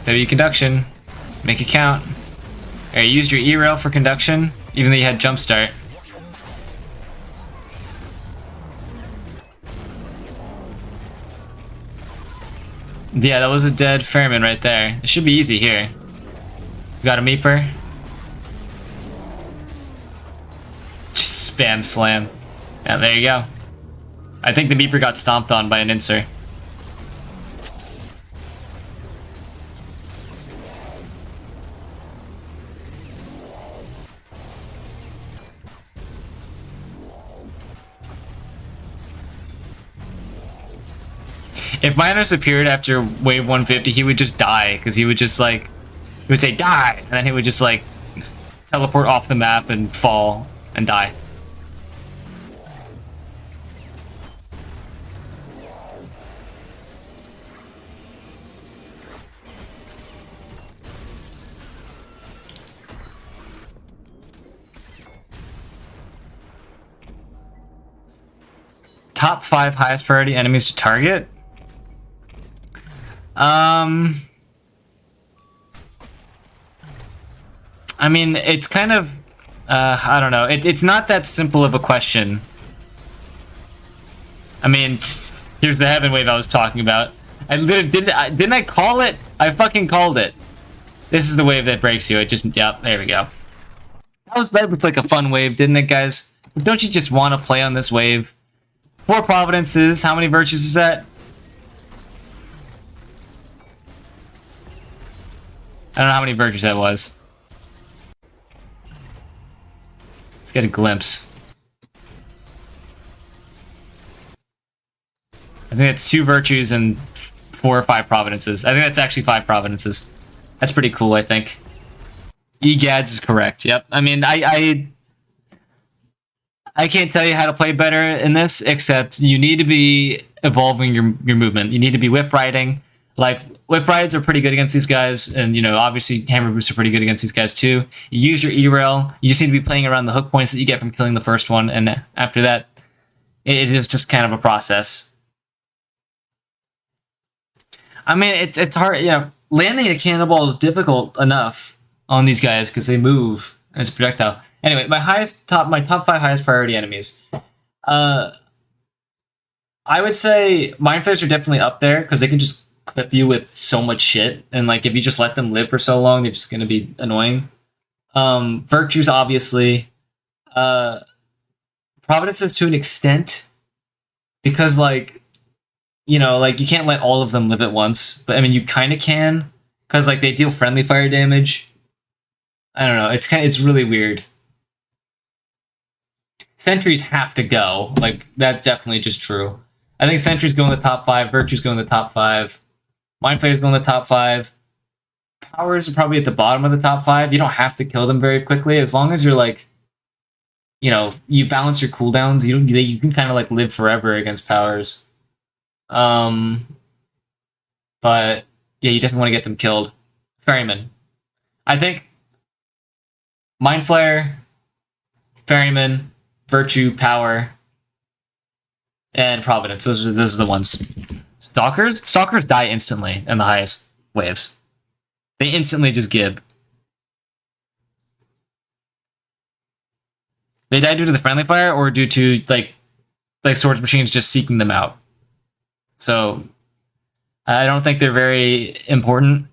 Speaker 1: W conduction. Make it count. Alright, you used your E-rail for conduction, even though you had jumpstart. Yeah, that was a dead Ferryman right there. It should be easy here. You got a Meeper. Just spam slam. Yeah, there you go. I think the Meeper got stomped on by an Inser. If Miners appeared after wave 150, he would just die, because he would just like, he would say die, and then he would just like teleport off the map and fall and die. Top 5 highest priority enemies to target? I mean, it's kind of, I don't know. It's not that simple of a question. I mean, here's the heaven wave I was talking about. I literally, didn't I call it? I fucking called it. This is the wave that breaks you. It just, yep, there we go. That looked like a fun wave, didn't it, guys? Don't you just want to play on this wave? 4 Providences, how many virtues is that? I don't know how many virtues that was. Let's get a glimpse. I think that's 2 virtues and 4 or 5 Providences. I think that's actually 5 Providences. That's pretty cool, I think. Egads is correct. Yep. I mean, I can't tell you how to play better in this, except you need to be evolving your movement. You need to be whip riding. Like, whip rides are pretty good against these guys, and, you know, obviously hammer boosts are pretty good against these guys too. You use your E-rail. You just need to be playing around the hook points that you get from killing the first one, and after that, it is just kind of a process. I mean, it's hard, you know, landing a cannonball is difficult enough on these guys because they move as a projectile. Anyway, my top 5 highest priority enemies. I would say Mind Flayers are definitely up there because they can just clip you with so much shit, and like if you just let them live for so long, they're just gonna be annoying. Virtues, obviously. Providences to an extent, because like, you know, like you can't let all of them live at once, but I mean you kind of can, because like they deal friendly fire damage. I don't know. It's really weird. Sentries have to go. Like, that's definitely just true. I think Sentries go in the top 5. Virtues go in the top 5. Mind Flayers go in the top 5. Powers are probably at the bottom of the top 5. You don't have to kill them very quickly. As long as you're, like, you know, you balance your cooldowns, you can kind of, like, live forever against Powers. But, yeah, you definitely want to get them killed. Ferryman. I think Mind Flayer, Ferryman, Virtue, Power, and Providence. Those are the ones. Stalkers die instantly in the highest waves. They instantly just gib. They die due to the friendly fire or due to like swords machines just seeking them out. So I don't think they're very important.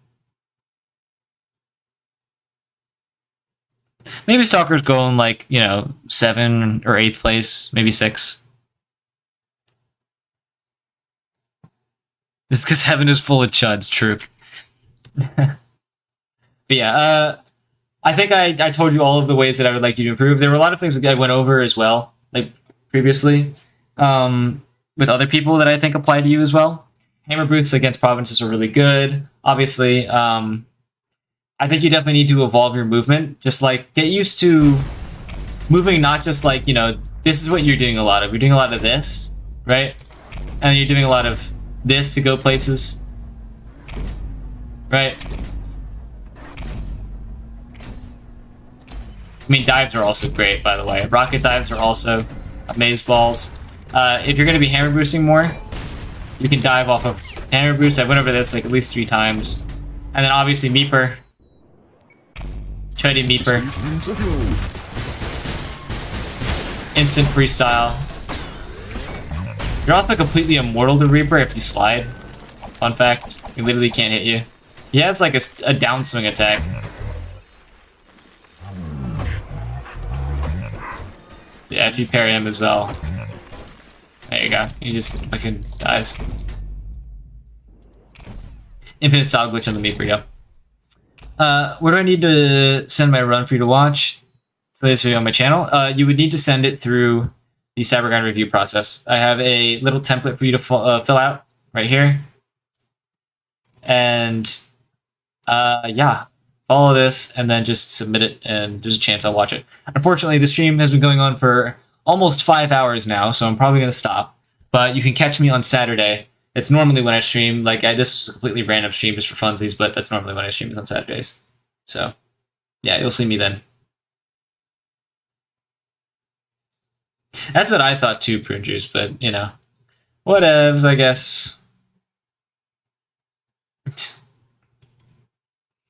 Speaker 1: Maybe Stalkers go in like, you know, 7th or 8th place, maybe 6. This is because heaven is full of chuds, true. But yeah, I think I told you all of the ways that I would like you to improve. There were a lot of things that I went over as well, like previously, with other people that I think apply to you as well. Hammer boots against provinces are really good. Obviously, I think you definitely need to evolve your movement. Just like get used to moving, not just like, you know, this is what you're doing a lot of. You're doing a lot of this, right? And then you're doing a lot of this to go places, right? I mean, dives are also great, by the way. Rocket dives are also amaze balls. If you're going to be hammer boosting more, you can dive off of hammer boost. I went over this like at least 3 times. And then obviously Meeper. Chuddy Meeper. Instant freestyle. You're also completely immortal to Reaper if you slide. Fun fact. He literally can't hit you. He has like a downswing attack. Yeah, if you parry him as well. There you go. He just fucking dies. Infinite style glitch on the Meeper, yep. Where do I need to send my run for you to watch? So this video on my channel. You would need to send it through the Cybergrind review process. I have a little template for you to fill out right here. And yeah, follow this and then just submit it and there's a chance I'll watch it. Unfortunately, the stream has been going on for almost 5 hours now, so I'm probably going to stop. But you can catch me on Saturday. It's normally when I stream. Like, this was a completely random stream just for funsies, but that's normally when I stream is on Saturdays. So, yeah, you'll see me then. That's what I thought too, Prune Juice, but, you know, whatevs, I guess.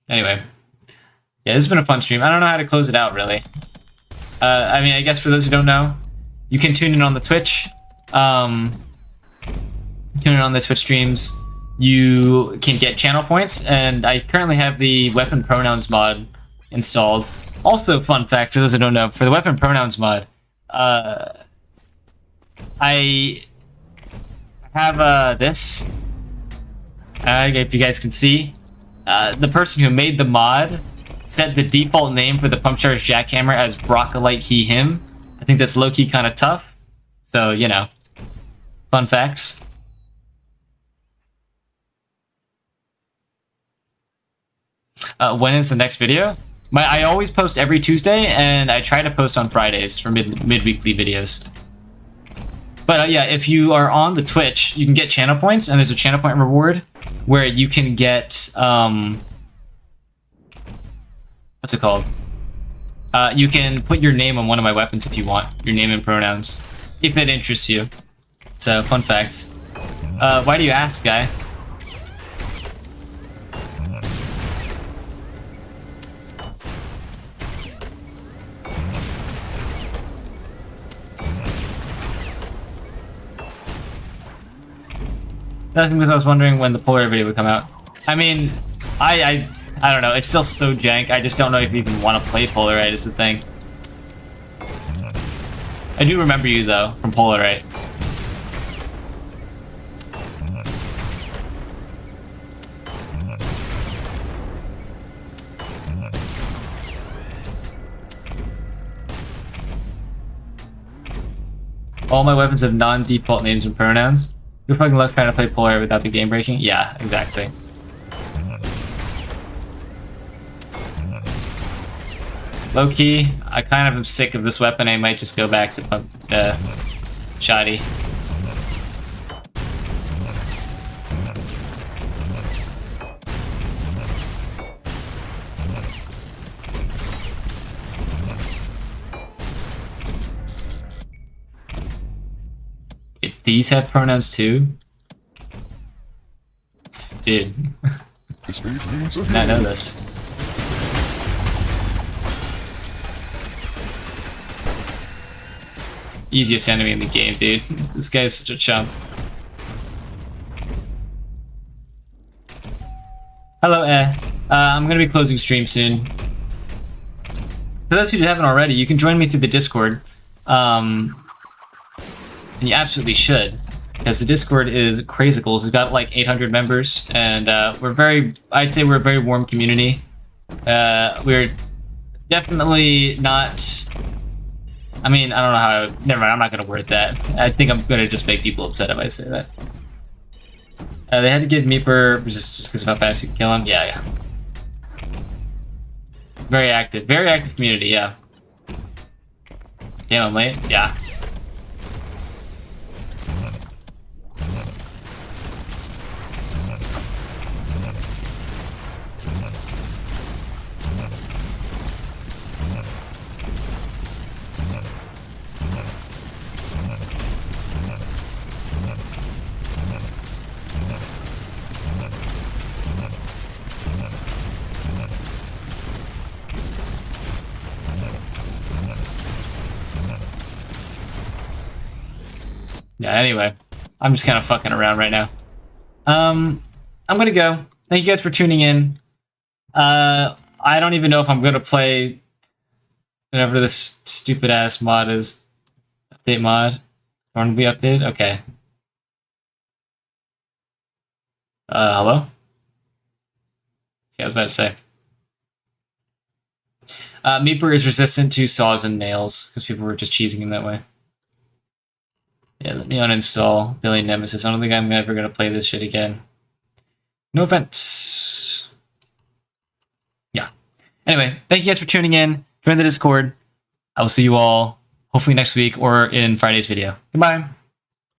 Speaker 1: Anyway. Yeah, this has been a fun stream. I don't know how to close it out, really. I mean, I guess for those who don't know, you can tune in on the Twitch. Tune in on the Twitch streams. You can get channel points, and I currently have the weapon pronouns mod installed. Also, fun fact, for those who don't know, for the weapon pronouns mod, I have this. If you guys can see, the person who made the mod set the default name for the pump charge jackhammer as Broccolite he him. I think that's low-key kind of tough. So, you know, fun facts. When is the next video? I always post every Tuesday, and I try to post on Fridays for mid-weekly videos. But yeah, if you are on the Twitch, you can get channel points, and there's a channel point reward where you can get what's it called? You can put your name on one of my weapons if you want, your name and pronouns, if that interests you. So, fun facts. Why do you ask, guy? That's because I was wondering when the Polar video would come out. I mean, I don't know. It's still so jank. I just don't know if you even want to play Polarite is the thing. I do remember you though from Polarite. All my weapons have non-default names and pronouns. You're fucking luck trying to play Polarite without the game breaking? Yeah, exactly. Low-key, I kind of am sick of this weapon. I might just go back to Shoddy. Wait, these have pronouns too? Dude. I know this. Easiest enemy in the game, dude. This guy is such a chump. Hello, I'm gonna be closing stream soon. For those who haven't already, you can join me through the Discord. And you absolutely should, because the Discord is crazy cool. We've got like 800 members, and I'd say we're a very warm community. We're definitely not, I mean, I don't know how, never mind, I'm not gonna word that. I think I'm gonna just make people upset if I say that. They had to give Meeper resistance because of how fast you can kill him. Yeah. Very active community, yeah. Damn, I'm late? Yeah. Yeah, anyway, I'm just kind of fucking around right now. I'm gonna go. Thank you guys for tuning in. I don't even know if I'm gonna play whatever this stupid ass mod is. Update mod. Don't be updated? Okay. Hello? Yeah, I was about to say. Meeper is resistant to saws and nails, because people were just cheesing him that way. Yeah, let me uninstall Billy Nemesis. I don't think I'm ever going to play this shit again. No offense. Yeah. Anyway, thank you guys for tuning in. Join the Discord. I will see you all hopefully next week or in Friday's video. Goodbye.